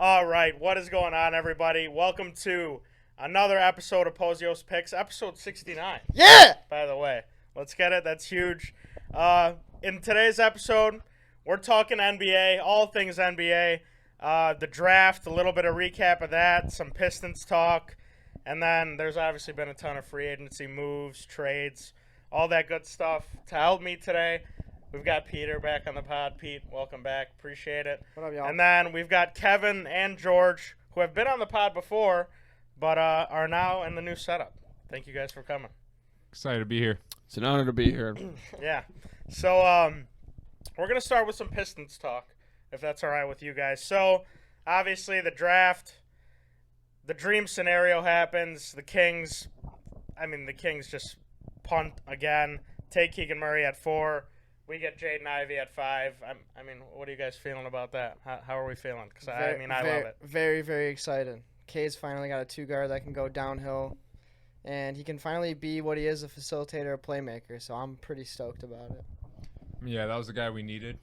All right, what is going on, everybody? Welcome to another episode of Pozios Picks, episode 69. Yeah! By the way, let's get it. That's huge. In today's episode, we're talking NBA, all things NBA, the draft, a little bit of recap of that, some Pistons talk, and then there's obviously been a ton of free agency moves, trades, all that good stuff. To help me today, we've got Peter back on the pod. Pete, welcome back. Appreciate it. What up, y'all? And then we've got Kevin and George, who have been on the pod before, but are now in the new setup. Thank you guys for coming. Excited to be here. It's an honor to be here. Yeah. So we're going to start with some Pistons talk, if that's all right with you guys. So, obviously, the draft, the dream scenario happens. The Kings just punt again, take Keegan Murray at 4. We get Jaden Ivey at 5. What are you guys feeling about that? How are we feeling? Because, I love it. Very, very excited. K's finally got a two-guard that can go downhill, and he can finally be what he is, a facilitator, a playmaker, so I'm pretty stoked about it. Yeah, that was the guy we needed.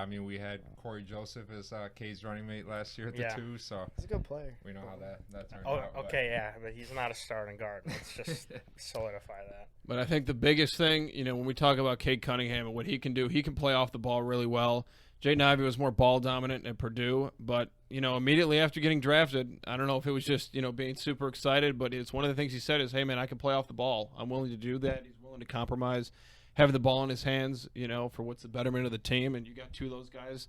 We had Corey Joseph as K's running mate last year at the 2, so He's a good player. we know how that turned Oh, out. okay, yeah, but he's not a starting guard. Let's just solidify that. But I think the biggest thing, when we talk about Cade Cunningham and what he can do, he can play off the ball really well. Jaden Ivey was more ball dominant at Purdue, but, immediately after getting drafted, I don't know if it was just, being super excited, but it's one of the things he said is, hey, man, I can play off the ball. I'm willing to do that. He's willing to compromise, having the ball in his hands, for what's the betterment of the team, and you got two of those guys.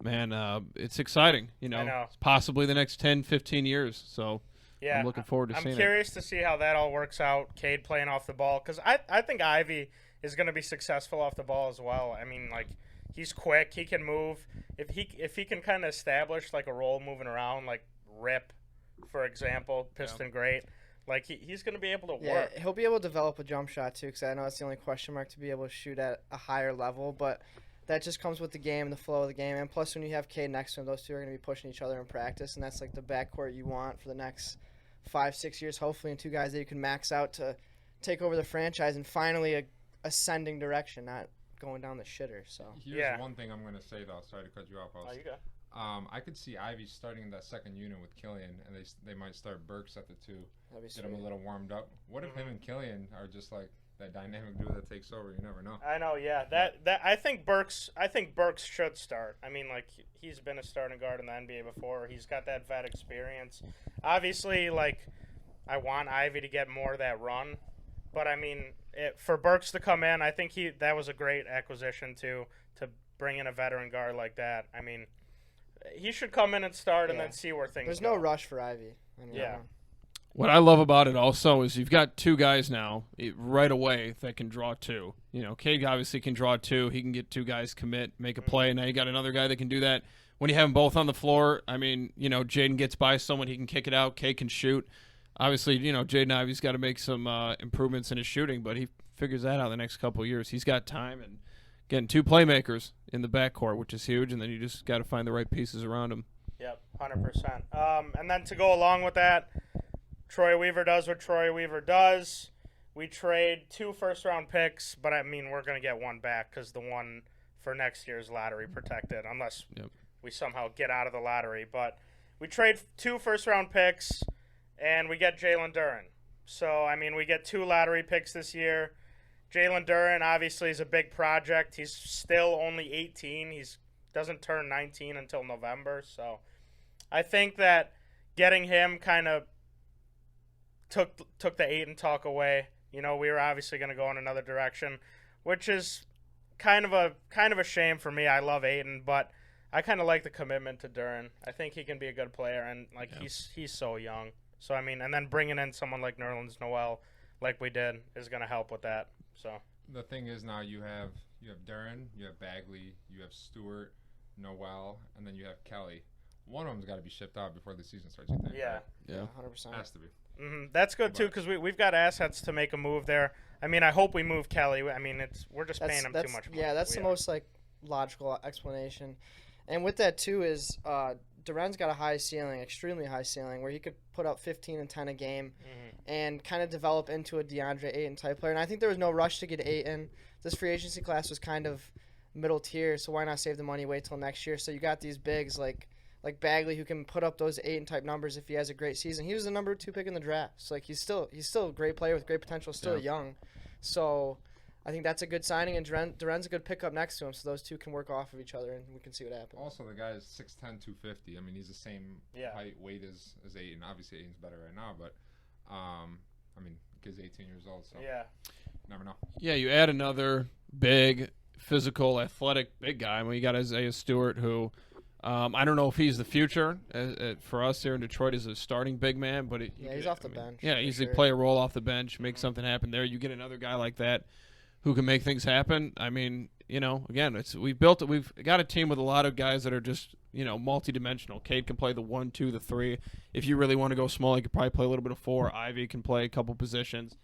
Man, it's exciting, I know. possibly the next 10, 15 years, so Yeah, I'm looking forward to seeing I'm curious to see how that all works out, Cade playing off the ball, because I think Ivy is going to be successful off the ball as well. He's quick. He can move. If he can kind of establish like a role moving around, like Rip, for example, Piston great. Like he's going to be able to work. Yeah, he'll be able to develop a jump shot too, because I know that's the only question mark to be able to shoot at a higher level. But that just comes with the game, the flow of the game, and plus when you have Cade next to him, those two are going to be pushing each other in practice, and that's like the backcourt you want for the next 5-6 years, hopefully, and two guys that you can max out to take over the franchise and finally a ascending direction, not going down the shitter. So Here's one thing I'm going to say, though. Sorry to cut you off. You go. I could see Ivy starting that second unit with Killian, and they might start Burks at the 2, get him a little warmed up. What if him and Killian are just like that dynamic duo that takes over? You never know. I know, yeah. That I think Burks should start. He's been a starting guard in the NBA before. He's got that vet experience. Obviously, I want Ivy to get more of that run, but for Burks to come in, I think that was a great acquisition to bring in a veteran guard like that. He should come in and start and then see where things There's go. no rush for Ivy. What I love about it also is you've got two guys now right away that can draw two. Cade obviously can draw two. He can get two guys commit, make a play. Now you got another guy that can do that. When you have them both on the floor, Jaden gets by someone, he can kick it out. Cade can shoot. Obviously, Jaden Ivey's got to make some improvements in his shooting, but he figures that out the next couple of years. He's got time and getting two playmakers in the backcourt, which is huge, and then you just got to find the right pieces around him. Yep, 100%. And then to go along with that, Troy Weaver does what Troy Weaver does. We trade 2 first-round picks, but we're going to get one back because the one for next year is lottery protected, unless we somehow get out of the lottery. But we trade 2 first-round picks, and we get Jalen Duren. So, we get 2 lottery picks this year. Jalen Duren obviously is a big project. He's still only 18. He doesn't turn 19 until November. So I think that getting him kind of took the Ayton talk away. We were obviously going to go in another direction, which is kind of a shame for me. I love Ayton, but I kind of like the commitment to Duren. I think he can be a good player, and he's so young. So and then bringing in someone like Nerlens Noel, like we did, is going to help with that. So the thing is now you have Duren, you have Bagley, you have Stewart, Noel, and then you have Kelly. One of them's got to be shipped out before the season starts. You think? Yeah, yeah, 100%. Has to be. That's good too because we've got assets to make a move there. I hope we move Kelly. We're just paying him too much money. Yeah, that's the most logical explanation. And with that too is Duren's got a high ceiling, extremely high ceiling, where he could put up 15 and 10 a game and kind of develop into a DeAndre Ayton type player. And I think there was no rush to get Ayton. This free agency class was kind of middle tier, so why not save the money, wait till next year? So you got these bigs like like Bagley, who can put up those Ayton type numbers if he has a great season. He was the number 2 pick in the draft. So like he's still a great player with great potential, still young. So I think that's a good signing, and Duren's a good pickup next to him, so those two can work off of each other, and we can see what happens. Also, the guy is 6'10", 250. I mean, he's the same height, weight as Ayton. Obviously, Ayton's better right now, but I mean, the kid's 18 years old, so never know. Yeah, you add another big, physical, athletic big guy. I mean, you got Isaiah Stewart, who I don't know if he's the future for us here in Detroit as a starting big man, but he's off the bench. Yeah, easily play a role off the bench, make something happen there. You get another guy like that who can make things happen. I mean, again, we've got a team with a lot of guys that are just, multi-dimensional. Cade can play the 1, 2, the 3. If you really want to go small, he could probably play a little bit of 4. Ivy can play a couple positions.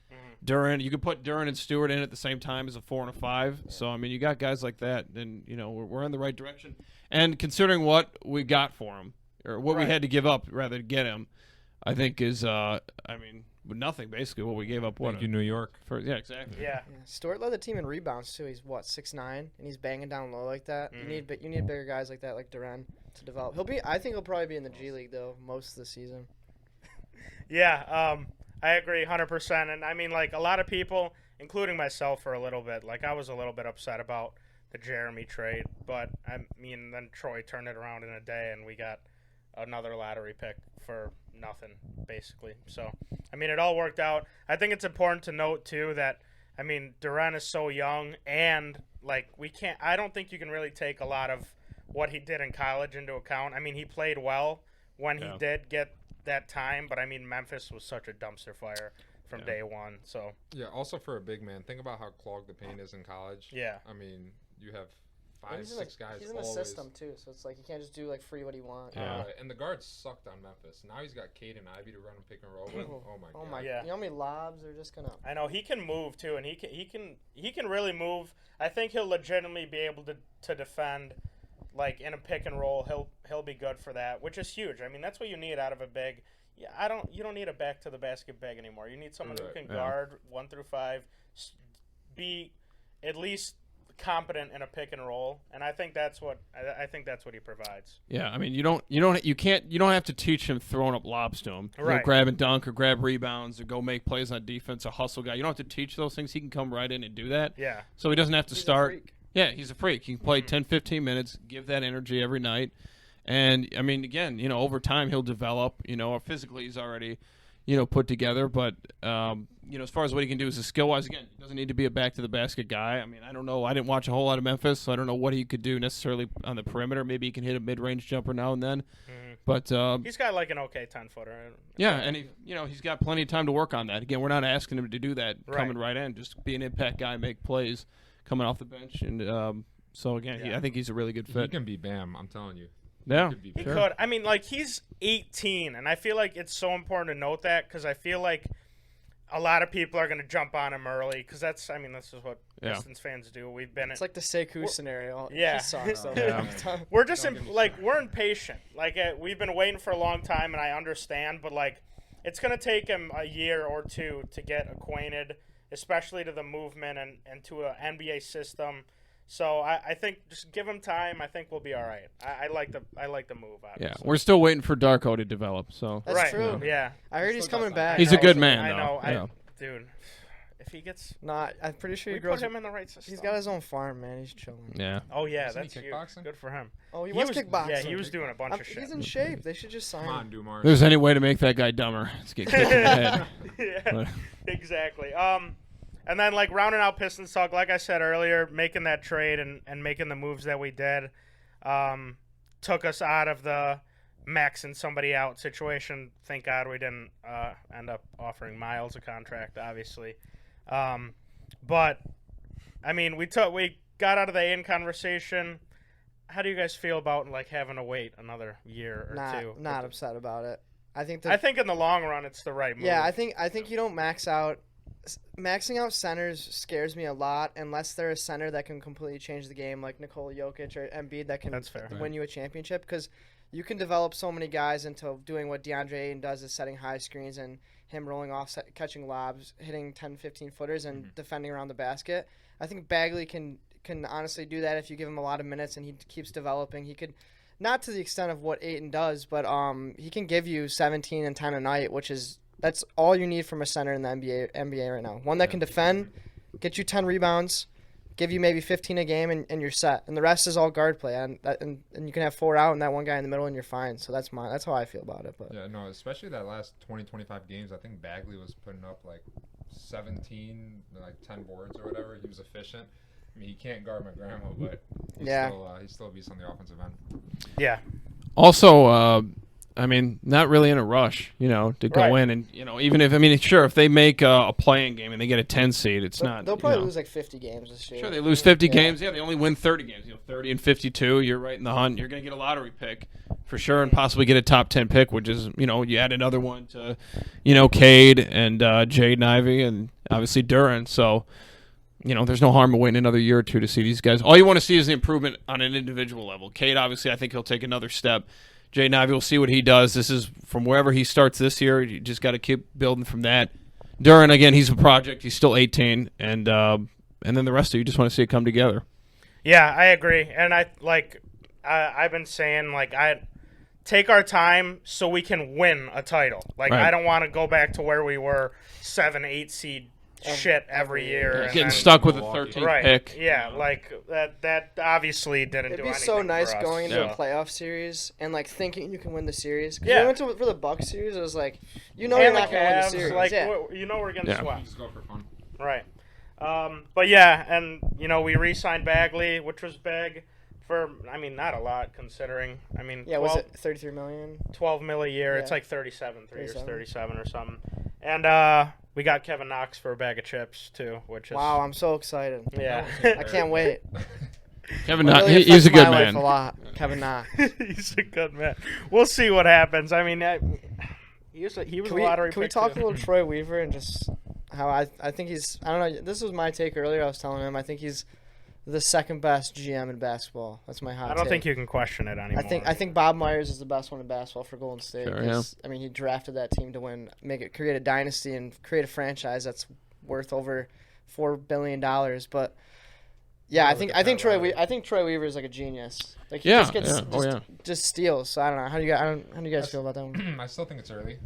Duren, you could put Duren and Stewart in at the same time as a 4 and a 5. So, I mean, you got guys like that, and, we're in the right direction. And considering what we got for him, or what we had to give up rather to get him, I think is, nothing basically what we gave up. Thank you, New York. Yeah, exactly. Yeah. Stewart led the team in rebounds too. He's 6'9", and he's banging down low like that. You need bigger guys like that, like Duren, to develop. I think he'll probably be in the G League though most of the season. Yeah, I agree 100%. And I mean, like, a lot of people, including myself for a little bit, like, I was a little bit upset about the Jeremy trade, but I mean, then Troy turned it around in a day, and we got another lottery pick for nothing, basically. So, I mean, it all worked out. I think it's important to note, too, that, I mean, Duren is so young, and, like, I don't think you can really take a lot of what he did in college into account. I mean, he played well when he did get that time, but, I mean, Memphis was such a dumpster fire from day one. So yeah, also for a big man, think about how clogged the paint is in college. Yeah. I mean, you have 5, 6 guys. He's in the system too, so it's like he can't just do like free what he wants. Yeah. And the guards sucked on Memphis. Now he's got Cade and Ivy to run and pick and roll with. Oh my god. Yeah. You know how many lobs are just gonna? I know he can move too, and he can really move. I think he'll legitimately be able to defend, like in a pick and roll. He'll be good for that, which is huge. I mean, that's what you need out of a big. Yeah, you don't need a back to the basket big anymore. You need someone who can guard 1 through 5, be at least competent in a pick and roll, and I think that's what he provides. Yeah, I mean, you don't have to teach him throwing up lobs to him. Right. Grab and dunk or grab rebounds or go make plays on defense, a hustle guy. You don't have to teach those things. He can come right in and do that. Yeah. So he doesn't have to start. A freak. Yeah, he's a freak. He can play 10, 15 minutes, give that energy every night. And, I mean, again, over time he'll develop. Physically he's already, put together. But, as far as what he can do as a skill-wise, again, he doesn't need to be a back-to-the-basket guy. I mean, I don't know. I didn't watch a whole lot of Memphis, so I don't know what he could do necessarily on the perimeter. Maybe he can hit a mid-range jumper now and then. But he's got like an okay 10-footer. Yeah, and he's got plenty of time to work on that. Again, we're not asking him to do that coming right in. Just be an impact guy, make plays, coming off the bench. And so, again, I think he's a really good fit. He can be Bam, I'm telling you. Yeah, he could. I mean, like, he's 18, and I feel like it's so important to note that because I feel like a lot of people are going to jump on him early because this is what Pistons fans do. We've been it's like the Sekou scenario. Yeah. He sucks, so we're just we're impatient. Like, we've been waiting for a long time, and I understand, but like, it's going to take him a year or two to get acquainted, especially to the movement and to an NBA system. So I think just give him time. I think we'll be all right. I like the move. Obviously. Yeah, we're still waiting for Darko to develop. So that's true. Yeah, I heard he's coming back. He's a good man, I though. know. Dude, if he gets, I'm pretty sure we grows. put him in the right system. He's got his own farm, man. He's chilling. Yeah. Oh yeah, Isn't that's he huge. kickboxing? Good for him. Oh, he was kickboxing. Yeah, he was doing a bunch of shit. He's in shape. They should just sign Come on, him. Dumars. If there's any way to make that guy dumber, let's get kicked in the head. Yeah, exactly. And then, like, rounding out Pistons talk, like I said earlier, making that trade and making the moves that we did took us out of the maxing somebody out situation. Thank God we didn't end up offering Miles a contract, obviously. But, I mean, we got out of the Aiden conversation. How do you guys feel about, like, having to wait another year or two? Not upset about it. I think in the long run it's the right move. Yeah, I think you don't max out. Maxing out centers scares me a lot unless they're a center that can completely change the game, like Nikola Jokic or Embiid, that can win you a championship. Because you can develop so many guys into doing what DeAndre Ayton does, is setting high screens and him rolling off, catching lobs, hitting 10, 15 footers, and defending around the basket. I think Bagley can honestly do that if you give him a lot of minutes and he keeps developing. He could not to the extent of what Ayton does, but he can give you 17 and 10 a night, that's all you need from a center in the NBA right now. One that can defend, get you 10 rebounds, give you maybe 15 a game, and you're set. And the rest is all guard play, and you can have 4 out and that one guy in the middle, and you're fine. So that's how I feel about it. But yeah, no, especially that last 20-25 games, I think Bagley was putting up like 17, like 10 boards or whatever. He was efficient. I mean, he can't guard my grandma, but he's still a beast on the offensive end. Yeah. Also, I mean, not really in a rush, to go in and, even if they make a playing game and they get a 10 seed, they'll probably lose like 50 games this year. Sure, they lose 50 games. Yeah, they only win 30 games. 30 and 52. You're right in the hunt. You're going to get a lottery pick for sure, and possibly get a top 10 pick, which is, you add another one to, Cade and Jade and Ivy, and obviously Duran. So, there's no harm in waiting another year or two to see these guys. All you want to see is the improvement on an individual level. Cade, obviously, I think he'll take another step. Jay Ivey, we'll see what he does. This is from wherever he starts this year. You just got to keep building from that. Duran, again, he's a project. He's still 18, and then the rest of you just want to see it come together. Yeah, I agree, and I've been saying I take our time so we can win a title. Right. I don't want to go back to where we were 7, 8 seed. Shit every year. Yeah, getting stuck with a 13th pick. Yeah, that obviously didn't do anything. It'd be so nice going into a playoff series and thinking you can win the series. Because we went for the Bucks series, it was like, you're not going to win the series. We're getting swept. Just go for fun. Right. But yeah, and we re-signed Bagley, which was big for, not a lot considering. Was it $33 million? $12 million a year. Yeah. It's like 37, 3 years, 37 or something. And we got Kevin Knox for a bag of chips too, which is wow. I'm so excited. Yeah, I can't wait. Kevin Knox, he's a good man. A lot. Kevin Knox, he's a good man. We'll see what happens. He was a lottery. Can we talk a little Troy Weaver and just how I think he's? I don't know. This was my take earlier. I was telling him I think he's the second best GM in basketball. That's my hot take. I don't think you can question it anymore. I think Bob Myers is the best one in basketball for Golden State. Sure, yeah. He drafted that team to win, create a dynasty and create a franchise that's worth over $4 billion. But yeah, I think Troy Weaver is like a genius. He just steals. So I don't know. How do you guys feel about that one? I still think it's early.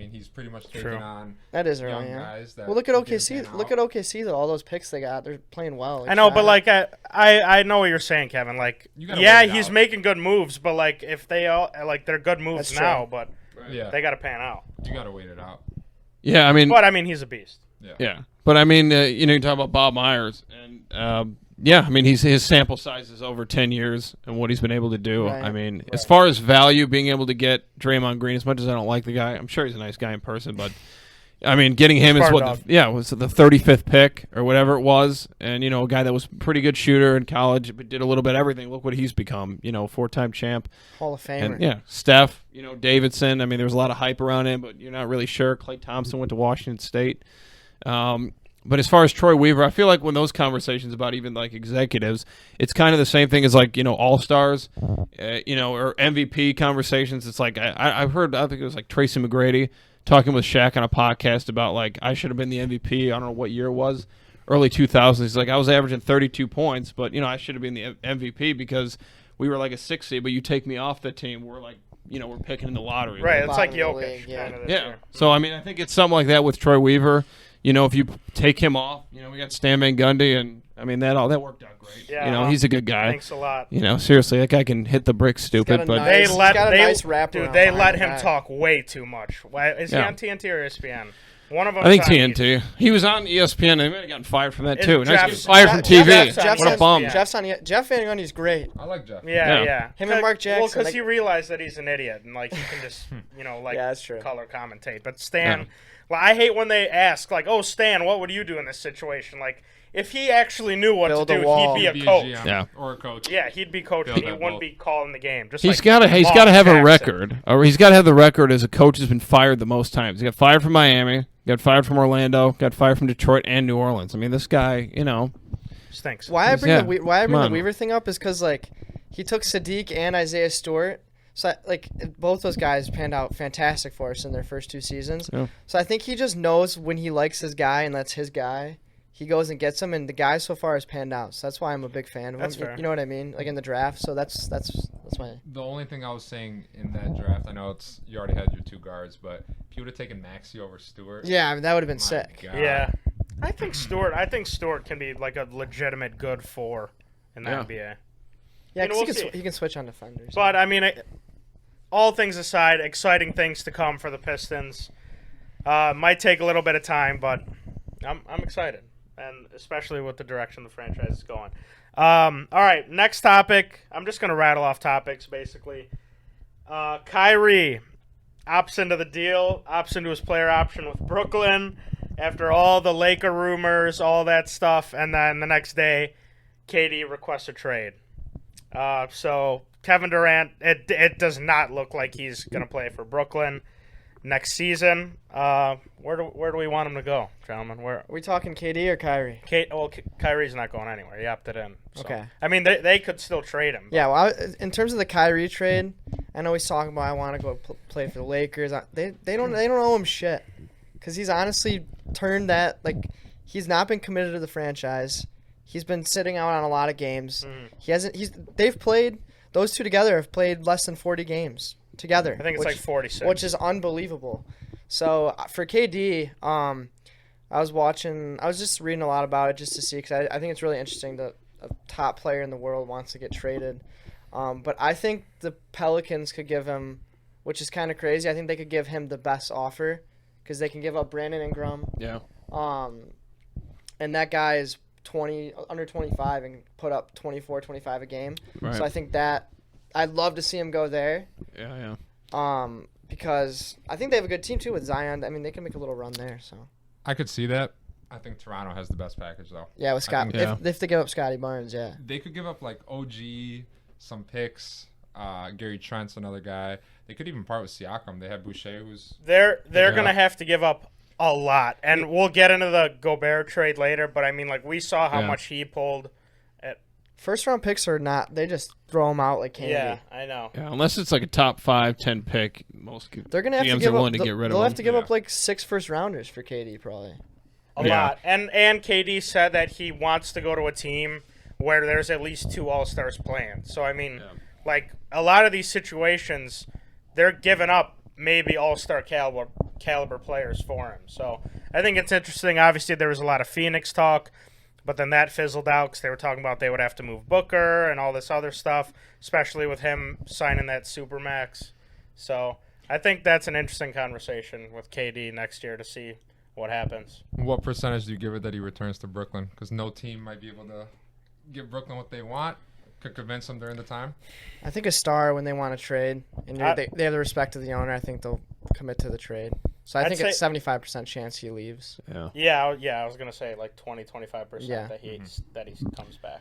He's pretty much taking on that is early, young guys. Well, look at OKC. Look at OKC. All those picks they got, they're playing well. I know, but I know what you're saying, Kevin. He's making good moves, but if they all they're good moves that's now, true. but they got to pan out. You got to wait it out. Yeah, but he's a beast. Yeah, but you talk about Bob Myers and. His sample size is over 10 years and what he's been able to do. Right. As far as value, being able to get Draymond Green, as much as I don't like the guy, I'm sure he's a nice guy in person, but getting him is was the 35th pick or whatever it was, and a guy that was a pretty good shooter in college, but did a little bit of everything. Look what he's become, 4-time champ, Hall of Famer. And, Steph, Davidson. There was a lot of hype around him, but you're not really sure. Klay Thompson went to Washington State. But as far as Troy Weaver, I feel like when those conversations about even executives, it's kind of the same thing as all-stars, or MVP conversations. It's I've heard, I think it was Tracy McGrady talking with Shaq on a podcast about I should have been the MVP. I don't know what year it was, early 2000s. He's I was averaging 32 points, but I should have been the MVP because we were a 6 seed, but you take me off the team, we're we're picking in the lottery. Right, it's like Jokic. Yeah. So I think it's something like that with Troy Weaver. If you take him off, we got Stan Van Gundy, and that worked out great. Yeah, he's a good guy. Thanks a lot. Seriously, that guy can hit the brick stupid, but they let him talk way too much. Why is he on TNT or ESPN? One of them. I think TNT. He was on ESPN. They might have gotten fired from that too. Now he's fired from TV. What a bum. Jeff Van Gundy's great. I like Jeff. Yeah. Him and Mark Jackson. Well, because he realized that he's an idiot and he can just that's true. color commentate. But Stan. Yeah. I hate when they ask, oh, Stan, what would you do in this situation? If he actually knew what to do, he'd be a coach. Yeah. Or a coach. Yeah, he'd be coaching. He wouldn't be calling the game. He's got to have a record. Or he's got to have the record as a coach who's been fired the most times. He got fired from Miami, got fired from Orlando, got fired from Detroit and New Orleans. This guy, stinks. Why I bring the Weaver thing up is because, he took Sadiq and Isaiah Stewart. So, both those guys panned out fantastic for us in their first 2 seasons. Yeah. So, I think he just knows when he likes his guy and that's his guy, he goes and gets him, and the guy so far has panned out. So, that's why I'm a big fan of him. That's fair. You know what I mean? In the draft. So, that's That's my. The only thing I was saying in that draft, I know you already had your 2 guards, but if you would have taken Maxey over Stewart, Yeah, I mean, that would have been my sick. God. Yeah. I think Stewart can be like a legitimate good 4 in the Yeah. NBA. Yeah, You know, because we'll see. he can switch on defenders. But I mean, all things aside, exciting things to come for the Pistons. Might take a little bit of time, but I'm excited, and especially with the direction the franchise is going. All right, next topic. I'm just gonna rattle off topics basically. Kyrie opts into the deal, opts into his player option with Brooklyn after all the Laker rumors, all that stuff, and then the next day, KD requests a trade. So Kevin Durant, it does not look like he's gonna play for Brooklyn next season. Where do we want him to go, gentlemen? Where? Are we talking KD or Kyrie? Kyrie's not going anywhere. He opted in. So. Okay. I mean, they could still trade him. Yeah, well, in terms of the Kyrie trade, I know he's talking about I want to go play for the Lakers. They don't owe him shit, because he's honestly turned that, like, he's not been committed to the franchise. He's been sitting out on a lot of games. They've played, those two together have played less than 40 games together. I think it's like 46, which is unbelievable. So for KD, I was just reading a lot about it just to see, because I think it's really interesting that a top player in the world wants to get traded. But I think the Pelicans could give him, which is kind of crazy, I think they could give him the best offer, because they can give up Brandon Ingram. Yeah. And that guy is under 25 and put up 24, 25 a game. Right. So I think that I'd love to see him go there. Yeah. Because I think they have a good team too with Zion. I mean, they can make a little run there. So I could see that. I think Toronto has the best package, though. yeah, with Scott, think- if they give up Scotty Barnes, yeah. They could give up like OG, some picks. Gary Trent's another guy. They could even part with Siakam. They have Boucher, who's They're Yeah. gonna have to give up a lot, and we'll get into the Gobert trade later. But I mean, like, we saw how Yeah. much he pulled. First round picks are not. They just throw them out like candy. Yeah, I know. Yeah, unless it's like a top 5, 10 pick, most They're gonna have GMs to give are up. willing to get rid of They'll him. have to give up Yeah. like 6 first rounders for KD probably. A Yeah. lot. And KD said that he wants to go to a team where there's at least 2 All-Stars playing. So, I mean, like, a lot of these situations, they're giving up maybe All-Star caliber players for him. So, I think it's interesting. Obviously, there was a lot of Phoenix talk, but then that fizzled out because they were talking about they would have to move Booker and all this other stuff, especially with him signing that Supermax. So, I think that's an interesting conversation with KD next year to see what happens. What percentage do you give it that he returns to Brooklyn? Because no team might be able to give Brooklyn what they want. Could convince them during the time. I think a star when they want to trade and they have the respect of the owner. I think they'll commit to the trade. So I I'd think say- it's 75% chance he leaves. Yeah, I was gonna say like 25% Yeah. that he comes back.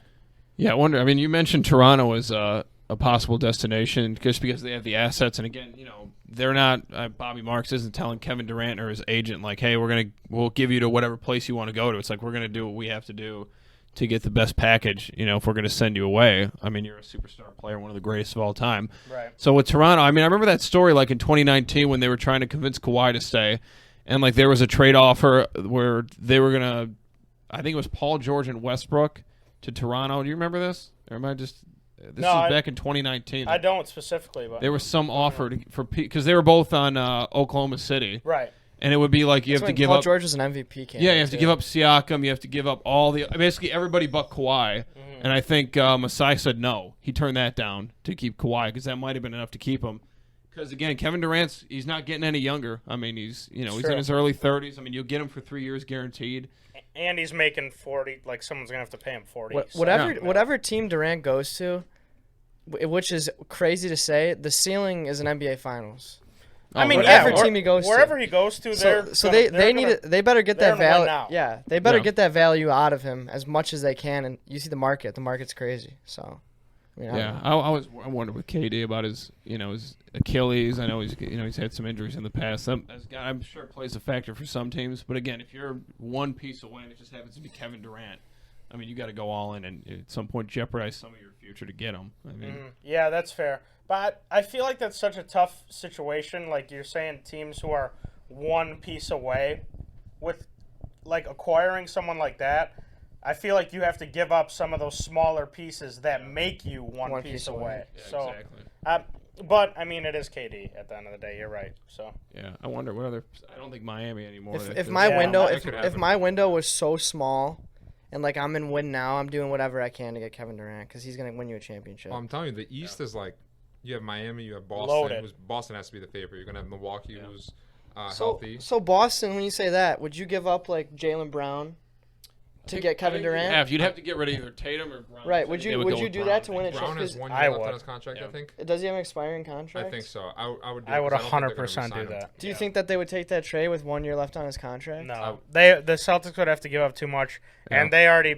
Yeah, I wonder. I mean, you mentioned Toronto as a possible destination just because they have the assets, and again, you know, they're not. Bobby Marks isn't telling Kevin Durant or his agent like, "Hey, we'll give you to whatever place you want to go to." It's like we're gonna do what we have to do to get the best package. You know, if we're gonna send you away, I mean, you're a superstar player, one of the greatest of all time. Right. So with Toronto, I mean, I remember that story like in 2019 when they were trying to convince Kawhi to stay, and like there was a trade offer where they were gonna, I think it was Paul George and Westbrook to Toronto. Do you remember this? Or am I just? This was back in 2019. I don't specifically, but There was some offer for because they were both on Oklahoma City, right. and it would be like you That's have to when give Paul up. George was an MVP candidate. Yeah, you have to too. give up Siakam. You have to give up all the basically everybody but Kawhi. And I think Masai said no. He turned that down to keep Kawhi because that might have been enough to keep him. Because again, Kevin Durant's he's not getting any younger. I mean, he's he's True. in his early 30s. I mean, you'll get him for 3 years guaranteed. And he's making 40. Like someone's gonna have to pay him 40. Whatever team Durant goes to, which is crazy to say, the ceiling is an NBA Finals. I mean, whatever yeah, team he goes to. wherever he goes to, They better get they're that gonna win value. now. Yeah, they better Yeah. get that value out of him as much as they can. And you see the market. The market's crazy. So, I mean, I don't know. I wondered with KD about his his Achilles. I know he's had some injuries in the past. I'm sure it plays a factor for some teams. But again, if you're one piece away and it just happens to be Kevin Durant, I mean, you got to go all in and at some point jeopardize some of your future to get him. I mean, Yeah, that's fair. But I feel like that's such a tough situation. Like you're saying, teams who are one piece away with like acquiring someone like that. I feel like you have to give up some of those smaller pieces that make you one piece away. Yeah, So, exactly. but I mean, it is KD at the end of the day. You're right. So Yeah, I wonder what other. I don't think Miami anymore. If my window that could if happen. my window was so small, and like I'm in win now, I'm doing whatever I can to get Kevin Durant because he's gonna win you a championship. Well, I'm telling you, the East is like you have Miami, you have Boston. Loaded. Boston has to be the favorite. You're gonna have Milwaukee, who's So healthy. so Boston, when you say that, would you give up like Jaylen Brown to get Kevin Durant? You'd have to get rid of either Tatum or Brown. Right, I would think you they would go you with do Brown. that to win a Brown has championship? 1 I year left would. on his contract, Yeah. I think. Does he have an expiring contract? I think so. I would. Do I it would 'cause don't think they're 100% gonna do re-sign him. that. Do you think that they would take that trade with 1 year left on his contract? no, the Celtics would have to give up too much, Yeah. and they already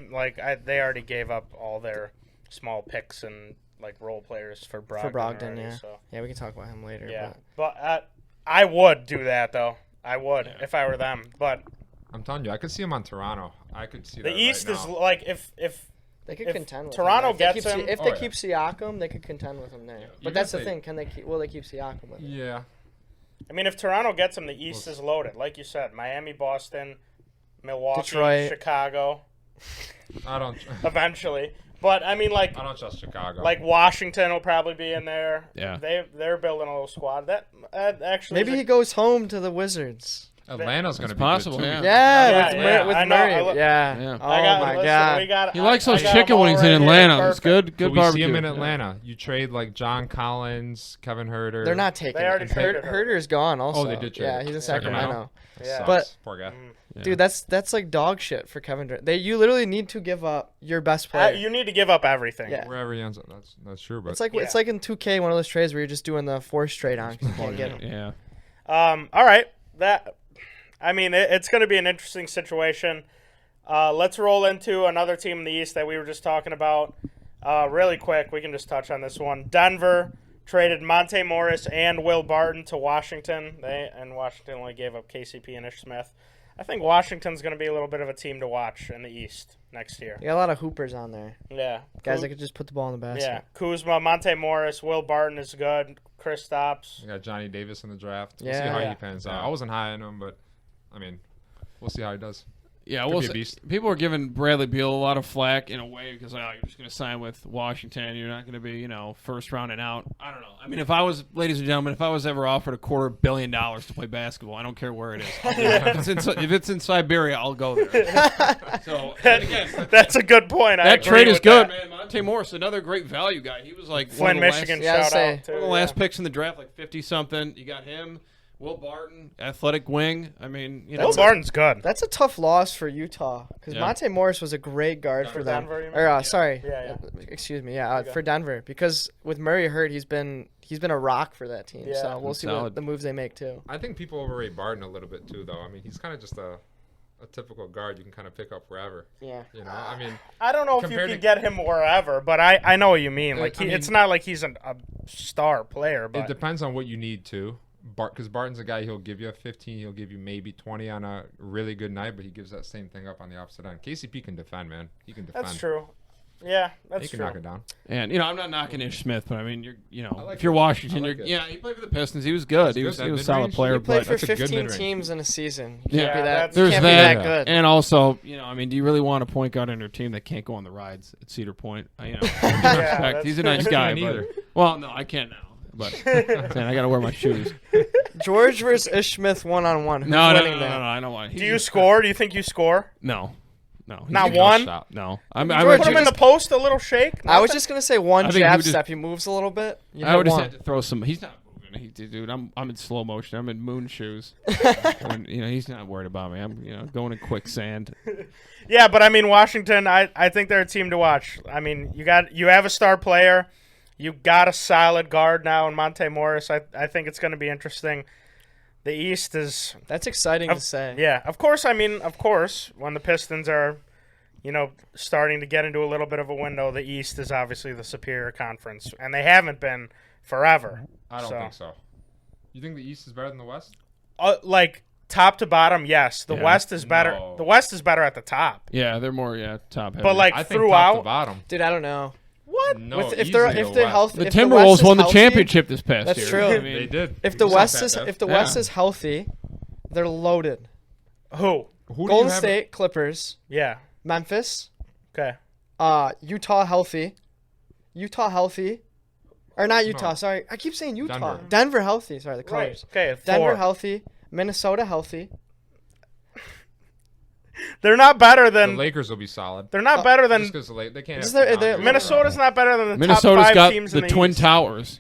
they already gave up all their small picks and like role players for Brogdon. For Brogdon, already, yeah. So. Yeah, we can talk about him later. Yeah, but I would do that though. I would if I were them. But I'm telling you, I could see him on Toronto. I could see the that East right is now. like if They could If contend with Toronto him. If they gets keep him- if Oh, they yeah. keep Siakam, they could contend with him there. Even But that's if the they- thing. Will they keep Siakam with him? Yeah. I mean if Toronto gets him, the East is loaded. Like you said, Miami, Boston, Milwaukee, Detroit. Chicago, I don't. eventually. But I mean like I don't trust Chicago. like Washington will probably be in there. Yeah. they're building a little squad. That actually Maybe is a- he goes home to the Wizards. Atlanta's going to It's be possible, good too. yeah. Yeah, with, yeah, with I know. Murray. Yeah. Yeah. Oh I got, my listen, God. we got, He likes those I got chicken them all wings in right here. Atlanta. It's Perfect. good. But Good we barbecue. see him in Yeah. Atlanta. You trade like John Collins, Kevin Herter. They're not taking They already it. traded her. Herter's gone also. they did trade Yeah, him. he's in Sacramento? Sacramento. Yeah. Sucks. But- Poor guy. Yeah. Dude, that's like dog shit for Kevin Durant. You literally need to give up your best player. You need to give up everything. Yeah. Wherever he ends up, that's true. But It's like in 2K, one of those trades where you're just doing the force trade on because you can't get him. Yeah. All right. I mean, it's going to be an interesting situation. Let's roll into another team in the East that we were just talking about. Really quick, we can just touch on this one. Denver traded Monte Morris and Will Barton to Washington. Washington only gave up KCP and Ish Smith. I think Washington's going to be a little bit of a team to watch in the East next year. You got a lot of hoopers on there. Yeah. Guys that could just put the ball in the basket. Yeah. Kuzma, Monte Morris, Will Barton is good. Chris Stops. we got Johnny Davis in the draft. We'll Yeah. see how Yeah. he pans out. Yeah. I wasn't high on him, but I mean, we'll see how he does. Yeah, Could well, be a beast. people are giving Bradley Beal a lot of flack in a way because you're just going to sign with Washington. You're not going to be, first round and out. I don't know. I mean, ladies and gentlemen, if I was ever offered $250 million to play basketball, I don't care where it is. I'll do it. If it's in Siberia, I'll go there. So and again, That's a good point. I that agree trade is with good, that. man. Monte Morris, another great value guy. He was like Flint, one of the Michigan, Yeah, I'd shout say- out. Too, one of the last yeah. picks in the draft, like 50-something. You got him, Will Barton, athletic wing. I mean, Will Barton's good. That's a tough loss for Utah because Yeah. Monte Morris was a great guard for them. Denver, you mean? Or sorry, Yeah. excuse me, yeah, Okay. for Denver because with Murray hurt, he's been a rock for that team. Yeah. So we'll He's see solid. what the moves they make too. I think people overrate Barton a little bit too, though. I mean, he's kind of just a typical guard you can kind of pick up wherever. Yeah. You know, I mean, I don't know if you Compared can to- get him wherever, but I know what you mean. Like I mean- it's not like he's a star player, it but depends on what you need to. Because Barton's a guy, he'll give you a 15, he'll give you maybe 20 on a really good night, but he gives that same thing up on the opposite end. KCP can defend, man. He can defend. that's true. Yeah, He that's can true. knock it down. And I'm not knocking Ish Smith, but I mean, like if you're it. Washington, I like it. he played for the Pistons. He was good. He good. was That a solid mid-range, player, He played but for that's a good 15 mid-range. teams in a season. Yeah, Can't be that. that's- there's can't that, be that good. and also, I mean, do you really want a point guard on your team that can't go on the rides at Cedar Point? that's He's a nice guy, Can't either. but well, no, I can't now. But man, I got to wear my shoes. George versus Ish Smith 1-on-1. Who's No, winning that? I know why. Do you score? Do you think you score? No. He's Not a- one? Shot. No, George, Put him in the post, a little shake. I was just gonna say one I think jab we just- step. He moves a little bit. You I hit would just one. have to throw some. He's not moving. Dude, I'm in slow motion. I'm in moon shoes. And, he's not worried about me. I'm going in quicksand. Yeah, but I mean Washington. I think they're a team to watch. I mean you have a star player, you got a solid guard now in Monte Morris. I think it's going to be interesting. The East is That's exciting to say. yeah. Of course, when the Pistons are, starting to get into a little bit of a window, the East is obviously the superior conference, and they haven't been forever. I don't think so. You think the East is better than the West? Like top to bottom, yes. The Yeah. West is better. No. The West is better at the top, Yeah, they're more top heavy. but like I think top to throughout. bottom. Dude, I don't know. What? No, If easily they're the West. healthy, the if the West Timberwolves is won the healthy- championship this past That's year. true. I mean, They did. If the It's not West that is bad. if the West Yeah. is healthy, they're loaded. Who? Who do you Golden have- State, Clippers, Yeah. Memphis, Okay. Utah healthy. Or not Utah, No. sorry. I keep saying Utah. Denver. Denver healthy. Sorry, the Right. colors. Okay. Denver 4. healthy. Minnesota healthy. They're not better The than. Lakers will be solid. They're not better than. Just because they can't. Is have there- DeAndre Minnesota's not better than the Minnesota's top 5 got teams the in the Twin East. Towers,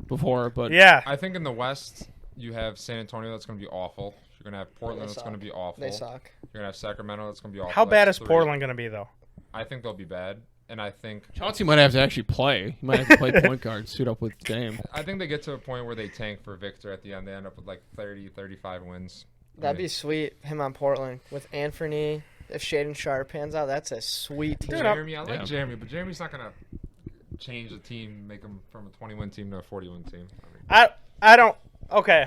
before, but Yeah. I think in the West you have San Antonio that's going to be awful. You're going to have Portland They that's going to suck. be awful. They suck. You're going to have Sacramento that's going to be awful. How bad is That's 3. Portland going to be though? I think they'll be bad, and I think Chauncey might have to actually play. He might have to play point guard, suit up with Dame. they get to a point where they tank for Victor at the end. They end up with like 30, 35 wins. That'd be sweet. Him on Portland with Anthony. If Shaden Sharp pans out, that's a sweet team. Dude, Jeremy. I like Yeah. Jeremy, but Jeremy's not going to change the team, make them from a 20-win team to a 40-win team. I don't. Okay,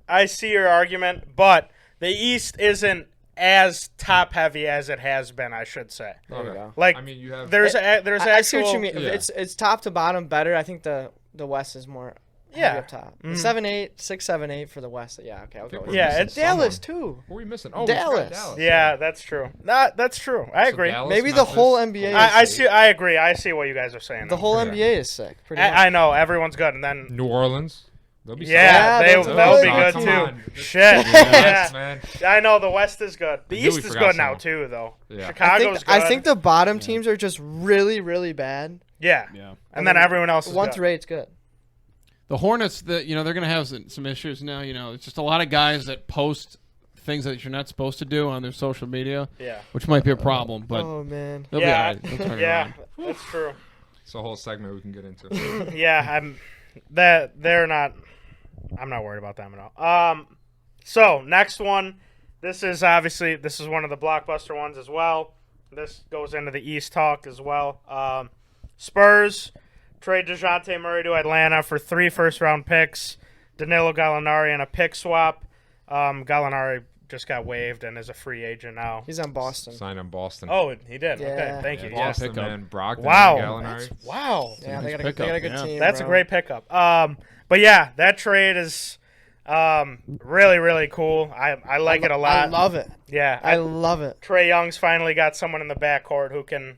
I see your argument, but the East isn't as top heavy as it has been. I should say. There you go. Like I mean, you have there's I actual. see what you mean. Yeah. It's top to bottom better. I think the West is more heavy Yeah. up top. Mhm. 7-8, 6-7-8 for the West. Yeah, okay, I'll go with Yeah, that. it's- Dallas too. Who are we missing? Oh, Dallas. Dallas. Yeah, that's true. That's true. I So agree. Dallas, Maybe the Memphis. whole NBA. Is I sick. see. I agree. I see what you guys are saying. The though. whole Yeah. NBA is sick. Pretty much. I know everyone's good, and then New Orleans. They'll be yeah, solid. they Yeah, they'll be those good are- too. come on. Shit. Yes, Yeah. man. I know the West is good. The I knew East we is forgot good now some. too, though. Yeah. Chicago's good. I think the bottom teams are just really, really bad. yeah, Yeah. and then everyone else is 1 good. through 8's good. The Hornets, they're going to have some issues now. It's just a lot of guys that post things that you're not supposed to do on their social media, Yeah, which might be a problem, but Oh man. they'll yeah, be all right. They'll turn it yeah, around. that's true. It's a whole segment we can get into. Yeah, they're not. I'm not worried about them at all. So next one, this is one of the blockbuster ones as well. This goes into the East talk as well. Spurs trade DeJounte Murray to Atlanta for 3 first-round picks, Danilo Gallinari, and a pick swap. Gallinari just got waived and is a free agent now. He's on Boston. Sign in Boston. Oh, he did. Yeah. Okay, thank you. Yeah, Yes. Boston, pickup. man. Brogdon, Wow. Gallinari. Wow. Yeah, Nice they got a pickup, good yeah. team. That's a bro. great pickup. But yeah, that trade is really, really cool. I like it a lot. I love it. Yeah, I love it. Trey Young's finally got someone in the backcourt who can,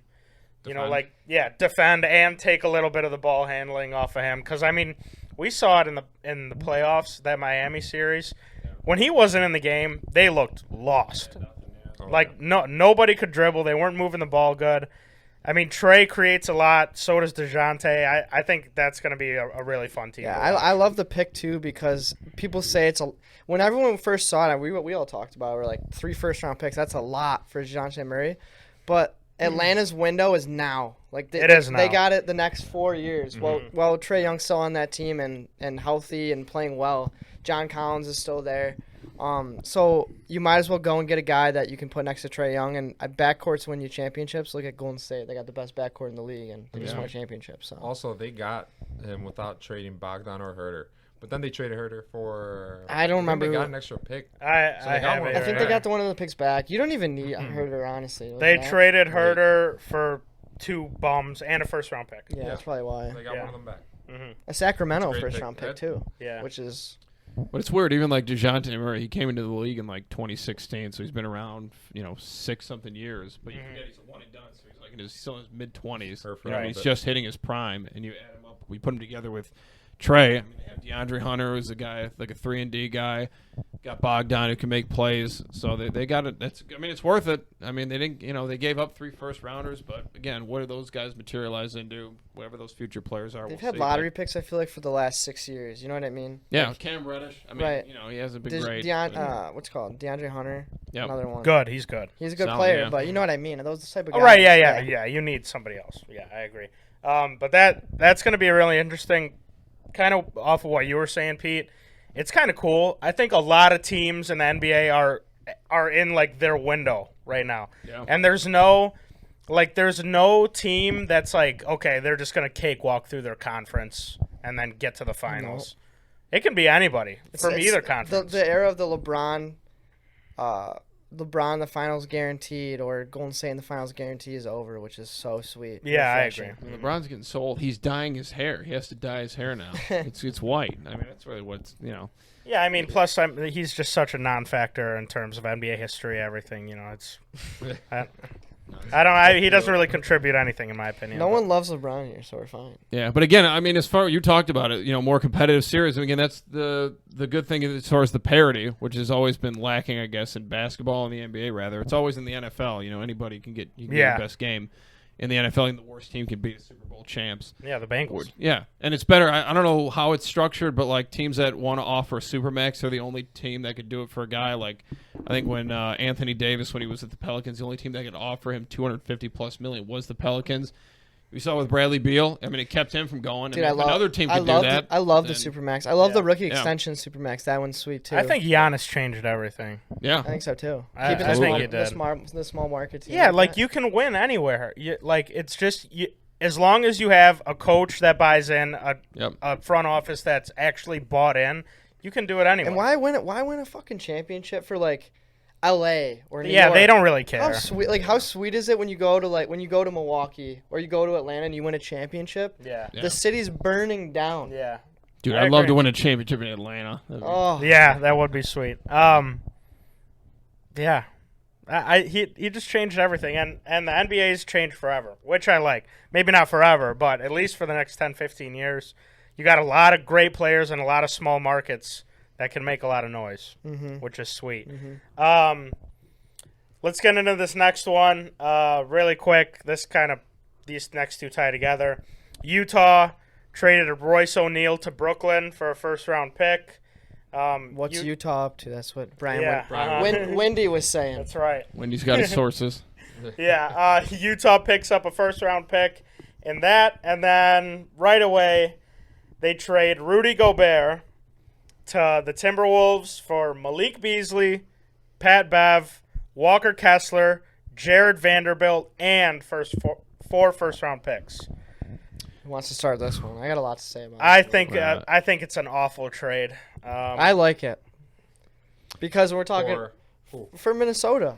Defend. defend and take a little bit of the ball handling off of him. Because I mean, we saw it in the playoffs, that Miami series. When he wasn't in the game, they looked lost. Oh, Like nobody could dribble. They weren't moving the ball good. I mean, Trey creates a lot. So does DeJounte. I think that's going to be a really fun team. Yeah, to watch. I love the pick too because people say it's a. When everyone first saw it, we all talked about it. We're like 3 first-round picks. That's a lot for DeJounte Murray, but Atlanta's window is now. Like It is They now. got it the next 4 years. Mhm. Well, Trey Young's still on that team and healthy and playing well. John Collins is still there. So you might as well go and get a guy that you can put next to Trey Young. And backcourts win you championships. Look at Golden State; they got the best backcourt in the league, and they just Yeah. won a championship. So Also, they got him without trading Bogdan or Herter. But then they traded Herter for. I don't think remember They who- got an extra pick. I So they got have one. it I think right they got the one of the picks back. You don't even need a Mhm. Herter, honestly. Look They at that. traded Herter for 2 bums and a first-round pick. Yeah, that's probably why. They got Yeah. one of them back. Hmm A Sacramento That's a great first-round pick. pick too, Yeah. which is But it's weird. Even like DeJounte Murray, he came into the league in like 2016, so he's been around, 6-something years. But you Mhm. forget he's a one and done, so he's like he's still in his mid-20s. Perfect. You know, Right. he's just hitting his prime, and you add him up. We put him together with Trey. I mean, they have DeAndre Hunter, who's a guy like a 3-and-D guy. Got Bogdan who can make plays, so they got it. It's worth it. I mean, they didn't. They gave up 3 first-rounders, but again, what do those guys materialize into? Whatever those future players are, they've we'll had see. lottery But, picks. I feel like for the last 6 years. You know what I mean? yeah, Like, Cam Reddish. I mean, Right. he hasn't been great. What's it called? DeAndre Hunter. Yep. Another one. Good. He's good. He's a good Solid, player, yeah. but you know what I mean. Are those the type of Oh, guys? right. Yeah. You need somebody else. Yeah, I agree. But that's going to be a really interesting, kind of off of what you were saying, Pete. It's kind of cool. I think a lot of teams in the NBA are in like their window right now, Yeah. and there's no team that's like, okay, they're just going to cakewalk through their conference and then get to the finals. It can be anybody from It's either conference. The era of the LeBron, the finals guaranteed, or Golden State in the finals guarantee is over, which is so sweet. Yeah, I Refreshing. agree. I mean, LeBron's getting sold. He's dyeing his hair. He has to dye his hair now. It's white. I mean, that's really Yeah, I mean, plus he's just such a non-factor in terms of NBA history, everything. It's He doesn't really contribute anything, in my opinion. No one loves LeBron here, so we're fine. Yeah, but again, I mean, as far you talked about it, more competitive series. And again, that's the good thing as far as the parity, which has always been lacking, I guess, in basketball and the NBA. Rather, it's always in the NFL. Anybody can get the best game in the NFL, and the worst team can beat the Super Bowl champs. Yeah, the Bengals. Yeah, and it's better. I don't know how it's structured, but like teams that want to offer Supermax are the only team that could do it for a guy. Like I think when Anthony Davis, when he was at the Pelicans, the only team that could offer him $250+ million was the Pelicans. We saw with Bradley Beal. I mean, it kept him from going. Dude, and if another team could do that. I love the Supermax. I love the rookie extension Supermax. That one's sweet too. I think Giannis changed everything. Yeah, I think so too. I Keeping think he the did. small market team. Yeah, like you can win anywhere. It's just as long as you have a coach that buys in, a front office that's actually bought in, you can do it anywhere. And why win a fucking championship for like L.A. or New York? They don't really care. How sweet is it when you go to Milwaukee or you go to Atlanta and you win a championship? Yeah. The city's burning down. Yeah. Dude, I'd love to win a championship in Atlanta. Oh. Yeah, that would be sweet. Yeah. He just changed everything, and the NBA's changed forever, which I like. Maybe not forever, but at least for the next 10, 15 years. You got a lot of great players and a lot of small markets that can make a lot of noise, which is sweet. Let's get into this next one really quick. These next two tie together. Utah traded Royce O'Neal to Brooklyn for a first-round pick. What's Utah up to? That's what Wendy was saying. That's right. Wendy's got his sources. Yeah, Utah picks up a first-round pick in that, and then right away they trade Rudy Gobert to the Timberwolves for Malik Beasley, Pat Bev, Walker Kessler, Jared Vanderbilt, and four first-round picks. Who wants to start this one? I got a lot to say about it. I think it's an awful trade. I like it because we're talking for Minnesota.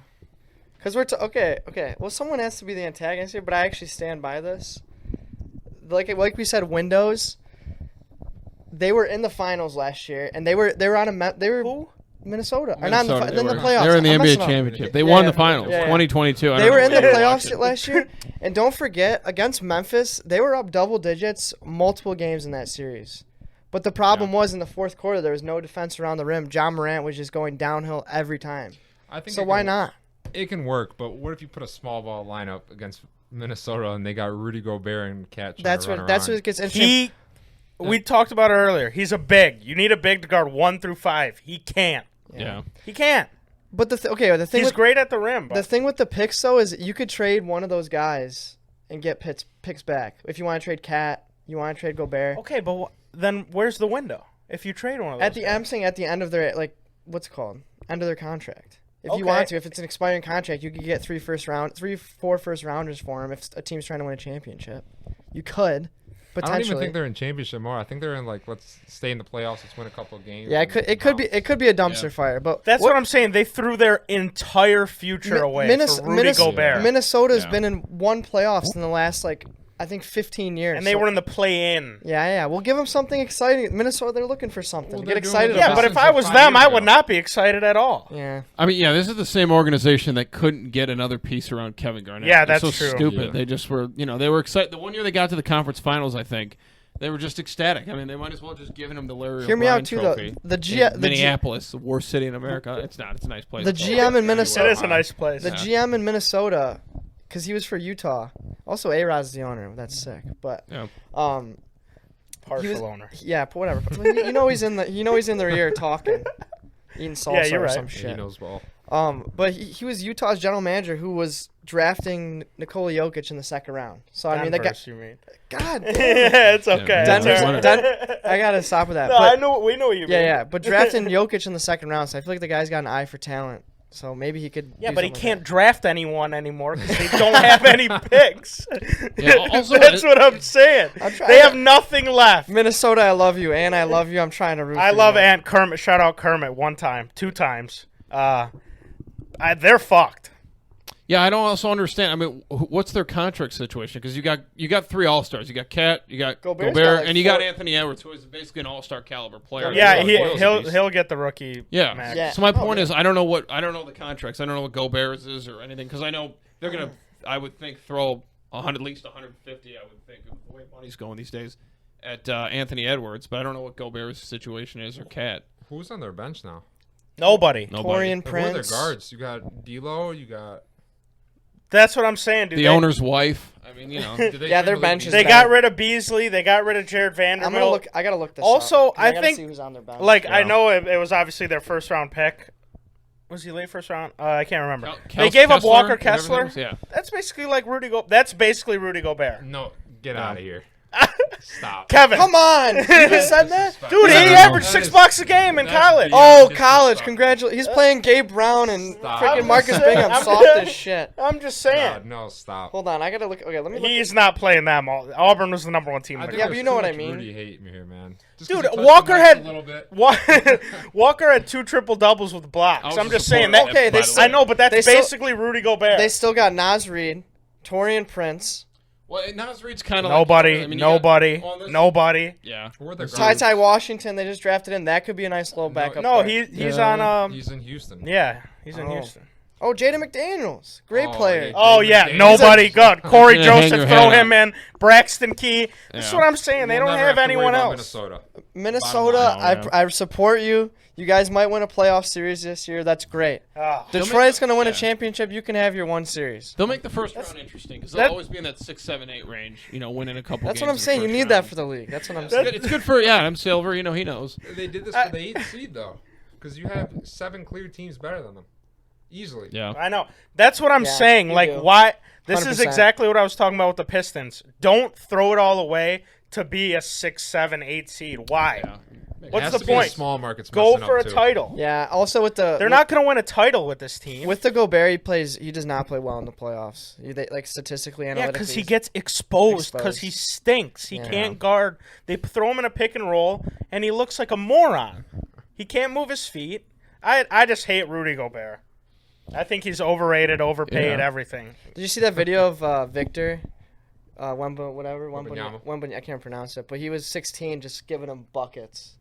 Because okay. Well, someone has to be the antagonist here, but I actually stand by this. Like we said, Windows. They were in the finals last year, and they were Who? Minnesota. Or not in the playoffs. They were in the NBA championship. They won the finals, 2022. They were in the playoffs last year, and don't forget against Memphis, they were up double digits multiple games in that series. But the problem was in the fourth quarter, there was no defense around the rim. John Morant was just going downhill every time. So why not? It can work, but what if you put a small ball lineup against Minnesota and they got Rudy Gobert and Cat? That's what it gets interesting. We talked about it earlier. He's a big. You need a big to guard 1 through 5. He can't. Yeah. He can't. But the thing he's great at the rim. The thing with the picks though is you could trade one of those guys and get picks back. If you want to trade Cat, you want to trade Gobert. Okay, but then where's the window? If you trade one of those, I'm saying at the end of their what's it called? End of their contract. If you want to, if it's an expiring contract, you could get 4 first rounders for him if a team's trying to win a championship. You could. I don't even think they're in championship more. I think they're in let's stay in the playoffs, let's win a couple of games. Yeah, it could be a dumpster fire, but that's what I'm saying. They threw their entire future away for Rudy Gobert. Minnesota's been in one playoffs in the last I think 15 years. And they were in the play-in. Yeah. We'll give them something exciting. Minnesota, they're looking for something. Well, Get excited about. Yeah, but if I was them, I would not be excited at all. Yeah. I mean, this is the same organization that couldn't get another piece around Kevin Garnett. Yeah, that's so true. Stupid. Yeah. They just were, they were excited. The one year they got to the conference finals, I think, they were just ecstatic. I mean, they might as well just given him the Larry Hear me O'Brien out too, trophy. though. Minneapolis, the worst city in America. It's not. It's a nice place. The GM in Minnesota. It is a nice place. The GM in Minnesota, because he was for Utah. Also, A-Rod's the owner. That's sick. But partial owner. Yeah, whatever. He's in their ear talking, eating salsa or some shit. He knows ball. But he was Utah's general manager who was drafting Nikola Jokic in the second round. So I mean, you mean. God damn. Yeah, it's okay. I gotta stop with that. No, we know what you mean. Yeah. But drafting Jokic in the second round, so I feel like the guy's got an eye for talent. So maybe he could. Yeah, but he can't draft anyone anymore because they don't have any picks. That's what I'm saying. They have nothing left. Minnesota, I love you, and I love you. I'm trying to root. I love Ant Kermit. Shout out Kermit 1 time, 2 times. They're fucked. Yeah, I don't also understand. I mean, what's their contract situation? Because you got 3 All-Stars. You got Cat, you got Gobert, and you got Anthony Edwards, who is basically an All-Star caliber player. Yeah, he'll get the rookie. Yeah. max. Yeah. So my point is, I don't know the contracts. I don't know what Gobert's is or anything because I know they're gonna I would think throw at least 150. I would think of the way money's going these days at Anthony Edwards, but I don't know what Gobert's situation is or Cat. Who's on their bench now? Nobody. Torian Like, who are their Prince. guards? You got D'Lo. You got. That's what I'm saying, dude. The owner's wife. I mean, you know. Did they Yeah, their handle bench it- is They bad. got rid of Beasley. They got rid of Jared Vanderbilt. I'm gonna look. I gotta look this Also, up. 'Cause I gotta think, see who's on their bench. Like, I Yeah. know it was obviously their first round pick. Was he late first round? I can't remember. Kel- They gave up Kessler, Walker whatever his Kessler. name was, Yeah. That's basically like That's basically Rudy Gobert. No, get out of here. Stop. Kevin. Come on, you just said that. Dude, Yeah, he no, averaged that $6 a game in that's college. beyond Oh, disrespect. college! Congratulations. He's playing Gabe Brown and Stop. freaking I'm Marcus just Bingham. saying. Soft as shit. I'm just saying. God, no, stop. Hold on, I gotta look. Okay, let me look. He's not playing them. Auburn was the number 1 team. in I the think Yeah, there's but you know too what I much mean. Rudy hate me here, man. Just Dude, 'cause he touched Walker the mic had- a little bit. Walker had 2 triple doubles with I blocks. was I'm a just saying supporter that. of him, Okay, by they the way. I know, but that's They still- basically Rudy Gobert. They still got Naz Reid, Torian Prince, Well, Nas Reed's kind of Nobody. Like, I mean, Nobody. on this- Nobody. Yeah. Who are their Ty guards? Washington. They just drafted him. That could be a nice little backup. No, player. he's Yeah. on. He's in Houston. Yeah, he's in Oh. Houston. Oh, Jaden McDaniels, great Oh, player. yeah. Oh yeah, He's a- nobody good. Corey Yeah, hang Joseph, your throw head him in. Braxton Key. This is Yeah. what I'm saying. They We'll don't never have to worry anyone about else. Minnesota. Minnesota, Bottom line, I support you. You guys might win a playoff series this year. That's great. Oh. Detroit's going to win a yeah. championship. You can have your one series. They'll make the first round interesting because that- they'll always be in that 6, 7, 8 range. You know, winning a couple. That's games what I'm in the saying. You first need round. that for the league. That's what I'm It's saying. good, it's good for Adam Silver. You know, he knows. They did this for the 8th seed, though. Because you have 7 clear teams better than them. Easily. Yeah. I know. That's what I'm Yeah, saying. you Like, do. why? This is 100%. exactly what I was talking about with the Pistons. Don't throw it all away to be a 6, 7, 8 seed. Why? Yeah. It What's has the to be point? Small markets Go messing for up, a too. title. Yeah. Also with the They're not going to win a title with this team. with the Gobert. He does not play well in the playoffs. Like statistically, Yeah, analytically. because he gets exposed because he Exposed. stinks. He Yeah. can't guard. They throw him in a pick and roll, and he looks like a moron. He can't move his feet. I just hate Rudy Gobert. I think he's overrated, overpaid, Yeah. everything. Did you see that video of Victor? Wembanyama. Wembanyama, I can't pronounce it, but he was 16, just giving him buckets.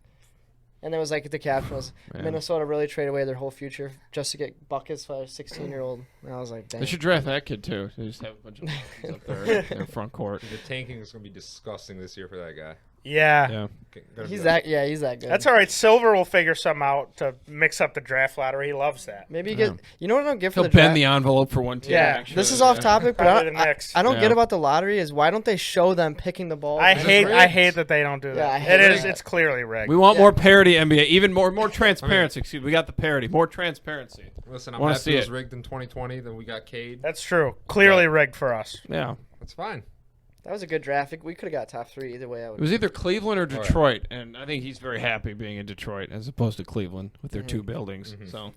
And there was like the caption was Man. Minnesota really trade away their whole future just to get buckets for a 16-year-old. And I was like, damn. They should draft that kid too. They just have a bunch of monkeys up there in their front court. The tanking is going to be disgusting this year for that guy. Yeah. Yeah. He's that good. That's all right. Silver will figure something out to mix up the draft lottery. He loves that. Maybe you Yeah. get. You know what I don't get for He'll the draft? bend the envelope for one team. Yeah, make sure This is that- off yeah. topic, but Probably the I Knicks. don't Yeah. get about the lottery is why don't they show them picking the ball? I and- hate rigged. that they don't do Yeah, that. I hate that. It's clearly rigged. We want Yeah. more parity, NBA. Even more transparency. Excuse me. We got the parity. More transparency. Listen, I'm Wanna happy see it was it. rigged in 2020. Then we got Cade. That's true. Clearly rigged for us. Yeah. That's fine. That was a good draft. We could have got top 3 either way. I It would. was either Cleveland or yeah. Detroit, and I think he's very happy being in Detroit as opposed to Cleveland with their Mm-hmm. 2 buildings. So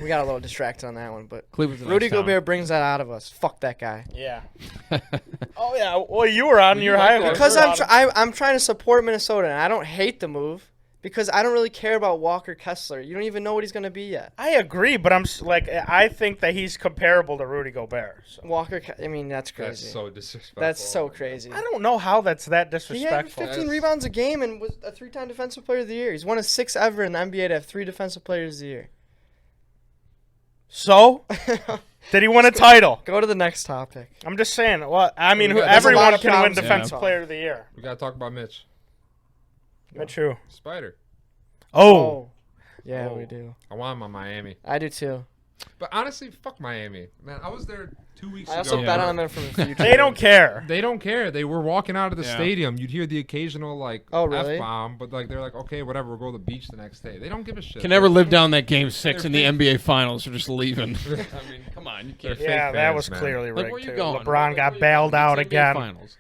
We got a little distracted on that one, but Cleveland's a nice Rudy town. Gobert brings that out of us. Fuck that guy. Yeah. Oh yeah. Well, you were on You your like high that? Because I'm trying to support Minnesota, and I don't hate the move because I don't really care about Walker Kessler. You don't even know what he's going to be yet. I agree, but I think that he's comparable to Rudy Gobert. So. I mean, that's That's crazy. so disrespectful. That's so crazy. I don't know how that's that He had disrespectful. 15 That's- rebounds a game and was a 3-time Defensive Player of the Year. He's one of 6 ever in the NBA to have 3 Defensive Players of the Year. So, did he win a title? Go to the next topic. I'm just saying. Well, I mean, There's a lot everyone of can win problems. Defensive Yeah. Player of the Year. We got to talk about Mitch. But true. Spider. Oh. Yeah, Oh. we do. I want him on Miami. I do too. But honestly, fuck Miami. Man, I was there 2 weeks I ago. also Yeah. bet on them from the future. They don't care. They don't care. They were walking out of the Yeah. stadium. You'd hear the occasional like Oh, really? F-bomb, but like they're like, okay, whatever, we'll go to the beach the next day. They don't give a shit. Can never live down that game 6 in the They're NBA Finals. They're just leaving. I mean, come on, you can't. They're Yeah, fake that fans, was man. clearly Like, rigged where you too. going? LeBron Where got you bailed going? out It's NBA again. Finals.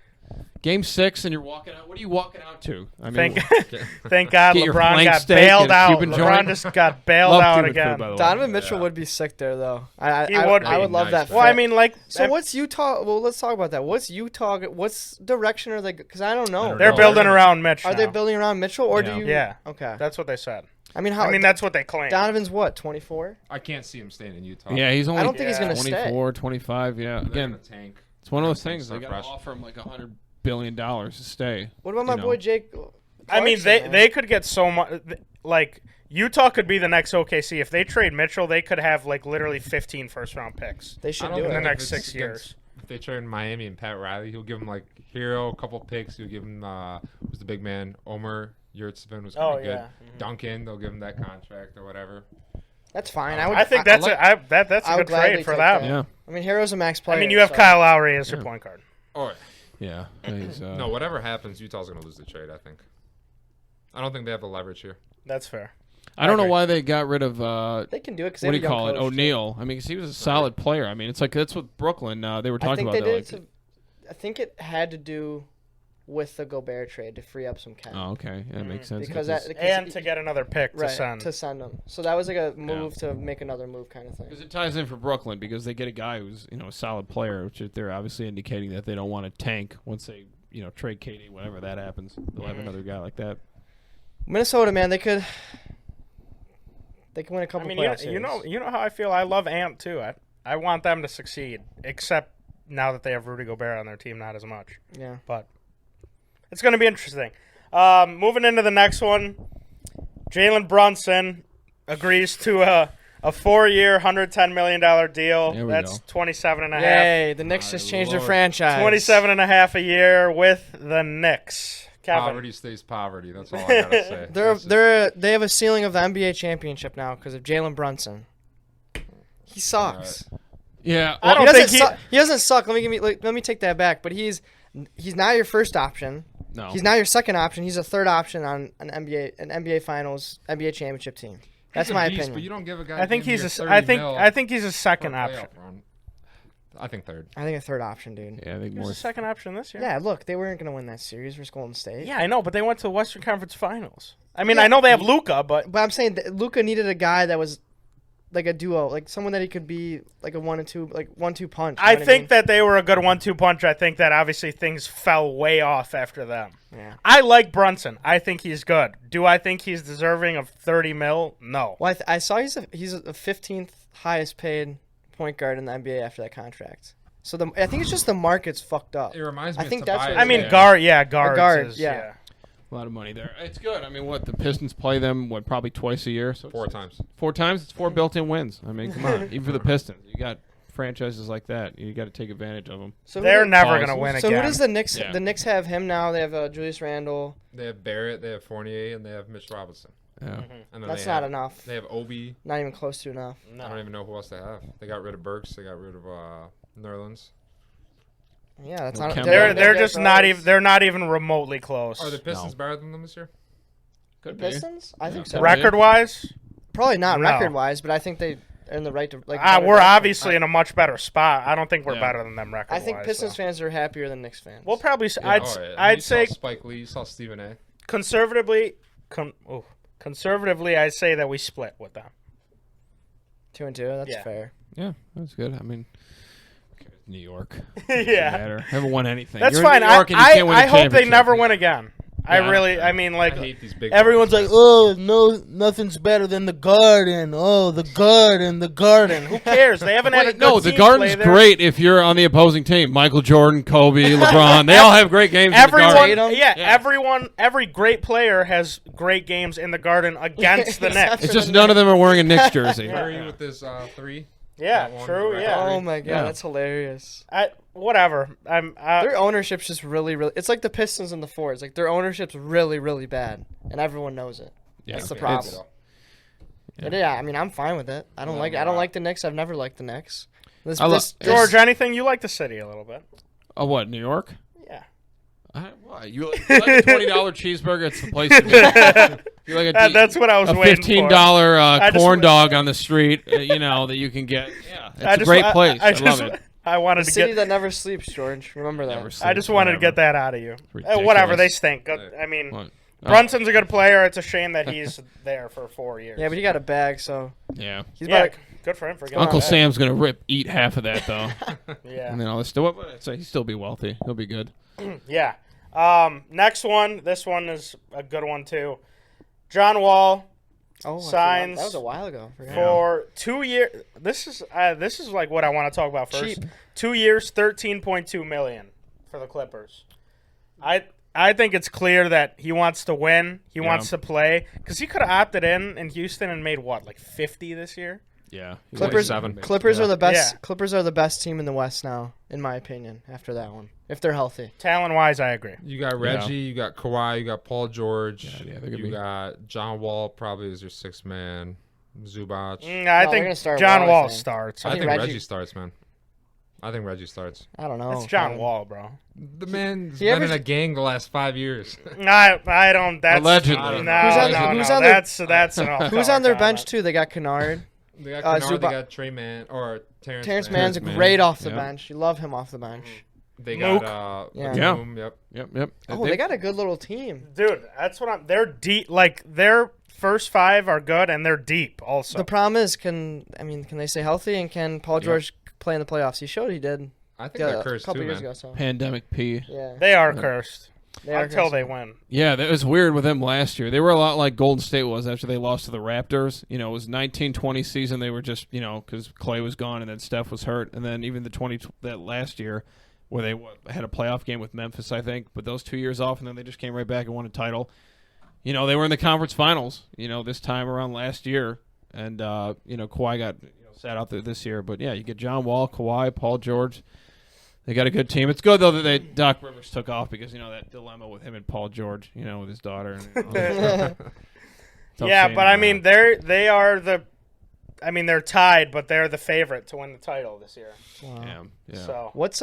Game 6, and you're walking out. What are you walking out to? I mean, Thank God Get your LeBron flank got steak bailed and a out. Cuban LeBron joint. just got bailed love out Cuban again. food, by the way. Donovan Mitchell Yeah. would be sick there, though. He would I would be. love that. Nice. Well, I fit. mean, like, So what's Utah? Well, let's talk about that. What's Utah? What's direction are they? Because I don't know. I don't they're know. building around Mitch. Are they now. building around Mitchell or Yeah. do you? Yeah. Okay. That's what they said. I mean, how? I mean, that's what they claim. Donovan's what? 24. I can't see him staying in Utah. yeah, he's only I don't think he's Yeah. gonna stay. 24, 25. Yeah, They're again, gonna tank. it's one of those Start things. They got to fresh. offer him like $100 billion to stay. What about my You know. boy Jake? I mean, Clarkson, man? they could get so much. Like, Utah could be the next OKC. If they trade Mitchell, they could have, like, literally 15 first-round picks They should I don't do in the think it. next if 6 it's years. if they trade Miami and Pat Riley, he'll give him like Hero, a couple picks. He'll give him who's the big man? Omer Yurtseven was kind of good. Mm-hmm. Duncan, they'll give him that contract or whatever. That's fine. I think that's a good trade for them. Yeah. I mean, Hero's a max player. I mean, you have Kyle Lowry as your point guard. Oh Yeah. He's, no, whatever happens, Utah's gonna lose the trade. I think. I don't think they have the leverage here. That's fair. I don't know agree. why they got rid of they can do it because what do you call it? O'Neal. I mean, 'cause he was a solid player. I mean, it's like that's what Brooklyn. They were talking about. I think it had to do with the Gobert trade to free up some cap. Oh, okay, that makes sense. Because And to get another pick to send. to send them. So that was like a move to make another move kind of thing. Because it ties in for Brooklyn because they get a guy who's a solid player, which they're obviously indicating that they don't want to tank once they trade KD. Whenever that happens, they'll have another guy like that. Minnesota, man, they could win a couple. I mean, playoff you series. know how I feel. I love Ant too. I want them to succeed, except now that they have Rudy Gobert on their team, not as much. Yeah. But it's going to be interesting. Moving into the next one, Jalen Brunson agrees to a 4-year, $110 million deal. There we That's go. 27.5. Yay! The Knicks just changed their franchise. 27.5 a year with the Knicks. Kevin. Poverty stays poverty. That's all I gotta say. They have a ceiling of the NBA championship now because of Jalen Brunson. He sucks. Yeah, I well, don't think He doesn't suck. Let me take that back. But he's not your first option. no. He's not your second option. He's a third option on an NBA Finals, NBA championship team. That's He's a my beast, opinion. But you don't give a guy. I think damn he's near a. 30 I think mil I think he's a for a second playoff option. run. I think third. I think a third option, dude. Yeah, I think He was more. a second option this year. Yeah, look, they weren't going to win that series versus Golden State. Yeah, I know, but they went to the Western Conference Finals. I mean, Yeah. I know they have Luka, but But I'm saying that Luka needed a guy that was like a duo, like someone that he could be like a 1-2 punch. I think that they were a good 1-2 punch. I think that obviously things fell way off after them. Yeah. I like Brunson. I think he's good. Do I think he's deserving of 30 mil? No. Well, I saw he's the 15th highest paid point guard in the NBA after that contract. So I think it's just the market's fucked up. It reminds me. I think of that's Tobias. what I mean, Yeah. guards. Is, yeah. A lot of money there. It's good. I mean, what the Pistons play them probably twice a year. So 4 times. 4 times. It's 4 built-in wins. I mean, come on. Even for the Pistons, you got franchises like that. You got to take advantage of them. So They're never Pause. going to win So again. who does the Knicks? Yeah. The Knicks have him now. They have Julius Randle. They have Barrett. They have Fournier, and they have Mitch Robinson. Yeah. And then That's they not have, enough. They have Obi. Not even close to enough. I don't even know who else they have. They got rid of Burks. They got rid of Nerlens. Yeah, that's Well, not. Kemba- They're just not even. They're not even remotely close. Are the Pistons No. better than them this year? Could The Pistons? I think so. Right. Record wise, Probably not No. record wise, but I think they're in the right. Like we're better- obviously in a much better spot. I don't think we're Yeah. better than them record I wise. think Pistons fans are happier than Knicks fans. We'll probably. Yeah, I'd oh, yeah. I'd You say saw Spike Lee. You saw Stephen A. conservatively. Conservatively, I'd say that we split with them. 2-2. That's Yeah. fair. Yeah, that's good. I mean, New York. Yeah, Matter. Haven't won anything. that's You're fine. In New York and you can't win a I hope they championship. never win again. I mean, I like hate these big. everyone's like, markets. oh no, nothing's better than the Garden. Oh, the Garden. Who cares? They haven't had a Wait, good no, the team Garden's play there. great if you're on the opposing team. Michael Jordan, Kobe, LeBron. They all have great games in the Everyone, Garden. yeah, every great player has great games in the Garden against the Knicks. It's just none of them are wearing a Knicks jersey. Where are you with this 3? Yeah, That one, true. right? Yeah, Oh my god, Yeah. that's hilarious. whatever. Their ownership's just really. It's like the Pistons and the Fords. Like their ownership's really, really bad, and everyone knows it. Yeah, That's the Okay, problem. so- Yeah, I mean, I'm fine with it. I don't like the Knicks. I've never liked the Knicks. This, I lo- this, this- George, anything you like the city a little bit? Oh, what, New York? Yeah. Why? You like a $20 cheeseburger? It's the place to be. You like That's what I was a waiting $15 I just corn w- dog on the street, that you can get. Yeah, I it's a great place. I, love just, it. I wanted the to city get. that never sleeps, George. Remember that. Never I just wanted to get that out of you. Ridiculous. Whatever, they stink. I mean, What? Brunson's a good player. It's a shame that he's there for 4 years. Yeah, but he got a bag, so Yeah. he's yeah, about. good for him for getting Uncle that. Sam's gonna eat half of that though, Yeah. and then all this stuff. So he'll still be wealthy. He'll be good. Yeah. Next one. This one is a good one too. John Wall Oh, I forgot. signs That was a while ago. Forgot. for 2 years. This is like what I want to talk about first. Cheap. 2 years, $13.2 million for the Clippers. I think it's clear that he wants to win. He wants to play because he could have opted in Houston and made what, like 50 this year. Yeah. He's Clippers- 7. Clippers Yeah. are the best. Yeah. Clippers are the best team in the West now, in my opinion. After that one, if they're healthy. Talent-wise, I agree. You got Reggie, you got Kawhi, you got Paul George, Yeah, they're gonna you be- got John Wall probably as your 6th man, Zubac. I No, they're think gonna start John Wall, I Wall think. starts. I think think Reggie- Reggie starts, man. I think Reggie starts. I don't know. It's John man. Wall, bro. The man's He been in averaged- a gang the last 5 years. I don't. That's Allegedly. No, Who's no, on- no, who's no. on their- That's an off-color Who's on their bench comment. too? They got Kennard. They got Uh, Kennard, they Zubac- got Trey Man or Terrence Terrence Mann. Mann's Mann. great off the Yeah. bench. You love him off the bench. They Mook. got Yeah. Batum, yep. Yep. Oh, they got a good little team. Dude, that's what I'm. They're deep. Like their first 5 are good, and they're deep also. The problem is, can they stay healthy and can Paul George play in the playoffs? He showed he did. I think they're A cursed couple too, years man. ago. So Pandemic P. yeah, They are cursed they are until cursed. they win. Yeah, that was weird with them last year. They were a lot like Golden State was after they lost to the Raptors. You know, it was 19-20 season. They were just, because Clay was gone and then Steph was hurt. And then even that last year where they had a playoff game with Memphis, I think. But those 2 years off, and then they just came right back and won a title. They were in the conference finals, this time around last year. And, Kawhi got sat out there this year. But, yeah, you get John Wall, Kawhi, Paul George. They got a good team. It's good though that Doc Rivers took off because that dilemma with him and Paul George, with his daughter. And Yeah, but I mean they are the. I mean they're tied, but they're the favorite to win the title this year. Wow. Yeah. So What's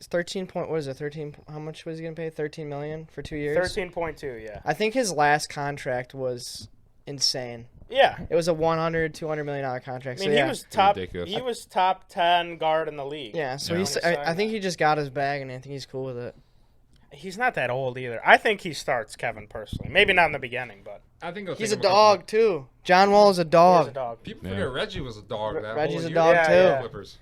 13 point? What is it? 13. How much was he gonna pay? 13 million for 2 years. 13.2, yeah. I think his last contract was insane. Yeah. It was a $100-200 million I contract. mean so yeah. Ridiculous. he was top 10 guard in the league. Yeah, so Yeah. he's. When he I signed think that. he just got his bag, and I think he's cool with it. He's not that old either. I think he starts Kevin personally. Maybe not in the beginning, but I think it'll He's take a him dog too. John Wall is a he dog. is a dog. People Yeah. forget Reggie was a dog. That Reggie's whole a year. dog, Yeah, too. yeah. Clippers.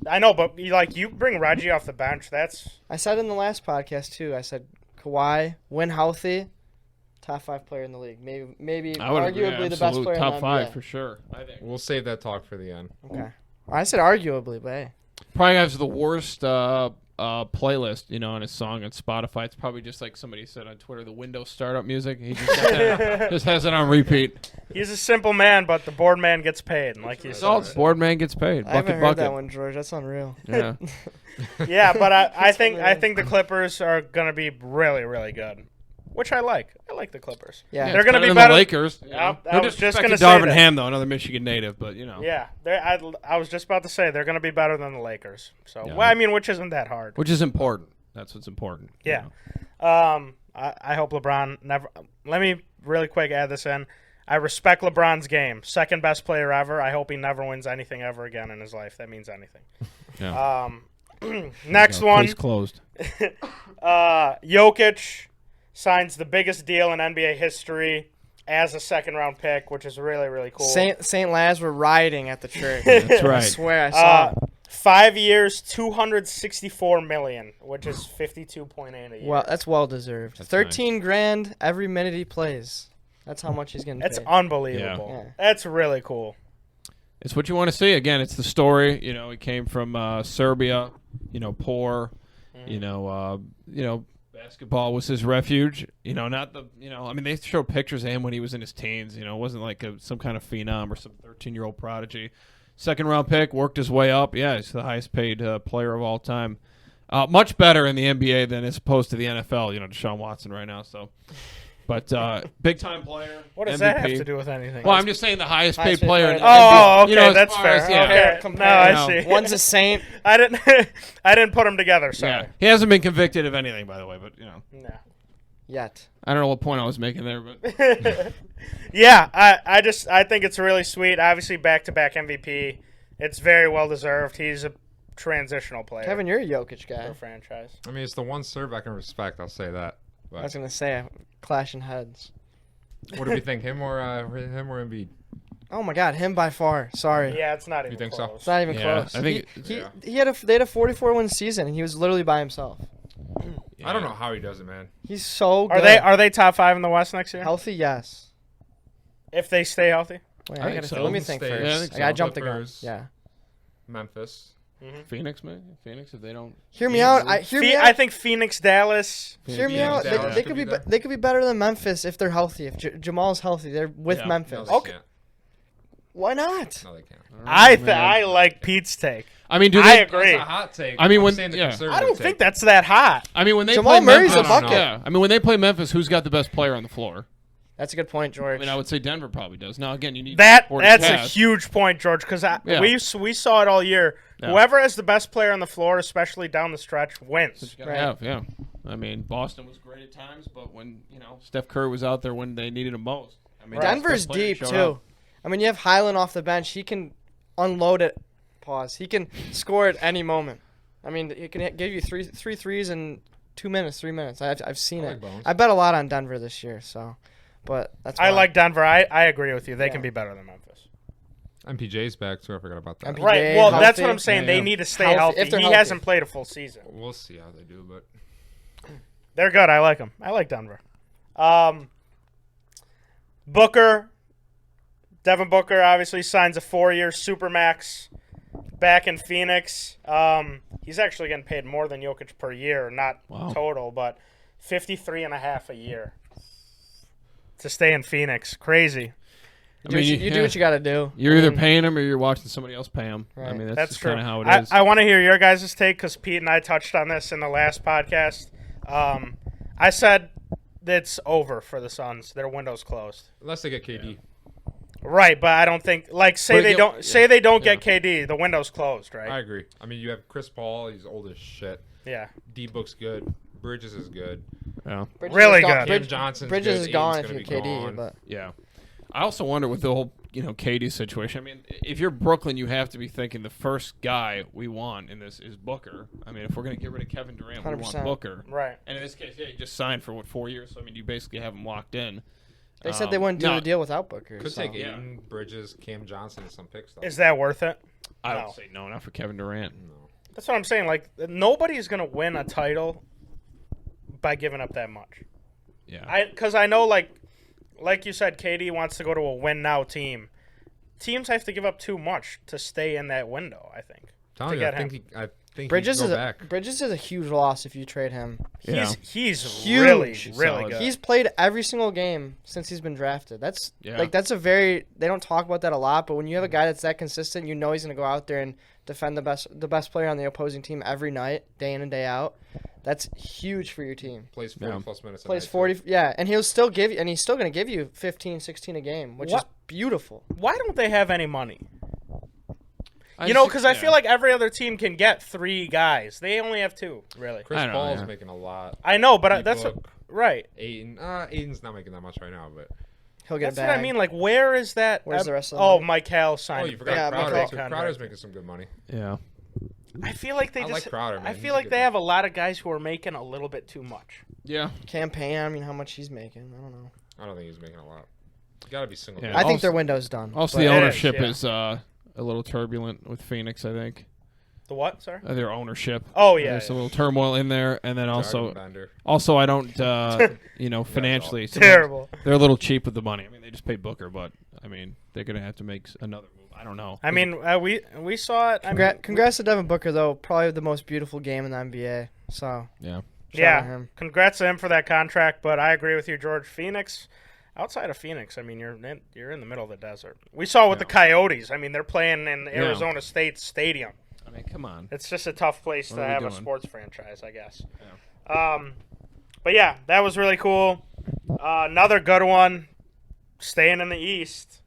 I know, but you bring Reggie off the bench. That's I said in the last podcast too. I said Kawhi, when healthy, top 5 player in the league. Maybe I would agree, arguably the best absolute player top in the 5 NBA. for sure. I think We'll save that talk for the end. Okay. I said arguably, but hey. probably has the worst playlist, on his song on Spotify. It's probably just like somebody said on Twitter, the Windows startup music. He just, got that, just has it on repeat. he's a simple man, but the board man gets paid, and like you Salt said. board man gets paid. I haven't Bucket heard bucket. that one, George. That's unreal. Yeah. Yeah, but I think unreal. the Clippers are gonna be really, really good, which I like. I like the Clippers. Yeah. They're gonna better be than better- the Lakers. I No was just disrespect gonna to say Darvin that. Ham though, another Michigan native, but Yeah, I was just about to say they're gonna be better than the Lakers. So Yeah. well, I mean, which isn't that hard. which is important. That's what's important. you Yeah. know. I hope LeBron never. Let me really quick add this in. I respect LeBron's game. Second best player ever. I hope he never wins anything ever again in his life. That means anything. Yeah. Next one. Case closed. Jokic signs the biggest deal in NBA history as a second-round pick, which is really, really cool. Saint Laz were rioting at the church. That's I right. swear I saw. 5 years, $264 million, which is 52.8 a year. Well, that's well deserved. That's 13 grand every minute he plays. That's how much he's getting That's paid. unbelievable. Yeah. That's really cool. It's what you want to see. Again, it's the story. He came from Serbia. Poor. Basketball was his refuge. Not the. I mean, they showed pictures of him when he was in his teens. It wasn't like some kind of phenom or some 13-year-old prodigy. Second round pick, worked his way up. Yeah, he's the highest paid player of all time. Much better in the NBA than as opposed to the NFL. Deshaun Watson right now. So, but big time player. What does MVP. that have to do with anything? Well, I'm just saying the highest paid Highest paid player. player in in the the Oh, NBA. okay, As that's far fair. as, yeah. Okay, Compare, no, I you know. see. One's a saint. I didn't put them together. Sorry. Yeah, he hasn't been convicted of anything, by the way. But No. Yet. I don't know what point I was making there, but Yeah, I think it's really sweet. Obviously, back-to-back MVP. It's very well deserved. He's a transitional player Kevin, you're a Jokic for guy. a franchise. I mean, it's the one serve I can respect. I'll say that. I was But gonna say clashing heads. what do we think? Him or Embiid? Oh my God, him by far. Sorry, Yeah, it's not even think so? close. it's not even Yeah, close. I think they had a 44-win season, and he was literally by himself. I don't know how he does it, man. He's so good. Are they top 5 in the West next year? healthy? Yes. If they stay healthy. Wait, I think gotta so. let me Golden think State. first. Yeah, I think I gotta so. jump the gun. Clippers. Yeah. Memphis. Phoenix, maybe Phoenix if they don't. Hear me Yeah, out. I think Phoenix, Dallas. Hear me Yeah, out. Dallas They could could be be. there. They could be better than Memphis if they're healthy. If Jamal's healthy, they're with Yeah. Memphis. No, they Okay. can't. Why not? No, they can't. I like Pete's take. I mean, do I they? agree. That's a hot take. I mean, I'm when- saying the yeah. conservative I don't take. think that's that hot. I mean, when they Jamal play Murray's Memphis, a bucket. yeah. I mean, when they play Memphis, who's got the best player on the floor? That's a good point, I George. mean, I would say Denver probably does. Now, again, you need That's supporting a cast. huge point, George, because Yeah. we saw it all year. Yeah. Whoever has the best player on the floor, especially down the stretch, wins. You gotta Right. have, yeah. I mean, Boston was great at times, but when Steph Curry was out there when they needed him most. I mean, Denver's best player deep showed too. up. I mean, you have Highland off the bench. He can unload it. Pause. He can score at any moment. I mean, he can give you three threes in 2 minutes, 3 minutes. I've seen I it. like Bones. I bet a lot on Denver this year. So, but that's I why. like Denver. I agree with you. They Yeah. can be better than Memphis. MPJ's back too. I forgot about that. MPJ. Right. Well, that's healthy. what I'm saying. Yeah, They yeah. need to stay Healthy. healthy. If they're He healthy. hasn't played a full season. We'll see how they do, but They're good. I like them. I like Denver. Booker, Devin Booker obviously signs a 4-year supermax back in Phoenix. He's actually getting paid more than Jokic per year, not Wow. total, but 53.5 a year to stay in Phoenix. Crazy. You do what you got to do. You're I either mean, paying him or you're watching somebody else pay him. I Right. mean, That's that's true. kind of how it is. I want to hear your guys' take because Pete and I touched on this in the last podcast. I said it's over for the Suns. Their window's closed. unless they get KD. Right, but I don't think say But they yeah, don't yeah. say they don't Yeah. get KD, the window's closed, right? I agree. I mean, you have Chris Paul. He's old as shit. Yeah. D-Book's good. Bridges is good. yeah. Bridges Really is gone. good. Cam Johnson's Bridges good. is gone Aiden's if you gonna be KD, gone. but Yeah. I also wonder with the whole, KD situation. I mean, if you're Brooklyn, you have to be thinking the first guy we want in this is Booker. I mean, if we're going to get rid of Kevin Durant, we want 100%. Booker. Right. And in this case, yeah, you just signed for 4 years. So I mean, you basically have him locked in. they said they wouldn't do no, the deal without Booker. Could so. take Yeah. Aiden, Bridges, Cam Johnson, and some picks. Though. Is that worth it? I No. would say no, not for Kevin Durant. No. That's what I'm saying. Like nobody's gonna win a title by giving up that much. Yeah. Because I know like you said, KD wants to go to a win now team. Teams have to give up too much to stay in that window. I think. Telling you, get I think Bridges he is can go back. Bridges is a huge loss if you trade him. Yeah. He's Huge. really He's really solid. good. He's played every single game since he's been drafted. That's Yeah. that's a very they don't talk about that a lot, but when you have a guy that's that consistent, you know he's going to go out there and defend the best player on the opposing team every night, day in and day out. That's huge for your team. Plays 40 Yeah. plus minutes. a Plays night, 40 yeah, and he's still going to give you 15, 16 a game, which is What? beautiful. Why don't they have any money? I You know, just- because I yeah. feel like every other team can get 3 guys. They only have 2, really. Chris I know, Paul's yeah. making a lot. I know, but that's what, D-Book, right. Aiden. Aiden's not making that much right now, but He'll get That's a what bag. I mean. Like, where is that? Where's the rest of the Oh, money? Mike Hale signed. you forgot Yeah, Crowder. Michael- too. contract. Crowder's making some good money. Yeah. I feel like they I just. like Crowder, man. I He's feel a like good they man. have a lot of guys who are making a little bit too much. Yeah. Campaign, I mean, how much he's making, I don't know. I don't think he's making a lot. Got to be single. Yeah. digits. I think Also- their window's done. Also, but- the It is, ownership yeah. is a little turbulent with Phoenix, I think. The what, sir? Their ownership. Oh yeah. There's a little turmoil in there, and then Jardim Bender. also I don't, financially, Terrible. they're a little cheap with the money. I mean, they just paid Booker, but I mean, they're gonna have to make another move. I don't know. I mean, we saw it. I mean, Congrats to Devin Booker, though. Probably the most beautiful game in the NBA. So, yeah. shout out to yeah. him. Congrats to him for that contract. But I agree with you, George. Phoenix. Outside of Phoenix, I mean, you're in the middle of the desert. We saw with the Coyotes. I mean, they're playing in Arizona State Stadium. I mean, come on. It's just a tough place What to are we have a doing? sports franchise, I guess. But yeah, that was really cool. Another good one, staying in the East.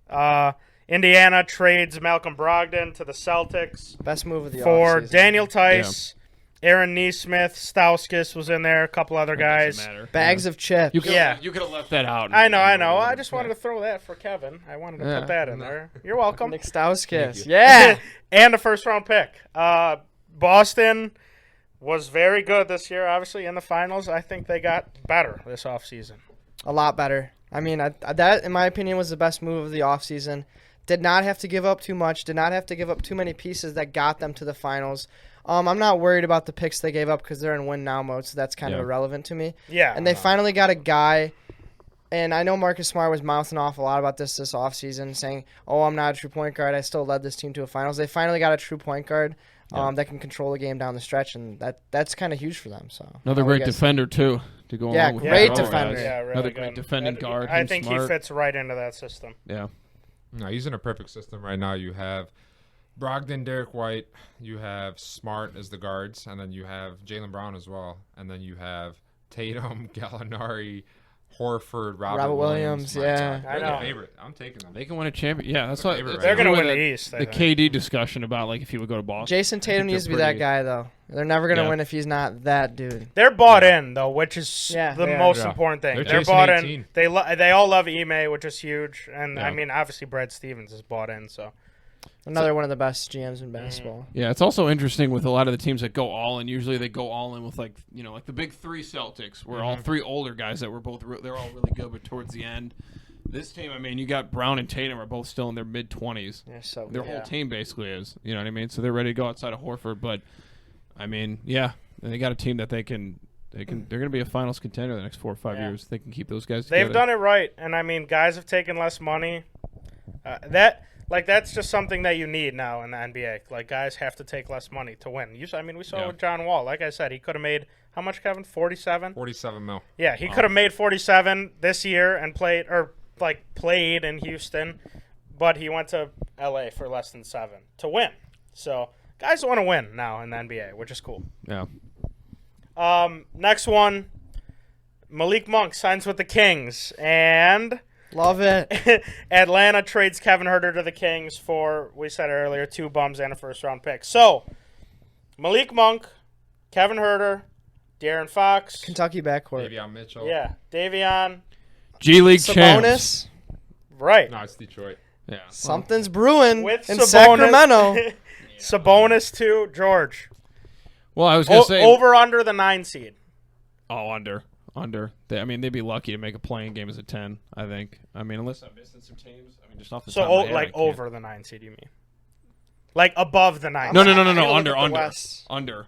Indiana trades Malcolm Brogdon to the Celtics Best move of the for offseason. Daniel Tice, Aaron Nesmith, Stauskas was in there, a couple other guys. Doesn't matter. Bags of chips. You could, Yeah. you could have left that out. I know. I just wanted to throw that for Kevin. I wanted to put that in there. You're welcome. Nick Stauskas. Thank you. Yeah. And a first-round pick. Boston was very good this year, obviously, in the finals. I think they got better this offseason. A lot better. I mean, that, in my opinion, was the best move of the offseason. Did not have to give up too much. Did not have to give up too many pieces that got them to the finals. I'm not worried about the picks they gave up because they're in win-now mode, so that's kind of Yeah. irrelevant to me. Yeah. And they finally got a guy, and I know Marcus Smart was mouthing off a lot about this offseason, saying, oh, I'm not a true point guard. I still led this team to a finals. They finally got a true point guard that can control the game down the stretch, and that's kind of huge for them. So Another I great guess- defender, too, to go Yeah, along with great the other defender. guys. Yeah, really Another good. great defending guard. I him think smart. he fits right into that system. Yeah. No, he's in a perfect system right now. You have Brogdon, Derek White, you have Smart as the guards, and then you have Jaylen Brown as well, and then you have Tatum, Gallinari, Horford, Robert Williams, My yeah. God, I they're the know. favorite. I'm taking them. They can win a champion. Yeah, that's what favorite They're right going to now. win the East. I The think. KD discussion about like if he would go to Boston. Jason Tatum they're needs to be that pretty- guy, though. They're never going to Yeah. win if he's not that dude. They're bought in, though, which is Yeah, the they are. most Yeah. important thing. They're They're chasing bought 18. in. They all love Ime, which is huge. And, Yeah. I mean, obviously, Brad Stevens is bought in, so. Another one of the best GMs in basketball. Yeah, it's also interesting with a lot of the teams that go all in. Usually they go all in with like the big three Celtics, where all three older guys that were both they're all really good, but towards the end, this team, I mean, you got Brown and Tatum are both still in their mid-20s. Yeah, so Their good. whole team basically is. You know what I mean? So they're ready to go outside of Horford, but I mean, yeah, and they got a team that they're going to be a finals contender the next 4 or 5 Yeah. years. They can keep those guys They've together. done it right. And, I mean, guys have taken less money. That's just something that you need now in the NBA. Like, guys have to take less money to win. We saw it with John Wall. Like I said, he could have made, how much, Kevin? 47? 47 mil. Yeah, he could have made 47 this year and played in Houston, but he went to LA for less than 7 to win. So guys want to win now in the NBA, which is cool. Yeah. Next one, Malik Monk signs with the Kings, and Love it. Atlanta trades Kevin Huerter to the Kings for, we said earlier, 2 bums and a first-round pick. So Malik Monk, Kevin Huerter, De'Aaron Fox, Kentucky backcourt. Davion Mitchell. yeah, Davion, G League champs. Sabonis. right. No, it's Detroit. Yeah. Something's brewing With in Sabonis. Sacramento. Sabonis too, George. Well, I was going to say Over under the 9 seed. Oh, under. They'd be lucky to make a playing game as a 10, I think. I mean, unless I'm missing some teams. I mean, just off the So top of my head, I can't. over the 9 seed, you mean? Like above the 9 No, seed. no, I look at under, the under, West. under.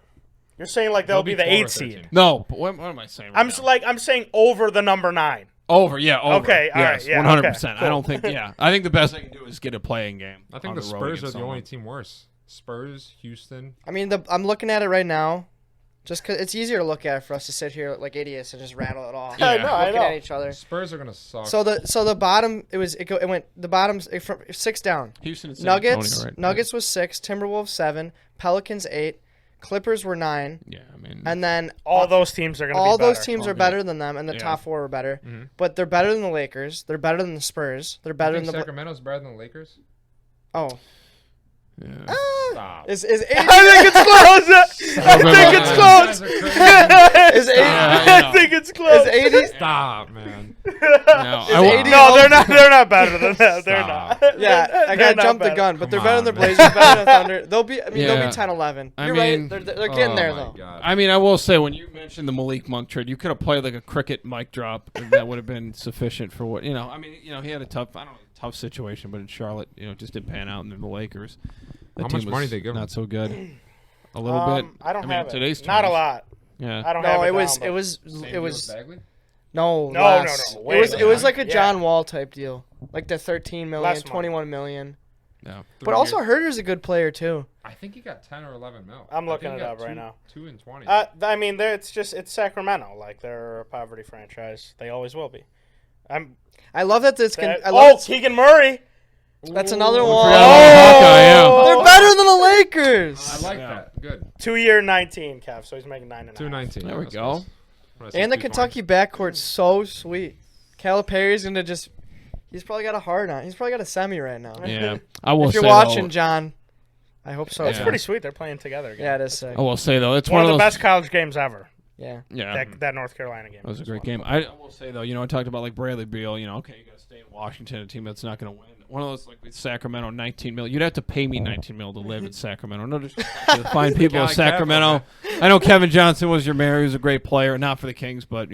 You're saying like they'll be the 12 or 8 13. seed. No, but what am I saying? Right now? I'm saying over the number 9. Over, yeah, over. Okay, all right, yes, yeah, 100%. okay, I don't think, I think the best they can do is get a playing game. I think on the road Spurs against are the someone. only team worse. Spurs, Houston. I mean, I'm looking at it right now, just 'cause it's easier to look at for us to sit here like idiots and just rattle it off. Yeah. I Looking know. at each other. Spurs are gonna suck. So the bottom it went the bottoms from 6 down. Houston and San Nuggets Antonio, right? Nuggets was 6, Timberwolves 7, Pelicans 8, Clippers were 9, Yeah, I mean, and then All those teams are going to be all better. those teams All are good. better than them, and the Yeah. top 4 are better. Mhm. But they're better than the Lakers. They're better than the Spurs. They're better I than think the Sacramento's better than the Lakers. oh. yeah. Stop. Is I think it's close. I think it's close. Is Yeah, I think it's close. 80 Stop, man. No, I won't- 80 No, they're not. They're not better than that. They're Stop. not. Yeah, I They're gotta not jump the better. gun, but they're Come better than the on, Blazers, better than the Thunder. They'll be Yeah. be 10-11. I You're mean- right. They're getting there Oh, though. my God. I mean, I will say when you mentioned the Malik Monk trade, you could have played like a cricket mic drop, and that would have been sufficient for what I mean, he had a tough situation, but in Charlotte, it just didn't pan out, and then the Lakers. That How team much was money they give him? Not so good. A little bit. I don't mean, have in it. today's Not a terms. lot. Yeah. I don't have No, it. it was down, it but- was Same it deal was with Bagley? no No, less. no, It way was less. like a Yeah. John Wall type deal, like the 13 million, Less money. 21 million. Yeah. But also Herter's a good player too. I think he got 10 or 11 mil. I'm I looking think it he up got right now. 2 and 20. I mean, it's Sacramento. Like they're a poverty franchise. They always will be. I love that this can. That- I love Keegan Murray. that's another Ooh. one. Hawkeye, yeah. They're better than the Lakers. I like Yeah. that. Good. 2-year 19, Kev. So he's making 9.5. 219. There we That's go. nice. What did I say, And the 220? Kentucky backcourt's so sweet. Calipari's gonna just. He's probably got a hard on. He's probably got a semi right now. Yeah. I will If you're say watching, though, John, I hope so. It's Yeah. pretty sweet. They're playing together again. Yeah, it is sick. I will say though, it's One of the those. best college games ever. Yeah. Yeah. That North Carolina game. That was a great one. game. I will say though, I talked about like Bradley Beal. Okay, you got to stay in Washington, a team that's not going to win. One of those like with Sacramento, 19 mil. You'd have to pay me 19 mil to live in Sacramento. No, just to find people in Guy Sacramento. I know Kevin Johnson was your mayor. He was a great player, not for the Kings, but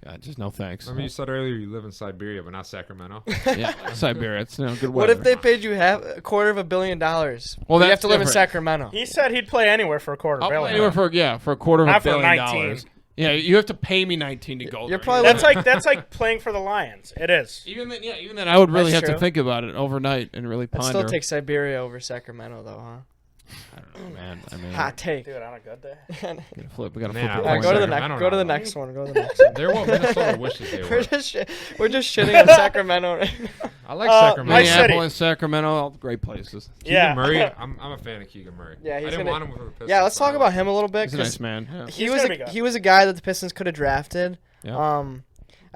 God, just no thanks. Remember you said earlier you live in Siberia, but not Sacramento. Yeah, Siberia. It's good weather. What if they paid you $250 million? Well, you that's have to live in different. Sacramento. He said he'd play anywhere for a quarter I'll play billion. anywhere for a quarter of Not a for billion 19. dollars. Yeah, you have to pay me 19 to go. You're there. probably That's like playing for the Lions. It is. Even then, I would really That's have to true. think about it overnight and really I'd ponder. still take Siberia over Sacramento, though, huh? I don't know, man. I mean, Hot take. Dude, on a good day. we gotta flip. We gotta Man, flip. I the like Go to the coin. Sacramento next. Go to the now. next one. Go to the next one. They're what Minnesota wishes they We're were. we're just shitting on Sacramento right now. I like my Sacramento. city. Minneapolis, Sacramento, all great places. Yeah. Keegan Murray, I'm a fan of Keegan Murray. Yeah, I he's didn't gonna- want him for the Pistons. Yeah, let's but talk I about like him a little bit He's a nice because man. Yeah. he He's was gonna be good. he was a guy that the Pistons could have drafted. Yeah.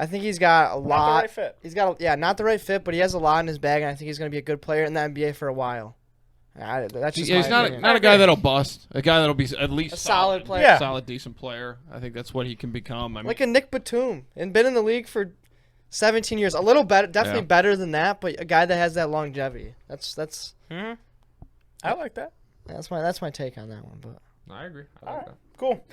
I think he's got a Not the lot. right fit. He's got not the right fit, but he has a lot in his bag, and I think he's going to be a good player in the NBA for a while. That's just He's my not opinion. not a guy that'll bust. A guy that'll be at least A solid player. Yeah. solid, decent player. I think that's what he can become. I mean, Like a Nick Batum, and been in the league for 17 years. A little better, definitely Yeah. better than that, but a guy that has that longevity. That's Mm-hmm. I like that. that's my take on that one. But I agree. I like that. Cool.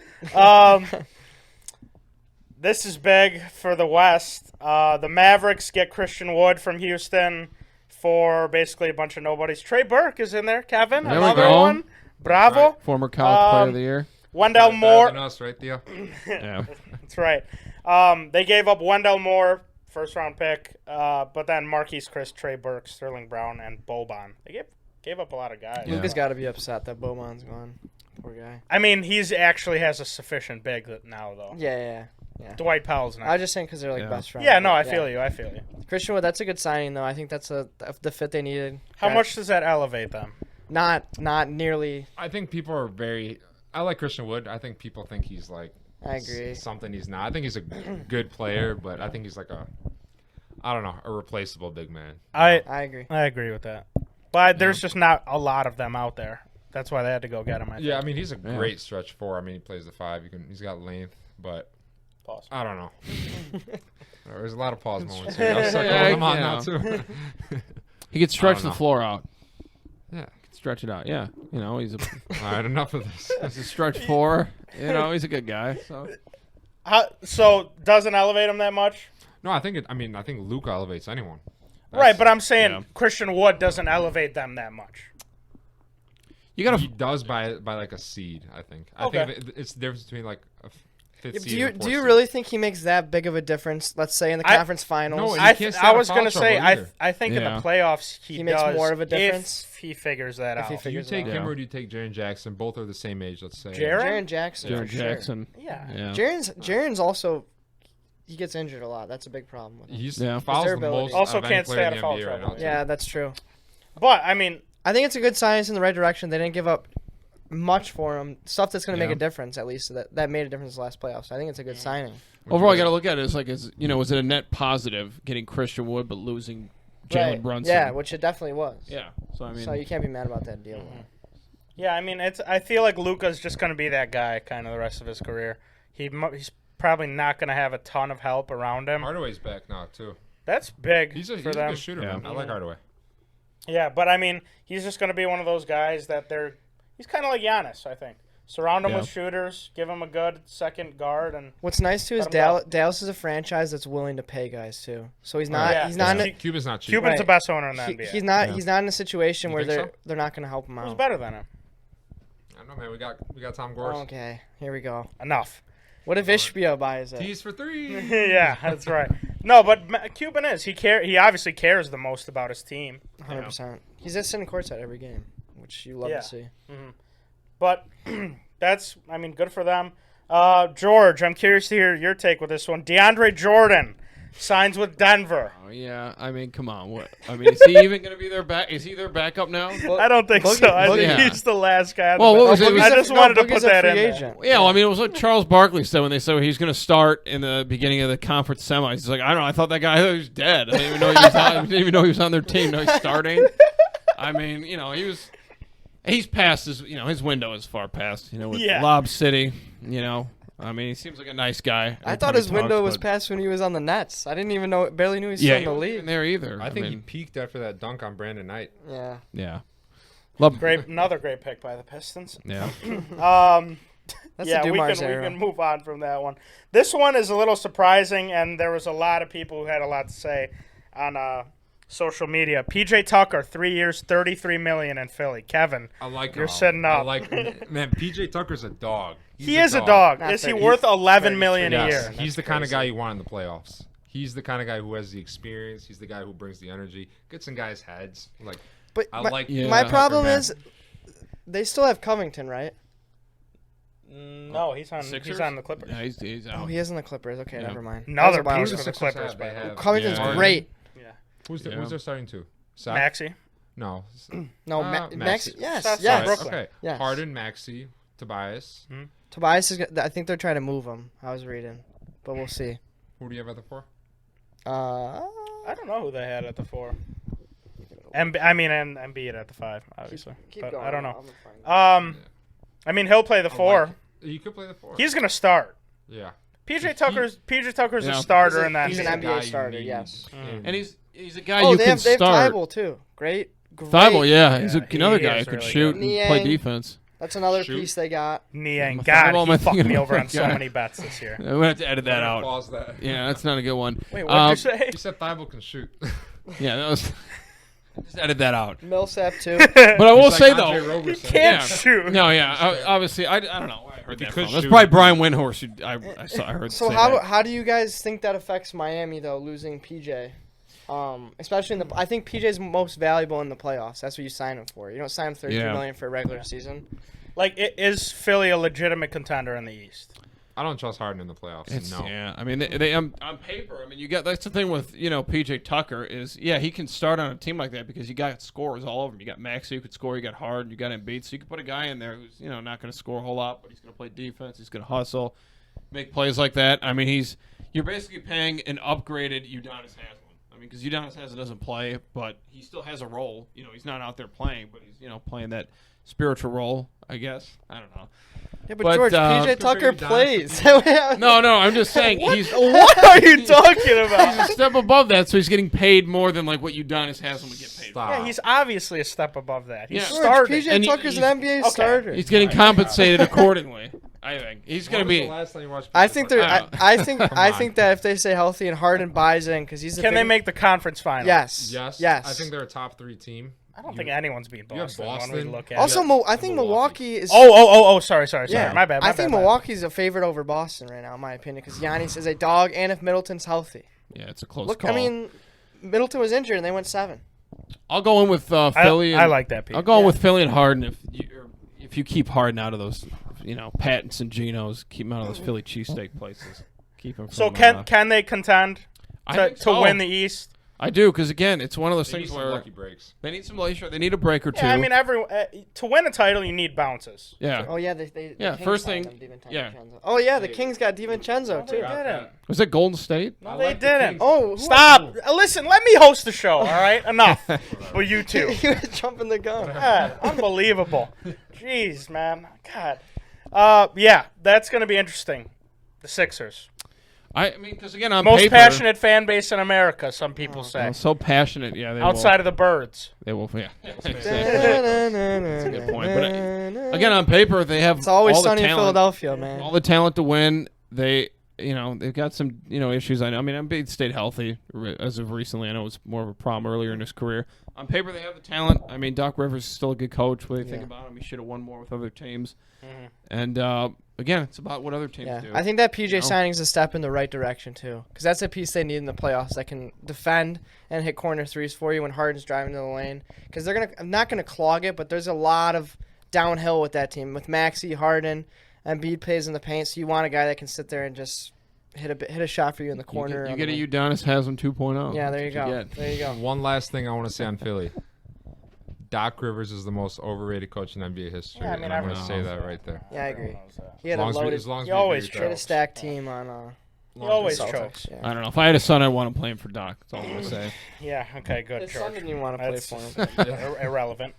This is big for the West. The Mavericks get Christian Wood from Houston for basically a bunch of nobodies. Trey Burke is in there. Kevin, There we another go. one. Bravo. former college player Um, of the year. Wendell Better Moore. than us, right, Theo? Yeah. That's right. They gave up Wendell Moore, first round pick, but then Marquise Chris, Trey Burke, Sterling Brown, and Boban. They gave up a lot of guys. Yeah. Luka's got to be upset that Beaumont's gone. Poor guy. I mean, he's actually has a sufficient big now, though. Yeah. Dwight Powell's I not. was just saying because they're like Yeah. best friends. Yeah, no, I Yeah. feel you. I feel you. Christian Wood, that's a good signing though. I think that's the fit they needed. How much does that elevate them? Not nearly. I think people are very. I like Christian Wood. I think people think he's like. I agree. Something he's not. I think he's a good player, but I think he's like I don't know, a replaceable big man. I agree. I agree with that. But there's just not a lot of them out there. That's why they had to go get him. I think. Yeah, I mean he's a Yeah. great stretch four. I mean he plays the five. He's got length, but Pause. I don't know. There's a lot of pause moments here. I'll suck Yeah, all them on you now know. too. He could stretch I the don't know. floor out. Yeah. Stretch it out. Yeah. You know, he's a All right, enough of this. he's a stretch four. You know, he's a good guy. So So doesn't elevate him that much? No, I think I think Luka elevates anyone. Right, but I'm saying yeah. Christian Wood doesn't elevate them that much. you gotta. He does by like a seed. I think. I Okay. think it's the difference between like a fifth Yeah, seed. do you and a do you fourth really think he makes that big of a difference? Let's say in the I- conference finals. No, I, can't stay I out of was foul gonna say trouble either. I think in Yeah. the playoffs he makes does more of a difference? if he figures that If out. he seed. Do you figures it take out. him Yeah. or do you take Jaren Jackson? Both are the same age. Let's say. Jaren? Jaren Jackson. Jaren for sure. Jackson. Yeah. Yeah. Jaren's also he gets injured a lot. That's a big problem with him. He's Yeah. fouls the durability. most. Also of any can't player stay in out the of foul NBA right trouble. now, too. Yeah, that's true. But I mean, I think it's a good sign. It's in the right direction. They didn't give up much for him. Stuff that's going to Yeah. make a difference, at least. That made a difference last playoffs. I think it's a good signing. Overall, you got to look at it as like, is it a net positive getting Christian Wood but losing Jalen Right. Brunson? Yeah, which it definitely was. Yeah. So I mean, So you can't be mad about that deal. yeah, I mean I feel like Luka's just going to be that guy kind of the rest of his career. He's probably not going to have a ton of help around him. Hardaway's back now too. That's big He's for a them. good shooter, Yeah. man. I like Hardaway. Yeah, but I mean, he's just going to be one of those guys that he's kind of like Giannis, I think. Surround him Yeah. with shooters, give him a good second guard, and What's nice too is Let him go. Dallas is a franchise that's willing to pay guys too. So he's not Yeah. he's not in a, Cuban's not cheap. Cuban's Right. the best owner in the NBA. he's not Yeah. he's not in a situation You where think so? they're not going to help him Who's out. better than him? I don't know, man. We got Tom Gores. Okay, here we go. Enough. What if Ishbia buys it? Tease for three. Yeah, that's right. No, but Cuban is. He obviously cares the most about his team. 100%. He's just sitting courtside every game, which you love Yeah. to see. But that's, I mean, good for them. George, I'm curious to hear your take with this one. DeAndre Jordan signs with Denver. oh, yeah. I mean, come on. What? I mean, is he even going to be their back? Is he their backup now? I don't think Boogie- so. I Boogie- think Yeah. he's the last guy. on Well, the what was bench. it? It was- I just wanted to Boogie's put a that free in there. agent. Yeah, well, I mean, it was what Charles Barkley said when they said he's going to start in the beginning of the conference semis. He's like, I don't know. I thought that guy was dead. I didn't even know he was on, didn't even know he was on their team. No, he's starting. I mean, he's past his window is far past. With Yeah. Lob City. I mean, he seems like a nice guy. I every thought time he his window talks, was but- past when he was on the Nets. I didn't even barely knew he was Yeah, still in he the wasn't league. even there either. I think he mean, peaked after that dunk on Brandon Knight. Yeah. yeah. Love, Another great pick by the Pistons. yeah. That's Yeah, the we Dumars can era. move on from that one. This one is a little surprising, and there was a lot of people who had a lot to say on social media. PJ Tucker, 3 years, $33 million in Philly. Kevin, I like him. You're setting up. I like man. PJ Tucker's a dog. He's he is a dog. Not Is he 30. worth $11 million a Yes, year? he's the kind of guy you want in the playoffs. He's the kind of guy who has the experience. He's the guy who brings the energy. Gets in guys' heads. Like But I my, like Yeah. my Tucker, problem man. is They still have Covington, right? No, he's on Sixers? the Clippers. Yeah, he's out. Oh, he is in the Clippers. Okay, Yeah. never mind. Another That was piece a for while the ago. Clippers, by the way. Covington's Yeah. great. Yeah. Who's Yeah. their starting two? Seth? Maxi. No. No, Maxey. Max. Yes, Seth's yes. on Brooklyn. Okay. Yes. Harden, Maxey, Tobias. Tobias is. I think they're trying to move him. I was reading, but we'll see. Who do you have at the 4? I don't know who they had at the 4. And Embiid at the 5, obviously. Keep but going. I don't know. I'm gonna find it. I mean, he'll play the 4. You could play the 4. He's gonna start. Yeah. PJ Tucker's a Yeah. starter in that He's team. an the NBA guy you starter, need yes. in- And he's a guy Oh, you they can have start. Thibault too. Great. Thibault, yeah, he's Yeah, another he guy who is could really shoot good. and play Niang. defense. That's another Shoot. piece they got. Niang, Thibault, God, am he I fucked thinking me of over on so guy? many bets this year. I'm gonna have to edit that out. Pause that. Yeah, that's not a good one. Wait, what'd you say? You said Thibault can shoot. Yeah, that was. Just edit that out. Millsap too. But I will He's say like Andre though, Roberson. Can't Yeah. shoot. no, yeah, obviously, I don't know. Where I heard He that could from. That's shoot. probably Brian Windhorst. Who I heard. So say how that. how do you guys think that affects Miami though, losing PJ? Especially in the, I think PJ's most valuable in the playoffs. That's what you sign him for. You don't sign him $33 million for a regular season. Like, is Philly a legitimate contender in the East? I don't trust Harden in the playoffs. No. Yeah, I mean, they on paper. I mean, you got that's the thing with PJ Tucker is he can start on a team like that because you got scores all over him. You got Maxey who could score, you got Harden, you got Embiid, so you could put a guy in there who's not going to score a whole lot, but he's going to play defense, he's going to hustle, make plays like that. I mean, you're basically paying an upgraded Udonis Haslem. I mean, because Udonis Haslem doesn't play, but he still has a role. He's not out there playing, but he's playing that spiritual role, I guess. I don't know. Yeah, but, But, George, PJ Tucker Udonis plays. No, I'm just saying he's What are you talking about? he's a step above that, so he's getting paid more than like what Udonis Haslem would get paid. Stop. Yeah, he's obviously a step above that. He's Yeah. George, started. PJ And Tucker's an he's- NBA okay. starter. He's getting compensated accordingly. I think he's going to When was be. the last time you watched I PJ think Tucker? they're. I don't I think. I on. think that if they stay healthy and Harden buys in, because he's. Can they make the conference final? Yes. Yes. Yes. I think they're a top 3 team. I don't think anyone's beat you have Boston, when we Boston. look at Also, it. I think Milwaukee is. Sorry. Yeah, My bad. I think Milwaukee's a favorite over Boston right now, in my opinion, because Giannis is a dog, and if Middleton's healthy. Yeah, it's a close Look, call. I mean, Middleton was injured, and they went 7. I'll go in with Philly. I And, like that pick. I'll go in Yeah. with Philly and Harden if you keep Harden out of those, Patents and Genos, keep him out of those Philly cheesesteak places. Keep him. So from, can they contend I to think so. win the East? I do, because again, it's one of those They need things some where lucky breaks. they need some leisure. They need a break or two. Yeah, I mean, to win a title, you need bounces. yeah. Oh yeah, the Yeah, Kings first signed thing- him, yeah. DiVincenzo. Oh yeah, the Kings got DiVincenzo No, they too. didn't. Was it Golden State? No, I they like the didn't. Kings. Oh, who- Stop! Listen, let me host the show. All right, enough. For you two. He was jumping the gun. God, unbelievable. Jeez, man. God. Yeah, that's gonna be interesting. The Sixers, I mean, because again, on most paper, passionate fan base in America. Some people say. well, so passionate. Yeah, they Outside of the Birds. they will. Yeah, That's a good point. But again, on paper, they have it's always all the sunny in talent, Philadelphia, man. all the talent to win. They've got some issues. I know. I mean, Embiid stayed healthy as of recently. I know it was more of a problem earlier in his career. On paper, they have the talent. I mean, Doc Rivers is still a good coach. What do you think about him? He should have won more with other teams. Mhm. And again, it's about what other teams Yeah, do. I think that PJ You know? signing is a step in the right direction too, because that's a piece they need in the playoffs that can defend and hit corner threes for you when Harden's driving to the lane. Because they're not gonna clog it, but there's a lot of downhill with that team with Maxey, Harden, and Embiid plays in the paint. So you want a guy that can sit there and just hit a shot for you in the corner. You get a Udonis Haslem 2.0. Yeah, there you That's what go. get. There you go. One last thing I want to say on Philly. Doc Rivers is the most overrated coach in NBA history. Yeah, I mean, and I'm going to everyone say knows that right there. Yeah, I Everyone agree. knows that. He had As long a as we, loaded, as long as He we always agree he had with a that. stacked team on. He always Celtics, chokes. yeah. I don't know. If I had a son, I'd want him playing for Doc. That's all I'm going to say. Yeah. Okay. Good. His George. son didn't even want to play That's- for him. Irrelevant.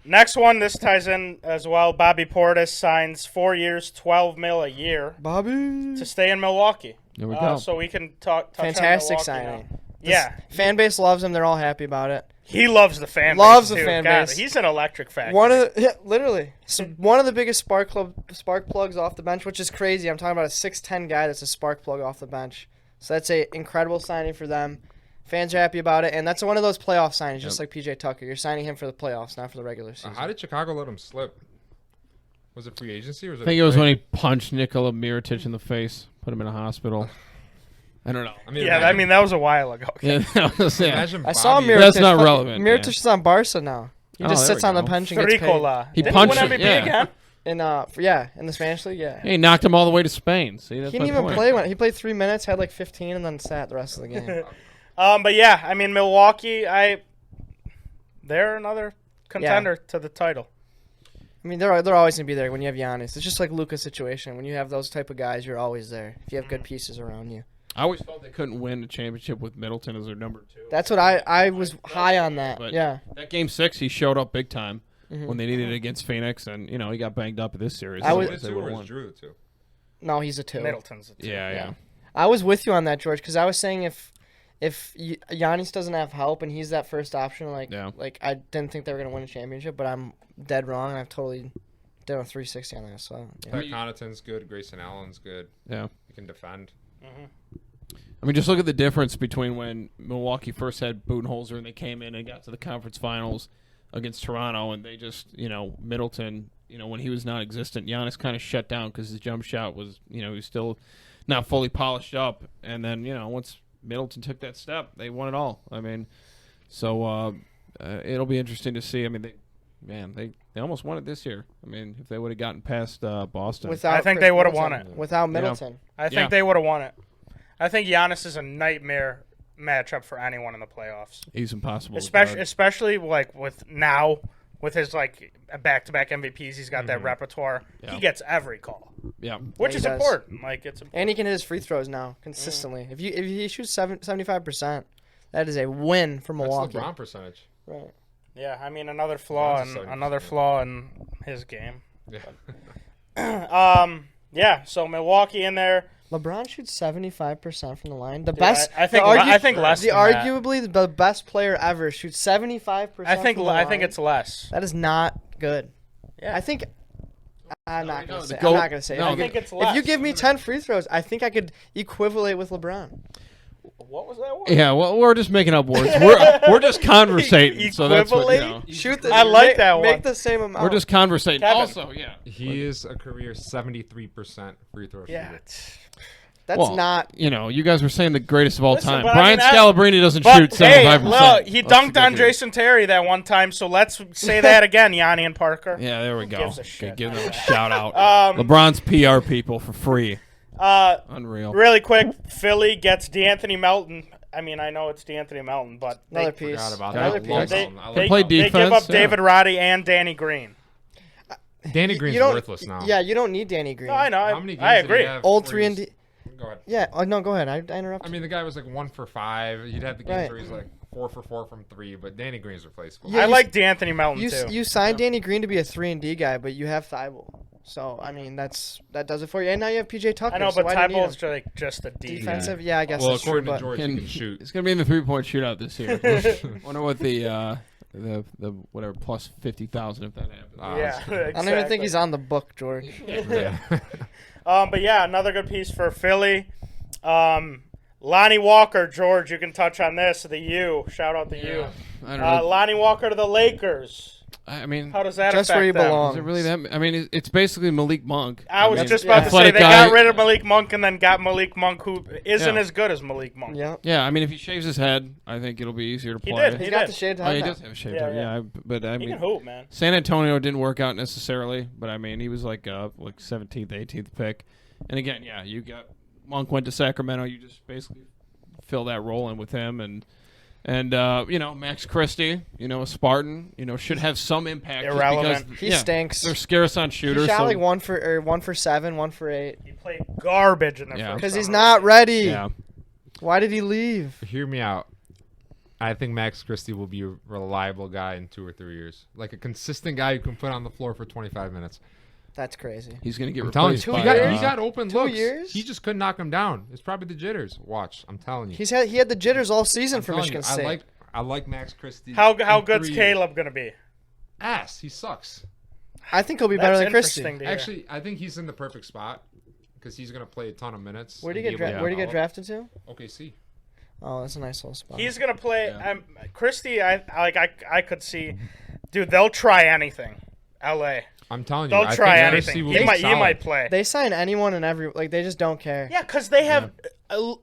Next one. This ties in as well. Bobby Portis signs 4 years, $12 million a year Bobby. to stay in Milwaukee. There we go. So we can touch Fantastic on Milwaukee signing. now. Yeah, Fan base loves him. They're all happy about it. he loves the fan. Loves base the too. fan God, base. He's an electric factor. Literally, one of the biggest spark plugs off the bench, which is crazy. I'm talking about a 6'10" guy that's a spark plug off the bench. So that's a incredible signing for them. Fans are happy about it, and that's one of those playoff signings, just like PJ Tucker. You're signing him for the playoffs, not for the regular season. How did Chicago let him slip? Was it free agency or was it? I think it was when he punched Nikola Mirotic in the face, put him in a hospital. I don't know. I mean, Yeah, I mean that was a while ago. Yeah, that was, yeah. imagine I saw Bobby- Mirotic. That's not relevant, Mirotic is on Barca now. He just there sits we on the go. bench and gets paid. Federicola. He Didn't punched win it, MVP yeah. again? In the Spanish league, yeah. He knocked him all the way to Spain. See, that's He my didn't even point. play when he played 3 minutes, had like 15, and then sat the rest of the game. But yeah, I mean Milwaukee. They're another contender to the title. I mean, they're always gonna be there when you have Giannis. It's just like Luka's situation. When you have those type of guys, you're always there. If you have good pieces around you. I always felt they couldn't win a championship with Middleton as their number 2. That's what I was high on that. But Yeah. that game 6, he showed up big time Mhm. when they needed it against Phoenix, and he got banged up in this series. I was- Otherwise they Two would've or won. is Drew too? No, he's a 2. Middleton's a 2. Yeah. I was with you on that, George, because I was saying if Giannis doesn't have help and he's that first option, like I didn't think they were gonna win a championship, but I'm dead wrong. And I've totally done a 360 on that. So yeah. Pat Connaughton's good. Grayson Allen's good. Yeah. He can defend. I mean, just look at the difference between when Milwaukee first had Budenholzer and they came in and got to the conference finals against Toronto, and they just, Middleton, when he was non-existent, Giannis kind of shut down because his jump shot was, he was still not fully polished up. And then, once Middleton took that step, they won it all. I mean, so it'll be interesting to see. I mean, they almost won it this year. I mean, if they would have gotten past Boston. Without I think Chris they would have Middleton. won it. Without Middleton. I think they would have won it. I think Giannis is a nightmare matchup for anyone in the playoffs. He's impossible. Especially like with his like back-to-back MVPs, he's got that repertoire. Yeah. He gets every call. Yeah. Which he is does. important. Like it's important. And he can hit his free throws now consistently. If he shoots 75%, that is a win for Milwaukee. That's LeBron percentage. Right. Yeah, I mean another flaw in his game. Yeah. Yeah, so Milwaukee in there. LeBron shoots 75% from the line. The Dude, best. I think less. The than that. arguably the best player ever shoots 75%. I think from the line. it's less. That is not good. Yeah. I think. I'm not gonna say. the I'm not gonna say. no, I think it's less. If you give me 10 free throws, I think I could equivalate with LeBron. What was that one? Yeah, well, we're just making up words. We're just conversating. So that's what, Equivalate? Shoot the. I like that one. Make the same amount. We're just conversating. Kevin. Also, yeah. He is a career 73% free throw Yeah. shooter. That's Well, not. You guys were saying the greatest of all Listen, time. but I Brian mean, Scalabrine doesn't But shoot 75%. hey, look, he That's dunked on ridiculous. Jason Terry that one time, so let's say that again, Yanni and Parker. Yeah, there we go. gives a Okay, shit? give them a shout out. Um, LeBron's PR people for free. Unreal. Really quick, Philly gets DeAnthony Melton. I mean, I know it's DeAnthony Melton, but Another they, piece. Forgot about Another that. Love piece. they, him. I they, like play him. they give defense, up yeah. David Roddy and Danny Green. Danny You Green's don't- worthless now. Yeah, you don't need Danny Green. No, I know. How many games I did he agree. have Old where 3 and he's- D. Go ahead. Yeah. Oh no, go ahead. I interrupted. I mean, the guy was like 1 for 5. He'd have the games Right. where he's like 4 for 4 from 3, but Danny Green's replaceable. Yeah, I you- like DeAnthony Melton you too. you signed Danny Green to be a 3 and D guy, but you have Thibault. So I mean, that does it for you. And now you have PJ Tucker. I know, so but why do you need Tybull's him? just a D. Defensive. Yeah, I guess Well, that's true. according to But George, he can shoot. It's gonna be in the 3-point shootout this year. Wonder what the whatever plus 50,000 if that happens. Yeah, I don't even exactly. think he's on the book, George. Yeah. But yeah, another good piece for Philly. Lonnie Walker, George, you can touch on this. The U, shout out to you. I don't know. Lonnie Walker to the Lakers. I mean, How does that Just affect where he them? belongs. is it really that? I mean, it's basically Malik Monk. I was mean, just about to say athletic they guy. got rid of Malik Monk and then got Malik Monk, who isn't Yeah. as good as Malik Monk. Yeah. Yeah, I mean, if he shaves his head, I think it'll be easier to He play. did. He's He got did. the shaved Oh, head. he now. does have a shaved Yeah, head. yeah. But I He mean, can hoop, man. San Antonio didn't work out necessarily, but I mean, he was like 17th, 18th pick. And again, yeah, you got Monk went to Sacramento. You just basically fill that role in with him, and Max Christie, a Spartan, should have some impact. just Irrelevant. because, He yeah, stinks. They're scarce on He shooters. shot so, like 1 for 7, 1 for 8. He played garbage in the Yeah. first Because he's summer. not ready. yeah. Why did he leave? Hear me out. I think Max Christie will be a reliable guy in 2 or 3 years. Like a consistent guy you can put on the floor for 25 minutes. That's crazy. He's gonna get I'm telling you, replaced Two he by. got, years? he got open 2 looks. years? He just couldn't knock him down. It's probably the jitters. Watch, I'm telling you. He had the jitters all season I'm for telling you, Michigan State. I like Max Christie. How in good's 3 years. Caleb gonna be? Ass. He sucks. I think he'll be That's better than Christie. interesting to hear. Actually, I think he's in the perfect spot because he's gonna play a ton of minutes. Where'd he and get be able to Where'd he get develop. drafted to? OKC. Oh, that's a nice little spot. He's gonna play. Yeah. Christie, I could see, dude. They'll try anything. L.A. I'm telling you, They'll I try think anything. Christie will He be might solid. play. They sign anyone and they just don't care. Yeah, because they have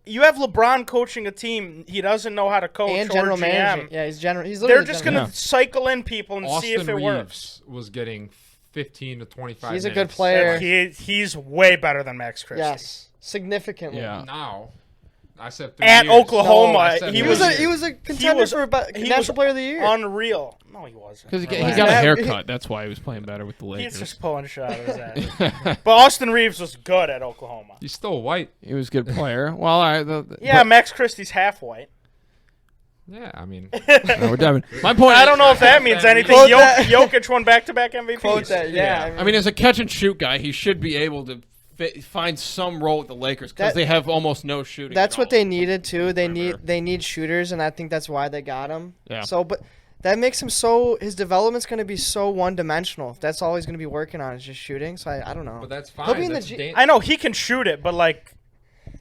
You have LeBron coaching a team he doesn't know how to coach And or general GM. manager. Yeah, he's general. He's They're literally just general. going to cycle in people and see if Austin it works. Reeves was getting 15 to 25 He's a minutes. good player. He's way better than Max Christie. Yes, significantly. Yeah. Now, I said 3 At years. Oklahoma, No, I said he He three was a years. contender was- for he National was Player of the Year. Unreal. No, he wasn't. Because he Relax. got a That- haircut. That's why he was playing better with the He's Lakers. just pulling shot of his ass. But Austin Reeves was good at Oklahoma. He's still white. He was a good player. Well, all right. Yeah, Max Christie's half white. Yeah, I mean, No, we're diving. My point. I don't know if that means anything. Quote that. Jokic won back-to-back MVPs. Quote that. Yeah. I mean, as a catch and shoot guy, he should be able to find some role with the Lakers because That- they have almost no shooting. that's at what all. they needed too. They Perimeter. need shooters, and I think that's why they got him. Yeah. So, but that makes him so his development's going to be so one-dimensional. If that's all he's going to be working on is just shooting. So I don't know. but that's He'll fine. be in the That's G- I know he can shoot it, but like,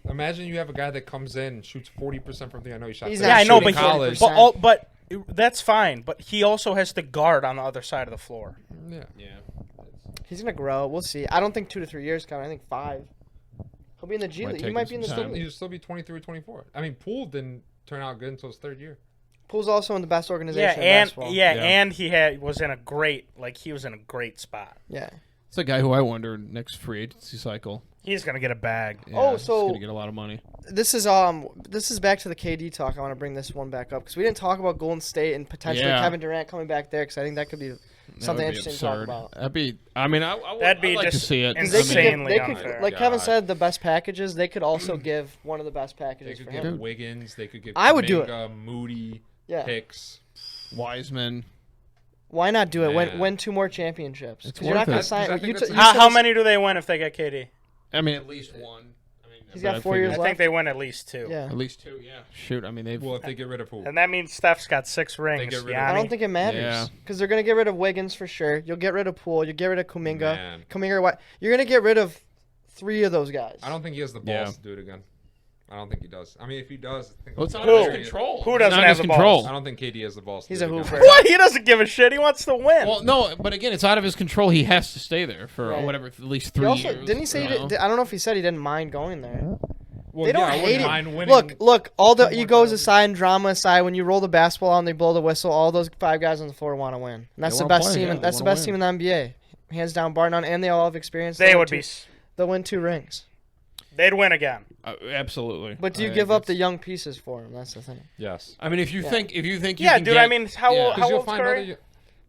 Imagine you have a guy that comes in and shoots 40% from the. I know he shot. He's 30 not yeah, I know, shooting but college. but that's fine. But he also has to guard on the other side of the floor. Yeah. Yeah. He's going to grow. We'll see. I don't think 2 to 3 years coming. I think 5. He'll be in the G Might League. He take might him be in the some G time. League. He'll still be 23 or 24. I mean, Poole didn't turn out good until his 3rd year. Poole's also in the best organization Yeah, in and basketball. yeah, Yeah. and he was in a great spot. Yeah. It's a guy who I wonder next free agency cycle. He's gonna get a bag. Yeah, Oh, he's so- gonna get a lot of money. This is back to the KD talk. I want to bring this one back up because we didn't talk about Golden State and potentially Yeah. Kevin Durant coming back there because I think that could be That something would be interesting to talk absurd. about. That'd be. I mean, I would. That'd be I'd like just to see it. Because insane. they could, Insanely they unfair. could, like Kevin God. said, the best packages. They could also give one of the best They packages could for give him. Wiggins. They could give. I would do it. Kuminga, Moody. Yeah. Picks. Wiseman. Why not do it? Man. Win 2 more championships. It's Because you're not worth going it. to sign. I think You that's- t- You How said- many do they win if they get KD? I mean, at least one. I mean, He's but got I 4 figure- years I left. think they win at least 2. Yeah. At least 2. Yeah. Shoot. I mean, they've. Well, if they get rid of who? And that means Steph's got 6 rings. get rid of- I Yanni. don't think it matters Yeah. because they're going to get rid of Wiggins for sure. You'll get rid of Poole. You'll get rid of Kuminga. Man. You're going to get rid of 3 of those guys. I don't think he has the balls Yeah. to do it again. I don't think he does. I mean, if he does, I think Well, it's it's out of his Who? control. Who It's doesn't not in have his the control. balls? I don't think KD has the balls. To He's do a it again. hooper. What? He doesn't give a shit. He wants to win. Well, no, but again, it's out of his control. He has to stay there for Right. whatever, at least He 3 also, years. didn't he say? you know? I don't know if he said he didn't mind going there. Well, They don't yeah, I hate wouldn't it. mind winning. Look. All the two more egos titles. aside and drama aside, when you roll the basketball out and they blow the whistle, all those 5 guys on the floor want to win. And that's They the wanna best play, team. yeah, That's they the wanna best win. team in the NBA, hands down, bar none. And they all have experience. they would be. They'll win 2 rings. They'd win again. Absolutely. But do you I give think up the it's- young pieces for him? That's the thing. Yes. I mean, if you Yeah. think you Yeah, can dude. get, I mean, how yeah. old? Because How you'll old's find Curry? other.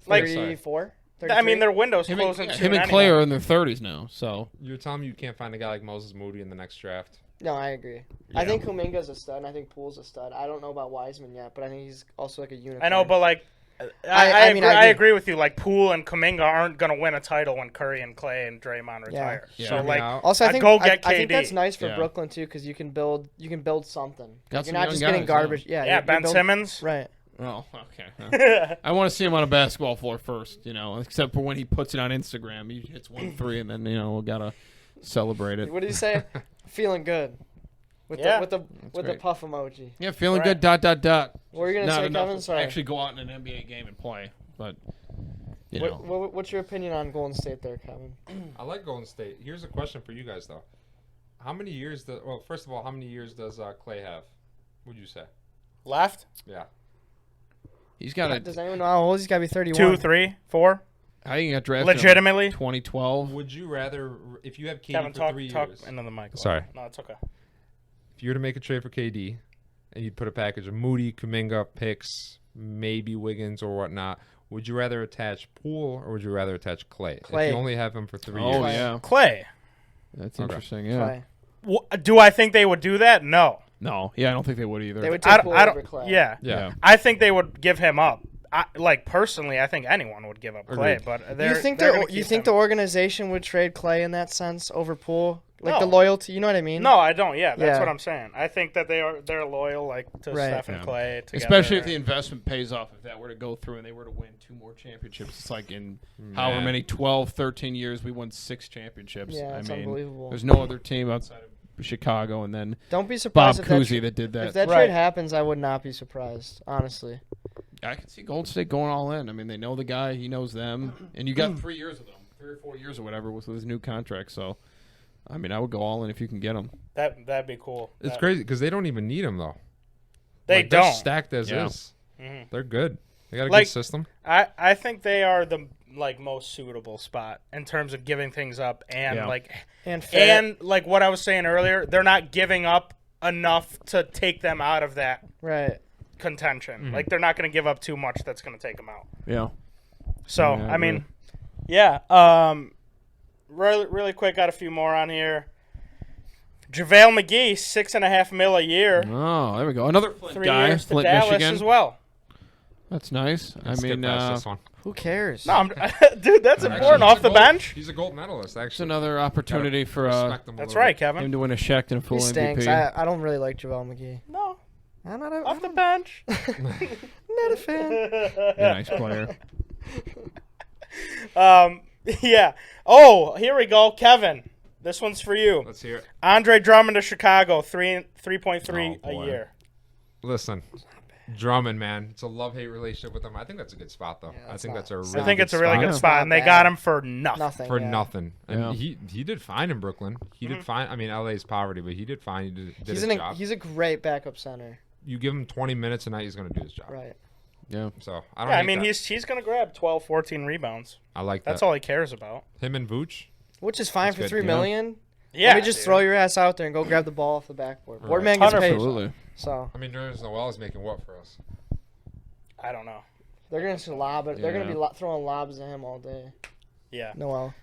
Like, 34? I mean, their window's him and, closing yeah, soon. him and anyway. Clay are in their 30s now, so You're telling me you can't find a guy like Moses Moody in the next draft? No, I agree. I think Kuminga's a stud, and I think Poole's a stud. I don't know about Wiseman yet, but I think he's also like a unicorn. I know, but like, I mean, I I agree. agree with you. Like, Poole and Kuminga aren't gonna win a title when Curry and Clay and Draymond retire. Yeah. So Yeah. like, Also, I I'd think go get I think KD. that's nice for Yeah. Brooklyn too, because you can build something. Got You're some not young just getting guys, garbage. Yeah, yeah, you're Ben building- Simmons. Right. oh, okay. I want to see him on a basketball floor first, except for when he puts it on Instagram. He hits 1 3, and then we gotta celebrate it. What did you say? Feeling good. With Yeah. the great. puff emoji. Yeah, feeling Right. good. ... What were you gonna Not say, enough Kevin? to Sorry. actually go out in an NBA game and play, but What's your opinion on Golden State there, Kevin? I like Golden State. Here's a question for you guys though. How many years does? Well, first of all, how many years does Clay have? Would you say? Left Yeah. he's got a. Does anyone know how old he's got to be? 31. 2, 3, 4. I think he got drafted in, Legitimately. 2012. Would you rather, if you have KD Kevin, for talk 3 talk years? into the mic. Sorry. No, it's okay. If you were to make a trade for KD, and you'd put a package of Moody, Kuminga, picks, maybe Wiggins or whatnot, would you rather attach Poole or would you rather attach Clay? Clay. If you only have him for 3 Oh years. yeah, Clay. that's Okay. interesting. Yeah. Clay. Do I think they would do that? No. No, yeah, I don't think they would either. They would I, take Poole I over don't. Clay. Yeah. Yeah. I think they would give him up. Personally, I think anyone would give up Clay, Agreed. but You think the organization would trade Clay in that sense over Poole? Like the No. loyalty, you know what I mean? No, I don't. Yeah, that's Yeah. what I'm saying. I think that they're loyal, like to Right. Steph and Yeah. Clay, together. Especially if the investment pays off. If that were to go through and they were to win 2 more championships, it's like in however Man. many 12, 13 years we won 6 championships. Yeah, it's I mean, unbelievable. there's no other team outside of Chicago, and then Don't be Bob surprised if Cousy that did if that. that Right. trade happens. I would not be surprised, honestly. I can see Golden State going all in. I mean, they know the guy, he knows them, and you got 3 years with him, 3 or 4 years or whatever with his new contract. So I mean, I would go all in if you can get him. That'd be cool. It's crazy because they don't even need him though. They They're don't. stacked as Yeah. is. Mhm. They're good. They got a Like- good system. I think they are the most suitable spot in terms of giving things up and Yeah. and like what I was saying earlier, they're not giving up enough to take them out of that Right. contention. Mhm. Like they're not going to give up too much that's going to take them out. Yeah. So Yeah, I I mean, yeah. Really quick, got a few more on here. JaVale McGee, $6.5 million a year, Oh, there we go. Another Flint 3 guy. years to Flint, Dallas Michigan. as well. That's nice. I Skip mean, past this one. Who cares? No, dude, that's Actually, important. he's Off a the gold- bench. He's a gold medalist, it's actually. another opportunity for Respect him a That's little right, bit. Kevin. him to win a Shecht and a full He stinks. MVP. I don't really like JaVale McGee. No, I'm not a, off the bench. not a fan. Yeah, nice player. Yeah. Oh, here we go, Kevin. This one's for you. Let's hear it. Andre Drummond to Chicago, 3.3 Oh, a boy. year. Listen, Drummond, man, it's a love-hate relationship with him. I think that's a good spot, though. Yeah, I it's think not- that's a it's really I think good it's a really spot. good Yeah. spot, and they Not got bad. him for nothing. Nothing. for yeah. nothing. And Yeah. he did fine in Brooklyn. He did fine. I mean, LA's poverty, but he did fine. He did He's his job. he's a great backup center. You give him 20 minutes a night, he's going to do his job. Right. Yeah. So I don't. Yeah, I hate mean, that. he's going to grab 12, 14 rebounds. I like That's that. all he cares about. Him and Vooch. Which is fine That's for good, $3 yeah. million. Yeah. Let me just dude. throw your ass out there and go grab the ball off the backboard. Right. Boardman gets paid. Absolutely. So I mean, Nerds Noel is making what for us? I don't know. they're gonna just lob it. They're gonna Yeah. be throwing lobs at him all day. Yeah. Noel.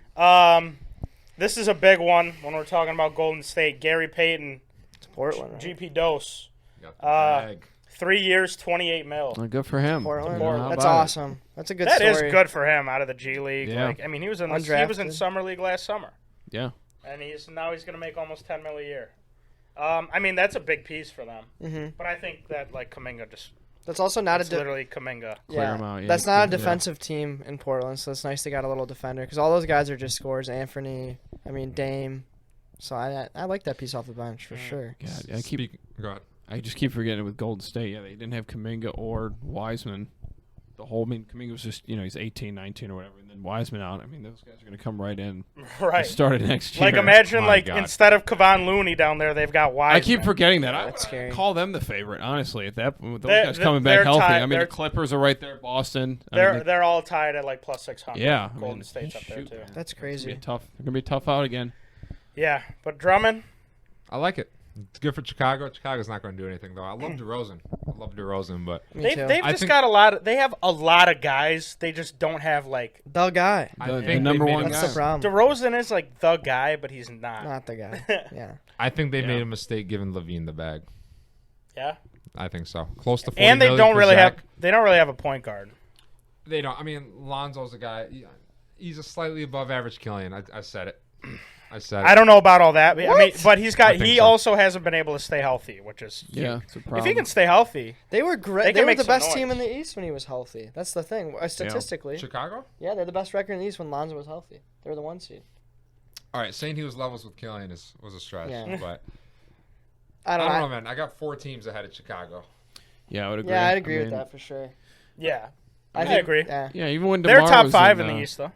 This is a big one when we're talking about Golden State. Gary Payton, It's Portland. Right? GP Dose, Got the bag. 3 years, 28 mil. Well, good for him. Portland. You know, how That's about it? awesome. That's a good That is story. good for him out of the G League. Yeah. Like, I mean, he was in summer league last summer, Yeah. and now he's going to make almost 10 mil a year. I mean, that's a big piece for them. Mm-hmm. But I think that like Kuminga just That's also not it's literally Kuminga. Clear him out, yeah. That's not a Yeah. defensive team in Portland, so it's nice they got a little defender because all those guys are just scores. Anthony, Dame. So I like that piece off the bench for sure. God, Go ahead. I just keep forgetting it with Golden State. Yeah, they didn't have Kuminga or Wiseman. Kuminga was just, he's 18, 19 or whatever, and then Wiseman out. I mean, those guys are going to come right in. Right. Started next year. Like imagine My like God. instead of Kevon Looney down there, they've got Wiseman. I keep forgetting that. I That's scary. call them the favorite, honestly. At that, with those They're- guys coming back they're healthy. tied- I mean, the they're- Clippers are right there. Boston. I They're mean, they're all tied at like plus 600. yeah. I Golden mean, State's up there shoot, too. man. That's It's gonna crazy. be tough. They're gonna be tough out again. Yeah, but Drummond, I like it. It's good for Chicago. Chicago's not going to do anything though. I love DeRozan. but Me too. they've I just think- got a lot. They have a lot of guys. They just don't have like The guy. I The think the they number made one him- That's guy. the problem. DeRozan is like the guy, but he's not. Not the guy. Yeah. I think they Yeah. made a mistake giving Levine the bag. Yeah, I think so. Close to 40 and they million don't for really Zach. have a point guard. They don't. I mean, Lonzo's a guy. He's a slightly above average Killian. I said it. I said it. I don't know about all that. I mean, What? but he think so. also hasn't been able to stay healthy, which is Yeah, huge. it's a If problem. he can stay healthy, They were great. They They, can were make the some best team noise. in the East when he was healthy. That's the thing. Statistically, Chicago? yeah, they're the best record in the East when Lonzo was healthy. They were the 1 seed. All right, saying he was levels with Killian was a stretch. Yeah. But I I don't don't know. know, man. I got 4 teams ahead of Chicago. Yeah, I would agree. Yeah, I'd agree with mean, that for sure. yeah, I I agree. Yeah. Yeah, even when They're DeMar top was 5 in in the East, though.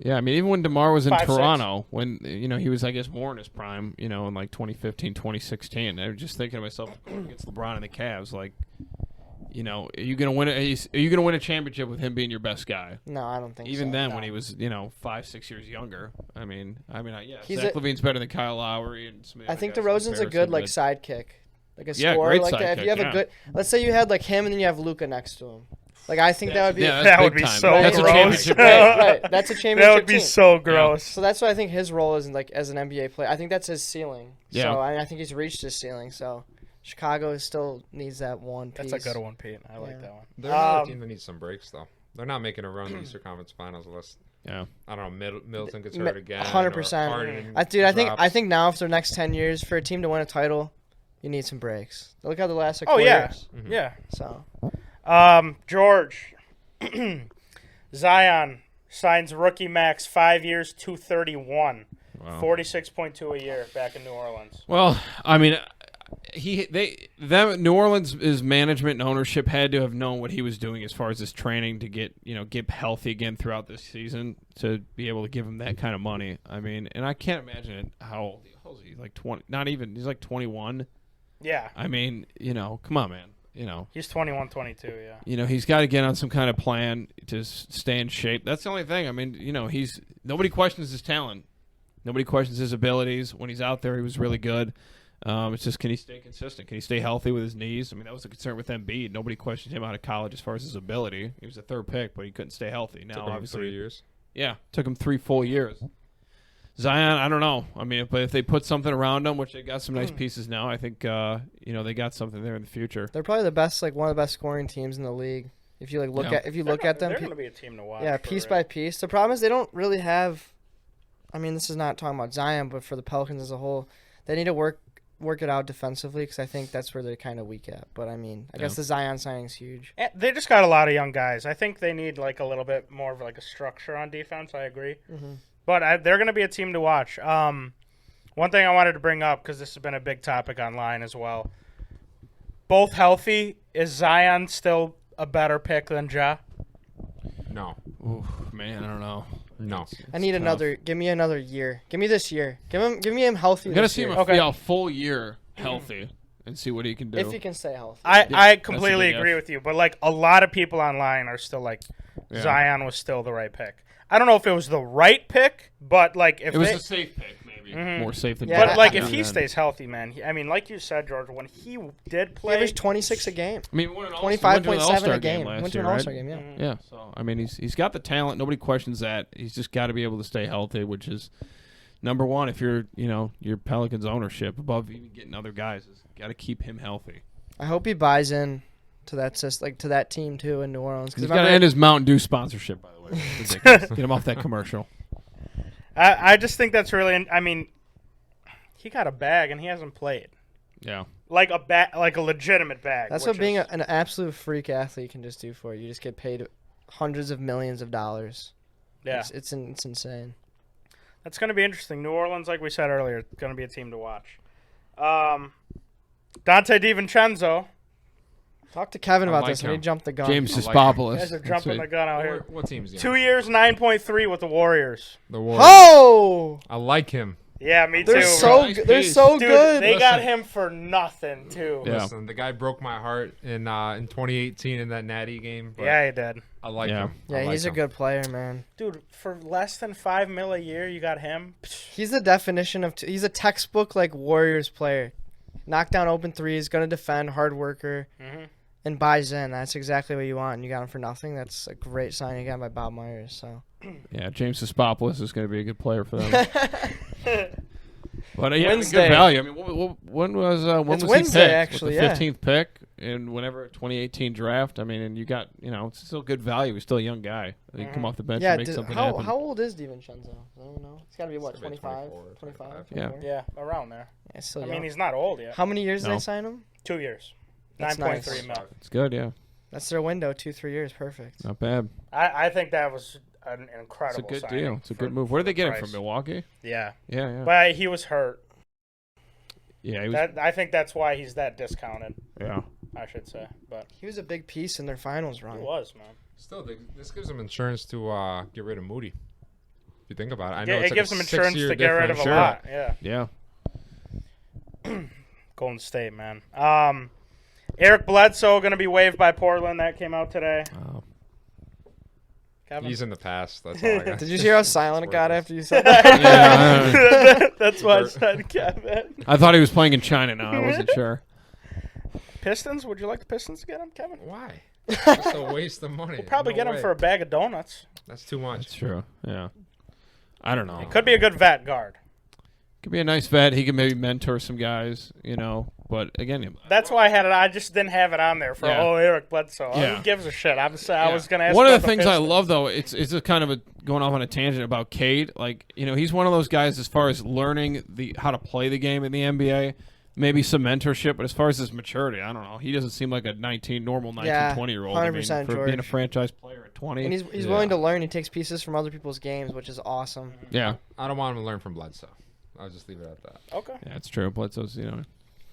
Yeah, I mean, even when DeMar was in 5, 6. Toronto, when, he was, I guess, more in his prime, in like 2015, 2016, I was just thinking to myself, going against LeBron and the Cavs, like, are you going to win a championship with him being your best guy? No, I don't think Even so. then, No. when he was, 5, 6 years younger. Yeah, He's Zach a- LaVine's better than Kyle Lowry. And some of the I other think guys in DeRozan's a good comparison, like but- sidekick, like a Yeah, scorer great like that. If you have sidekick, a yeah. good, let's say you had like him and then you have Luca next to him. Like I think that would be Yeah, That that's would big be time. so That's a gross. championship right. That's a championship That would be team. so gross. So that's what I think his role is in, like as an NBA player. I think that's his ceiling. Yeah. So I think he's reached his ceiling. So Chicago still needs that one piece. That's a good one, Pete. I like Yeah. that one. They're another Um, team that needs some breaks, though. They're not making a run in the Eastern Conference Finals unless, Yeah. I don't know, Middleton gets Mi- hurt again. 100%. or Harden I drops. think now for the next 10 years for a team to win a title, you need some breaks. Look at the last like Oh 4 yeah, years. Mhm. yeah. So George, Zion signs rookie max 5 years, 231, Wow. 46.2 a year back in New Orleans. Well, I mean, New Orleans' management and ownership had to have known what he was doing as far as his training to get healthy again throughout this season to be able to give him that kind of money. I mean, and I can't imagine it. How old is he? Like 20? Not even. He's like 21. Yeah. I mean, come on, man. He's 21, 22. Yeah. He's got to get on some kind of plan to stay in shape. That's the only thing. I mean, nobody questions his talent. Nobody questions his abilities. When he's out there, he was really good. It's just, can he stay consistent? Can he stay healthy with his knees? I mean, that was a concern with Embiid. Nobody questioned him out of college as far as his ability. He was a third pick, but he couldn't stay healthy. Now, Took him obviously, 3 years. Yeah, took him 3 full years. Zion, I don't know. I mean, but if they put something around him, which they got some nice pieces now, I think they got something there in the future. They're probably the best, one of the best scoring teams in the league. If you look at them, they're going to be a team to watch. Yeah, piece by piece. The problem is they don't really have. I mean, this is not talking about Zion, but for the Pelicans as a whole, they need to work it out defensively because I think that's where they're kind of weak at. But I mean, I guess the Zion signing's huge. They just got a lot of young guys. I think they need a little bit more of a structure on defense. I agree. Mm-hmm. But they're going to be a team to watch. One thing I wanted to bring up, because this has been a big topic online as well. Both healthy. Is Zion still a better pick than Ja? No. Oof, man, I don't know. No. I need another. Give me another year. Give me this year. Give me him healthy. You got to this see year. him a full year healthy and see what he can do. If he can stay healthy. I completely agree with you. But a lot of people online are still Zion was still the right pick. I don't know if it was the right pick, but if it was a safe pick, maybe more safe than. Yeah, but if he stays healthy, man. I mean, like you said, George, when he did play, he averaged 26 a game. I mean, 25.7 a game. Went to an All-Star game, yeah. Yeah. So I mean, he's got the talent. Nobody questions that. He's just got to be able to stay healthy, which is number one. If you're your Pelicans ownership above even getting other guys, is got to keep him healthy. I hope he buys in to that to that team too in New Orleans. He's got to end his Mountain Dew sponsorship, by the way. It's ridiculous. Get him off that commercial. I just think that's really. I mean, he got a bag and he hasn't played. Yeah. Like a legitimate bag. That's what being an absolute freak athlete can just do for you. You just get paid hundreds of millions of dollars. Yeah. It's insane. That's going to be interesting. New Orleans, like we said earlier, going to be a team to watch. Dante DiVincenzo. Talk to Kevin about like this. him. He jumped the gun. James You Sispopoulos. guys are jumping the gun out here. What team's he on? 2 years, 9.3 with the Warriors. The Warriors. Oh! I like him. Yeah, me too. They're so Nice they're piece. so Dude, good. they got him for nothing, too. Yeah. Listen, the guy broke my heart in 2018 in that Natty game. But Yeah, he did. I like Yeah. him. Yeah, I like he's a him. good player, man. Dude, for less than $5 million a year, you got him? He's the definition of he's a textbook Warriors player. Knock down open threes, gonna defend, hard worker, and buys in. That's exactly what you want. And you got him for nothing. That's a great sign you got by Bob Myers. So Yeah, James Sispopoulos is going to be a good player for them. But he had a Wednesday. good value. I mean, when was It's he Wednesday, picked? actually, With the yeah. 15th pick in whenever 2018 draft. I mean, and you got it's still good value. He's still a young guy. He can come off the bench yeah, and make something how happen. old is DiVincenzo? I don't know. He's got to be what, He's gotta be 25, 24, 25, Yeah. 24? Yeah, around there. Yeah, still I young. mean, he's not old yet. How many years did No. they sign him? 2 years. That's 9.3 nice. mil. It's good, yeah, That's their window, 2-3 years, perfect. not bad. I think that was an It's incredible a good signing deal. It's a for- good move. Where did they for get the him from? price. Milwaukee? Yeah. Yeah. But he was hurt. Yeah, he was. I think that's why he's that discounted, Yeah. I should say. But He was a big piece in their finals he run. was, man. Still, this gives them insurance to get rid of Moody. If you think about it, I know Yeah, it's it gives a him insurance 6-year to get rid of a difference. lot. Yeah. Yeah. Golden State, man. Eric Bledsoe going to be waived by Portland. That came out today. Kevin? He's in the past. That's all I got. Did you hear how silent it It's got worthless. after you said that? Yeah. That's why I said Kevin. I thought he was playing in China now. I wasn't sure. Pistons? Would you like the Pistons to get him, Kevin? Why? It's a waste of money. We'll probably No get him way. for a bag of donuts. That's too much. That's true. Yeah. I don't know. It could be a good vet guard. Could be a nice vet. He could maybe mentor some guys, But again, That's why I had it. I just didn't have it on there for Yeah. Eric Bledsoe. Yeah. Who gives a shit? I was going to ask. one of about the things I Pistons. love though, it's a kind of going off on a tangent about Cade. He's one of those guys as far as learning how to play the game in the NBA. Maybe some mentorship, but as far as his maturity, I don't know. He doesn't seem like a normal 19, Yeah, 20-year-old. 100% for being a George. franchise player at 20. And he's willing to learn. He takes pieces from other people's games, which is awesome. Yeah. I don't want him to learn from Bledsoe. I'll just leave it at that. Okay. Yeah, it's true. Bledsoe's,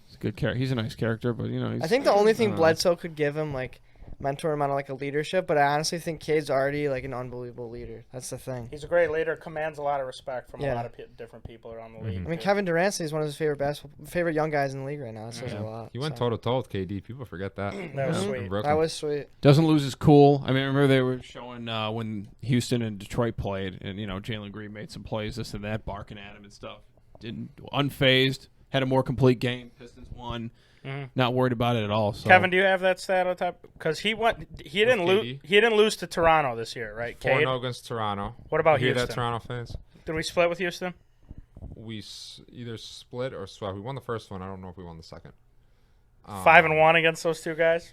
He's a good character. He's a nice character, but he's, I think the only thing know. Bledsoe could give him, like, mentor him on like a leadership, but I honestly think Cade's already like an unbelievable leader. That's the thing. He's a great leader, commands a lot of respect from a Yeah. lot of different people around the league. I mean, too. Kevin Durant is one of his favorite young guys in the league right now. That says a lot. He went so. toe to toe with KD. People forget that. That was Mhm. sweet. In Brooklyn. That was sweet. Doesn't lose his cool. I mean, I remember they were showing when Houston and Detroit played, and Jalen Green made some plays, this and that, barking at him and stuff. Didn't unfazed, had a more complete game. Pistons won. Not worried about it at all. So. Kevin, do you have that stat on top? Because he didn't lose. KD? He didn't lose to Toronto this year, right? 4-0 Cade? against Toronto. What about You hear Houston? that, Toronto fans? Did we split with Houston? We either split or swept. We won the first one. I don't know if we won the second. 5-1 against those two guys.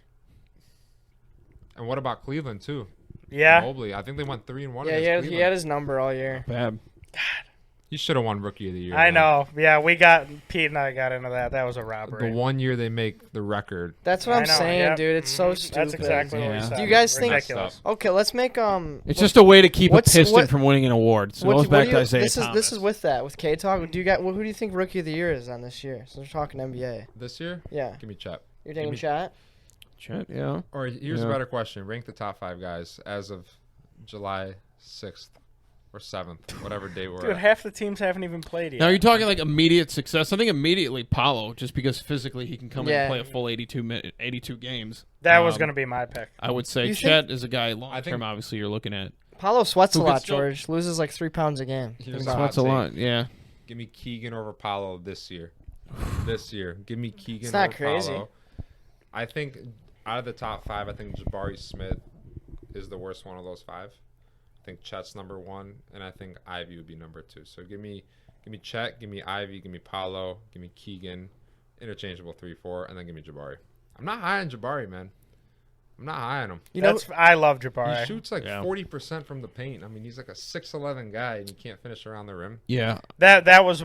And what about Cleveland too? Yeah. Mobley. I think they went 3-1 Yeah, against he Cleveland. had his number all year. Bad. He should have won Rookie of the Year. I man. know. Yeah, Pete and I got into that. That was a robbery. The 1 year they make the record. That's what I I'm know, saying, yep. dude. It's so Mhm. stupid. That's exactly what we Yeah. said. Do you guys think- Ridiculous. Okay, let's make It's just a way to keep a what's- Piston what- from winning an award. So it what- goes what back do to you- Isaiah this Thomas. is with that with K talk. Who do you think Rookie of the Year is on this year? So we're talking NBA. This year? Yeah, Give me Chet. you're taking me- chat. Chet, yeah. Or here's Yeah. a better question. Rank the top 5 guys as of July 6th or 7th, whatever date we're Dude, at. half the teams haven't even played yet. Now, you're talking like immediate success. I think immediately Paulo, just because physically he can come in Yeah. and play a full 82 games. That was going to be my pick. I would say You Chet is a guy long I term, think- obviously, you're looking at. Paulo sweats a Who could lot, still- George. Loses like 3 pounds a game. Here's Think a about hot That's a take. lot, yeah. Give me Keegan over Paolo this year. This year. Give me Keegan It's not over crazy. Paolo. I think out of the top 5, I think Jabari Smith is the worst one of those 5. I think Chet's number 1, and I think Ivy would be number 2. So give me Chet, give me Ivy, give me Paolo, give me Keegan, interchangeable 3-4, and then give me Jabari. I'm not high on Jabari, man. I'm not high on him. You know, I love He Jabari. shoots like Yeah. 40% from the paint. I mean, he's like a 6'11" guy, and he can't finish around the rim. Yeah. That was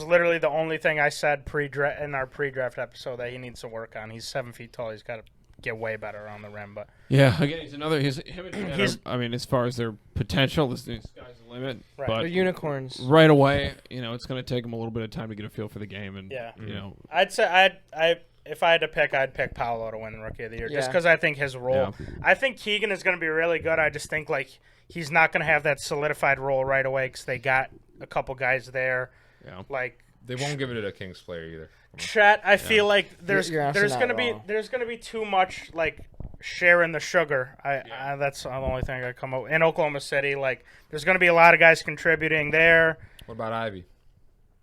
literally the only thing I said in our pre-draft episode that he needs to work on. He's 7 feet tall. He's got to get way better around the rim. But Yeah, again, him and Chet He's- I mean, as far as their potential, this sky's the limit. Right. they're But unicorns. right away, it's going to take them a little bit of time to get a feel for the game. And, Yeah. Mm-hmm. if I had to pick, I'd pick Paolo to win Rookie of the Year just Yeah. because I think his role. Yeah. I think Keegan is going to be really good. I just think like he's not going to have that solidified role right away because they got a couple guys there. Yeah. Like They won't give it to Kings player either. Chet, I feel like there's You're actually not wrong. there's gonna be too much like sharing the sugar. That's the only thing I come up in Oklahoma City. Like there's gonna be a lot of guys contributing there. What about Ivy?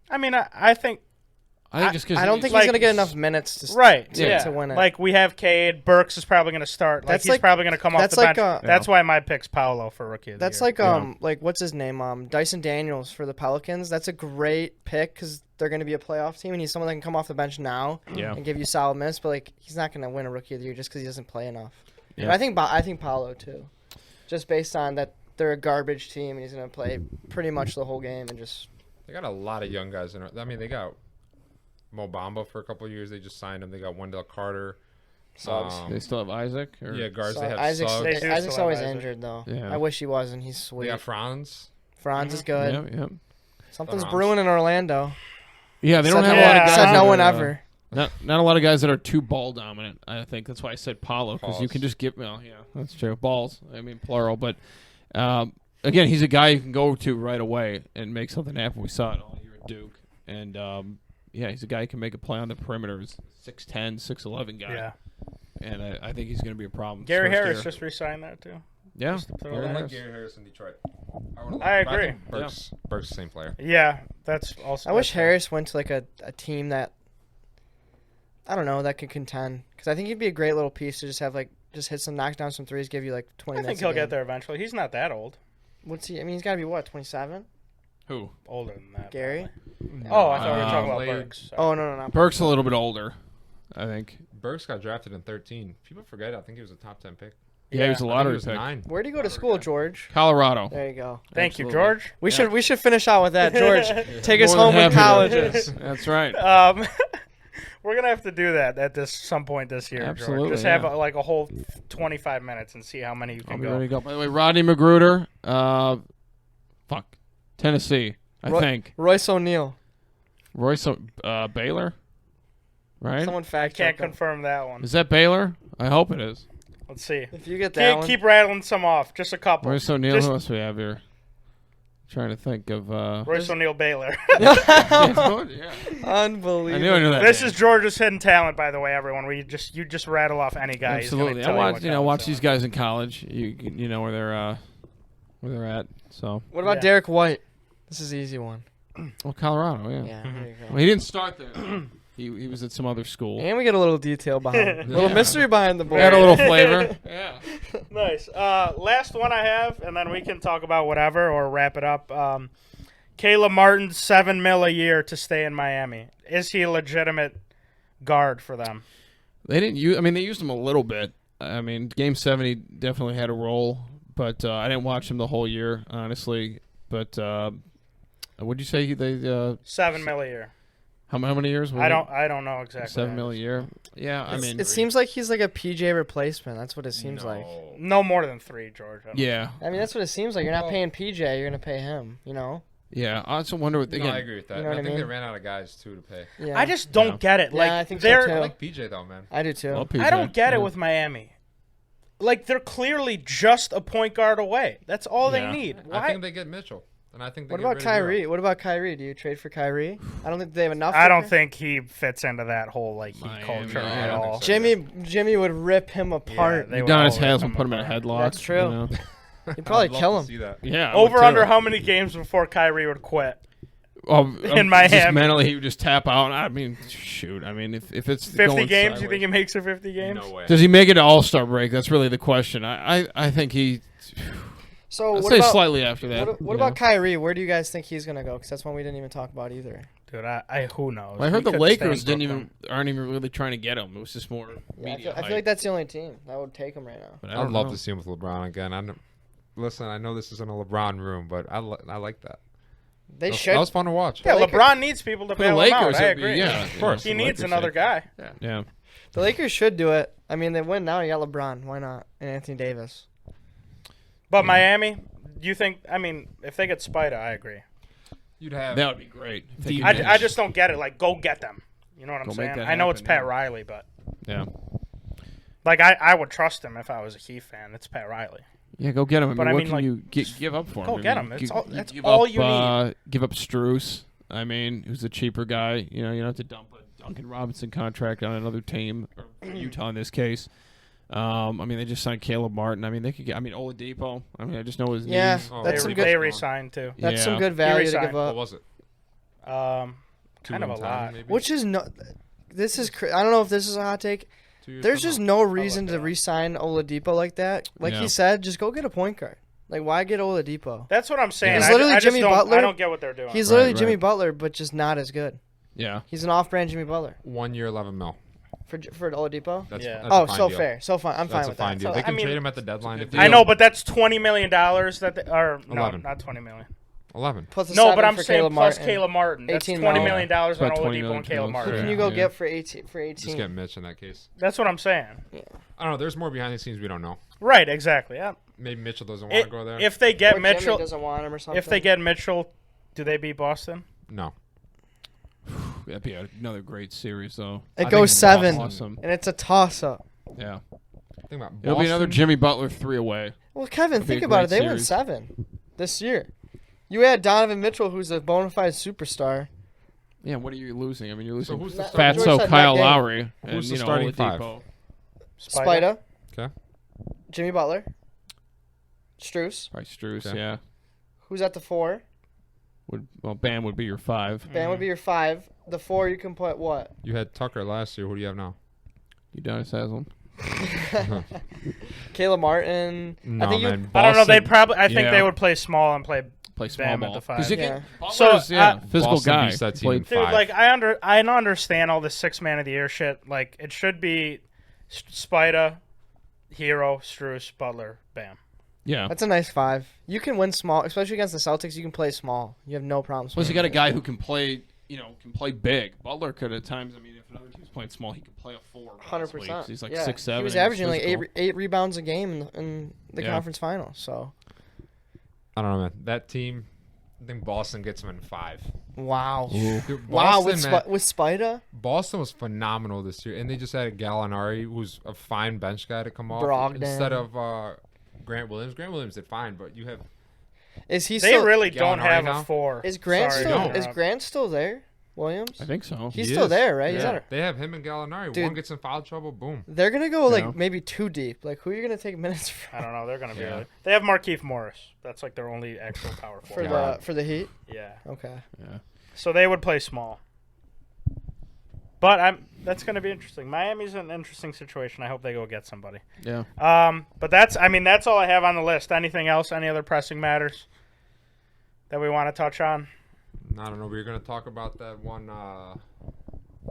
I mean, I think I think just because I don't think like- he's gonna get enough minutes to right, to, yeah. to win it. Like we have Cade, Burks is probably gonna start. Like That's he's like- probably gonna come off that's the like, bench. That's why my pick's Paolo for Rookie of the That's Year. like what's his name? Dyson Daniels for the Pelicans. That's a great pick because they're going to be a playoff team, and he's someone that can come off the bench now Yeah. and give you solid minutes. But like, he's not going to win a Rookie of the Year just because he doesn't play enough. Yeah. But I think Paolo too, just based on that they're a garbage team and he's going to play pretty much the whole game and just. They got a lot of young guys in it. I mean, they got Mo Bamba for a couple of years. They just signed him. They got Wendell Carter. Suggs. They still have Isaac? Or? Yeah, guards. So They have Isaac's, Suggs. They do Isaac's still always have Isaac. injured though. Yeah. I wish he wasn't. He's They sweet. got Franz. Franz is good. Yeah. Something's Franz. brewing in Orlando. Yeah, they don't Said have no- a lot of guys. Said that no are, one ever. Not a lot of guys that are too ball dominant. I think that's why I said Paulo because you Balls. can just give. Well, yeah, that's true. Balls. I mean plural, but again, he's a guy you can go to right away and make something happen. We saw it all year at Duke, and yeah, he's a guy who can make a play on the perimeter. He's 6'10", 6'11" guy, Yeah. and I think he's going to be a problem. Gary First Harris year. just re-signed that too. Yeah, just to throw I that would in. like Gary Harris in Detroit. I agree. Burks the same player. Yeah, that's also. I wish that's- Harris went to like a team that I don't know that could contend because I think he'd be a great little piece to just have like just hit some knock down some threes, give you like 20 I minutes. think he'll a game. get there eventually. He's not that old. What's he? I mean, he's got to be what 27. Who? Older than that. Gary? probably. Oh, I thought we were talking about late- Burks. Sorry. Oh no. Burke's a little bit older, I think. Burks got drafted in 13. People forget. I think he was a top 10 pick. Yeah, he was a I think he lottery was pick. 9. Where do you go to school, George? Colorado. There you go. Thank you, Absolutely. George. We should finish out with that, George. Take us More than home with happy to. colleges. That's right. We're gonna have to do that at some point this year. Absolutely, George. Just yeah. have a whole 25 minutes and see how many you I'll can be ready to go. go. By the way, Rodney Magruder, Tennessee, I think. Royce O'Neal. Royce, Baylor. right? Someone fact Can't check him. confirm that one. Is that Baylor? I hope it is. Let's see. If you get that Keep one. rattling some off. Just a couple. Royce O'Neal, Just- who else we have here? Trying to think of. Royce O'Neal Baylor. Yeah. Unbelievable. I knew I knew that. This name. is Georgia's hidden talent, by the way, everyone. You just rattle off any guy. he's gonna Absolutely. I tell watch what you know college watch they're these guys in college. You know where they're at. So What about Yeah. Derek White? This is an easy one. well, Colorado, yeah. Yeah, there you go. Well, he didn't start there. he was at some other school. And we get a little detail behind a little Yeah. mystery behind the board. Add a little flavor. Yeah. Nice. Last one I have, and then we can talk about whatever or wrap it up. Caleb Martin, $7 million a year to stay in Miami. Is he a legitimate guard for them? They didn't use. I mean, they used him a little bit. I mean, Game 7 he definitely had a role, but I didn't watch him the whole year, honestly. But what'd you say? They $7 million a year. how many years? Was I it? don't know exactly. $7 million a year. Yeah, I mean, it seems like he's like a PJ replacement. That's what it seems like. No more than 3, George. I don't yeah, I mean, that's what it seems like. You're not paying PJ. You're gonna pay him. You know. yeah. I also wonder what they No, I get. agree with that. You know I what I think they mean? ran out of guys too to pay. Yeah. I just don't Yeah. get it. Yeah, Like I think so, they're too. I Yeah. like PJ though, man. I do too. Well, PJ, I don't get it yeah. with Miami. Like they're clearly just a point guard away. That's all Yeah. they need. I Why? think they get Mitchell, and I think they What get about rid of Kyrie? Hero. What about Kyrie? Do you trade for Kyrie? I don't think they have enough. I for don't Ky- think he fits into that whole like Heat Miami, culture yeah, I at don't all. think so. Jimmy would rip him apart. they would Udonis always Haslam come put him in a apart. headlock. That's true. You know? He'd probably I'd love kill to him. see that. Yeah. I would Over too. under how many games before Kyrie would quit? In Miami. Just mentally, he would just tap out. I mean, shoot. I mean, if it's 50 going games? You sideways- think he makes it 50 games? No way. Does he make it to All-Star break? That's really the question. I think he. So I'd what say about slightly after that. what you about know? Kyrie? Where do you guys think he's gonna go? Because that's one we didn't even talk about either. Dude, I who knows? Well, I heard He the could stay in Lakers Brooklyn. aren't even really trying to get him. It was just more Yeah, I media feel hype. like that's the only team that would take him right now. But I I'd don't love know. to see him with LeBron again. Listen, I know this isn't a LeBron room, but I like that. They That should. was fun to watch. Yeah, Lakers- LeBron needs people to For the bail him out. Lakers, I it'd be- agree. yeah, Of course. He for the needs Lakers' another sake. guy. Yeah. The Lakers should do it. I mean, they win now. You got LeBron. Why not? And Anthony Davis. But Miami, do you think? I mean, if they get Spida, I agree. You'd have That would be great. if they Deep could I just don't get it. Like, go get them. You know what I'm Go make saying? that I know it's happen, Pat yeah. Riley, but Yeah. like I would trust him if I was a Heat fan. It's Pat Riley. Yeah, go get him. But I I mean, mean, what can like, you give up for him? go I get mean, him. It's give- all- that's give all up, you need. Give up Strus. I mean, who's a cheaper guy. You know, you don't have to dump a Duncan Robinson contract on another team, or Utah in this case. I mean, they just signed Caleb Martin. I mean, they could get. I mean, Oladipo. I mean, I just know his Yeah, knees. Oh, that's they, some re- good. they re-signed too. That's some Yeah. good value to resigned. give what up. was it? Kind of a 2 in lot. time, maybe? Which is no. This is. I don't know if this is a hot take. 2 years There's from just now? no reason look to it up. re-sign Oladipo like that. Like Yeah. he said, just go get a point guard. Like why get Oladipo? That's what I'm saying. He's I literally just Jimmy don't, Butler. I don't get what they're doing. He's Right, literally Jimmy right. Butler, but just not as good. Yeah. He's an off-brand Jimmy Butler 1 year, 11 mil. for Oladipo. That's, Yeah. that's Oh, a fine so deal. fair, so fine. I'm That's fine a with fine that. deal. So, They I can mean- trade him at the deadline if they I know, but that's $20 million that or no, 11. not 20 million. 11. plus a No, seven but I'm for saying Caleb plus Martin. Caleb Martin. That's 18 $20 million. million on About 20 Oladipo million and Caleb deals. Martin. Who can Yeah. you go Yeah. get for 18? For 18. Just get Mitch in that case. That's what I'm saying. I don't know. There's more behind the scenes we don't know. Right, exactly. Yeah. Maybe Mitchell doesn't want to go there. If they Or get Jimmy Mitchell, doesn't want him or something. if they get Mitchell, do they beat Boston? No. That'd be another great series, though. it I goes think 7, Awesome. and it's a toss-up. Yeah. Think about It'll be another Boston. Jimmy Butler 3 away. Well, Kevin, It'll be think a about it. great They won series. 7 this year. You had Donovan Mitchell, who's a bona fide superstar. Yeah, what are you losing? I mean, you're So losing who's the George Fatso, said Kyle that game. Lowry, and Who's the you know, starting Oladipo. Spida. Okay. Jimmy Butler. Strus. Probably Strus, Okay. yeah. Who's at the 4? Bam would be your 5. Bam would be your 5. The 4 you can put what? You had Tucker last year. Who do you have now? Udonis Haslam. Caleb Martin. No, I think man. I don't know. They'd Boston- probably. I think Yeah. they would play small and play. Play small Bam at ball. the 5. 'Cause you Yeah. can, So, Butler's, yeah, physical Boston guy. beats that team Played- in Dude, 5. like I understand all this 6 man of the year shit. Like it should be Spida, Hero, Strus, Butler, Bam. yeah. That's a nice 5. You can win small, especially against the Celtics. You can play small. You have no problems. Plus, you winning got a games. guy who can play, can play big. Butler could at times. I mean, if another team's playing small, he could play a 4. 100%. He's like Yeah. 6'7". He was and he's averaging like physical. eight rebounds a game in the Yeah. conference final. So I don't know, man. That team, I think Boston gets them in 5. Wow. Dude, Wow, Boston, man, with Spida, Boston was phenomenal this year, and they just had Gallinari, who's a fine bench guy to come off Brogdon. instead of Grant Williams. Grant Williams did fine, but you have is he They still? really don't Gallinari have now? a 4. Is Grant Sorry, still? to Is interrupt. Grant still there? Williams. I think so. He's He still is. there, right? He's Yeah. not. They have him and Gallinari. Dude. One gets in foul trouble, boom. They're gonna go Yeah. like maybe too deep. Like who are you gonna take minutes I from don't know. They're gonna be. Yeah. Really, they have Markieff Morris. That's like their only actual power for forward. Yeah. the Heat? Yeah. Okay. Yeah. So they would play small. But that's going to be interesting. Miami's an interesting situation. I hope they go get somebody. Yeah. But that's all I have on the list. Anything else? Any other pressing matters that we want to touch on? I don't know, but you're going to talk about that one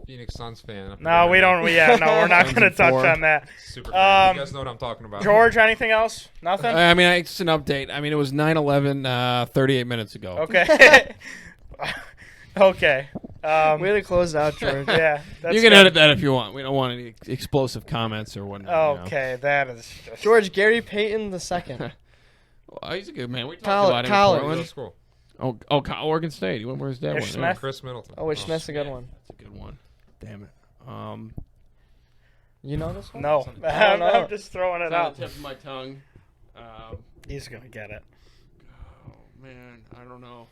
Phoenix Suns fan. No, we don't. Yeah, no, we're not Suns going to and touch four. on that. Super fan. Um, You guys know what I'm talking about. George, anything else? Nothing? I mean, it's an update. I mean, it was 9/11 38 minutes ago. Okay. Okay. Way to close it out, George. Yeah. That's You can good. edit that if you want. We don't want any explosive comments or whatnot. Okay, that is just... George Gary Payton the second. Well, he's a good man. We talked College- about him in college. Go to Portland. school. Oregon State. He went where's that Ish one? Smith? Chris Middleton. Oh, which that's a good one. That's a good one. Damn it. You know this one? No. I don't know. I'm just throwing it It's on out. the tip of my tongue. He's going to get it. Oh man, I don't know.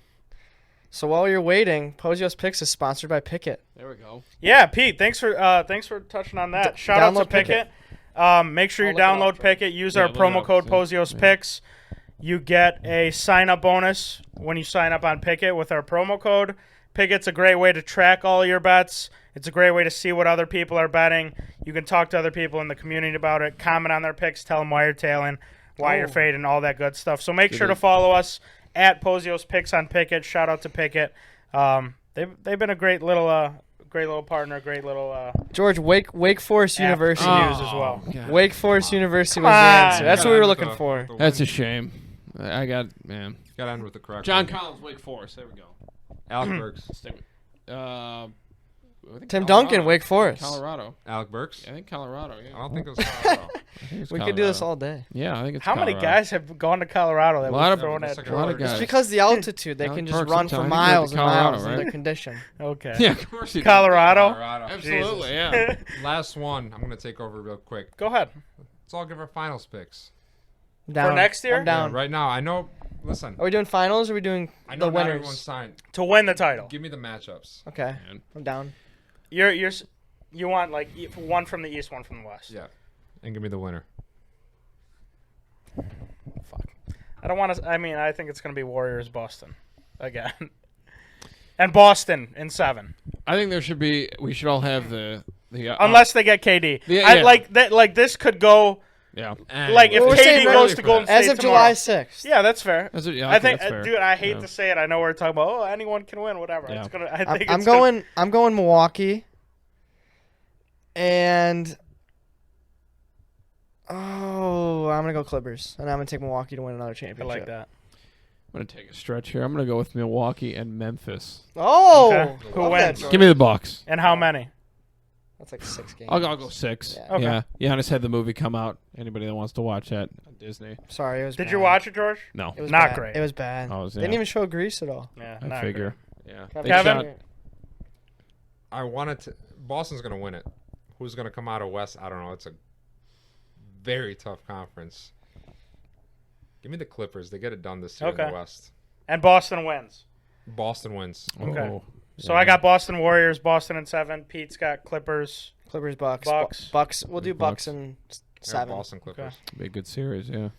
So while you're waiting, Pozios Picks is sponsored by Pickett. There we go. Yeah, Pete, thanks for touching on that. Shout out to download Pickett. Pickett. Make sure you I'll look it download up for Pickett. Use Yeah, our look it promo up, code see. Pozios Yeah. Picks. You get a sign-up bonus when you sign up on Pickett with our promo code. Pickett's a great way to track all your bets. It's a great way to see what other people are betting. You can talk to other people in the community about it, comment on their picks, tell them why you're tailing, why you're fading, all that good stuff. So make sure to follow us at Pozios Picks on Pickett. Shout out to Pickett. They've been a great little partner, great little George, Wake Forest app University. to use as well. God. Wake Forest University Come was the on. answer. That's Gotta what we were end with looking the- for. the That's a win. shame. I got man. Gotta end with the correct John one. Collins, Wake Forest. There we go. Alec Burks. I think Tim Colorado. Duncan, Wake Forest. Colorado. Alec Burks. I think Colorado. Yeah. I don't think it was Colorado. I think it's We could do this Colorado. all day. Yeah, I think it's How many Colorado. guys have gone to Colorado that A lot were of- thrown It's at like a lot of George? guys. It's because the altitude, they Alec can just Burks run sometime. for I think he went miles to and miles Colorado, in right? their condition. Okay. Yeah, of course he did. Colorado? Colorado. Absolutely, Jesus. yeah. Last one. I'm gonna take over real quick. Go ahead. Let's all give our finals picks. Down. next year? I'm down. Yeah, right now, I know. Listen, Are we doing finals or are we doing I know the not everyone's winners? signed. To win the title. Give me the matchups. Okay, Man. I'm down. You want like one from the East, one from the West. Yeah, and give me the winner. Fuck. I don't want to. I mean, I think it's going to be Warriors Boston again, and Boston in 7, I think there should be. We should all have the. unless they get KD. Yeah, I yeah. like that. Like this could go. Yeah. Like if Well, we're KD saying goes early to for Golden that. As State of tomorrow. July 6th. Yeah, that's fair. That's it, yeah, I think, that's fair. dude. I hate Yeah. to say it. I know we're talking about. Oh, anyone can win. Whatever. Yeah. It's gonna. I think I'm it's gonna- going Milwaukee. And I'm gonna go Clippers, and I'm gonna take Milwaukee to win another I championship. like that. I'm gonna take a stretch here. I'm gonna go with Milwaukee and Memphis. Oh, Okay. Who love that, wins? George. Give me the Bucks. And how many? That's like 6 games. I'll go 6. Yeah. Okay. Yeah. Giannis had the movie come out. Anybody that wants to watch that on Disney. Sorry, it was. Did bad. you watch it, George? No. It was Not bad. great. It was bad. Oh, Didn't even show Greece at all. Yeah. I not figure. Yeah. Kevin? They Kevin? shot- I wanted to. Boston's gonna win it. Who's gonna come out of West? I don't know. It's a very tough conference. Give me the Clippers. They get it done this year in Okay. the West. And Boston wins. Boston wins. Okay. Oh, So yeah. I got Boston Warriors, Boston in 7. Pete's got Clippers. Clippers, Bucks, Bucks. Bucks. We'll do Bucks. Bucks in Yeah, 7. Boston Clippers. Be a good series. Yeah.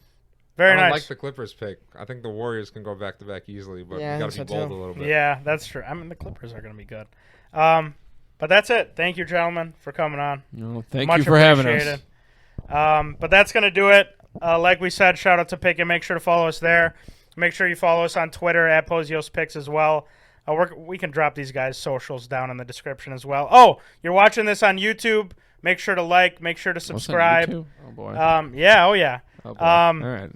Very I don't nice. like the Clippers pick. I think the Warriors can go back to back easily, but Yeah, I you got to think be so bold too. a little bit. Yeah, that's true. I mean, the Clippers are going to be good. But that's it. Thank you, gentlemen, for coming on. No, thank Much you for having appreciated. us. But that's going to do it. Like we said, shout out to Pickett. Make sure to follow us there. Make sure you follow us on Twitter at Pozios Picks as well. We can drop these guys' socials down in the description as well. Oh, you're watching this on YouTube. Make sure to like. Make sure to What's on subscribe. YouTube? Oh boy. Yeah. Oh, yeah. Oh, boy. All right.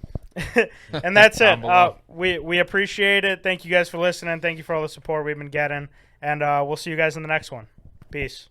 And that's it. Down below. We appreciate it. Thank you guys for listening. Thank you for all the support we've been getting. And we'll see you guys in the next one. Peace.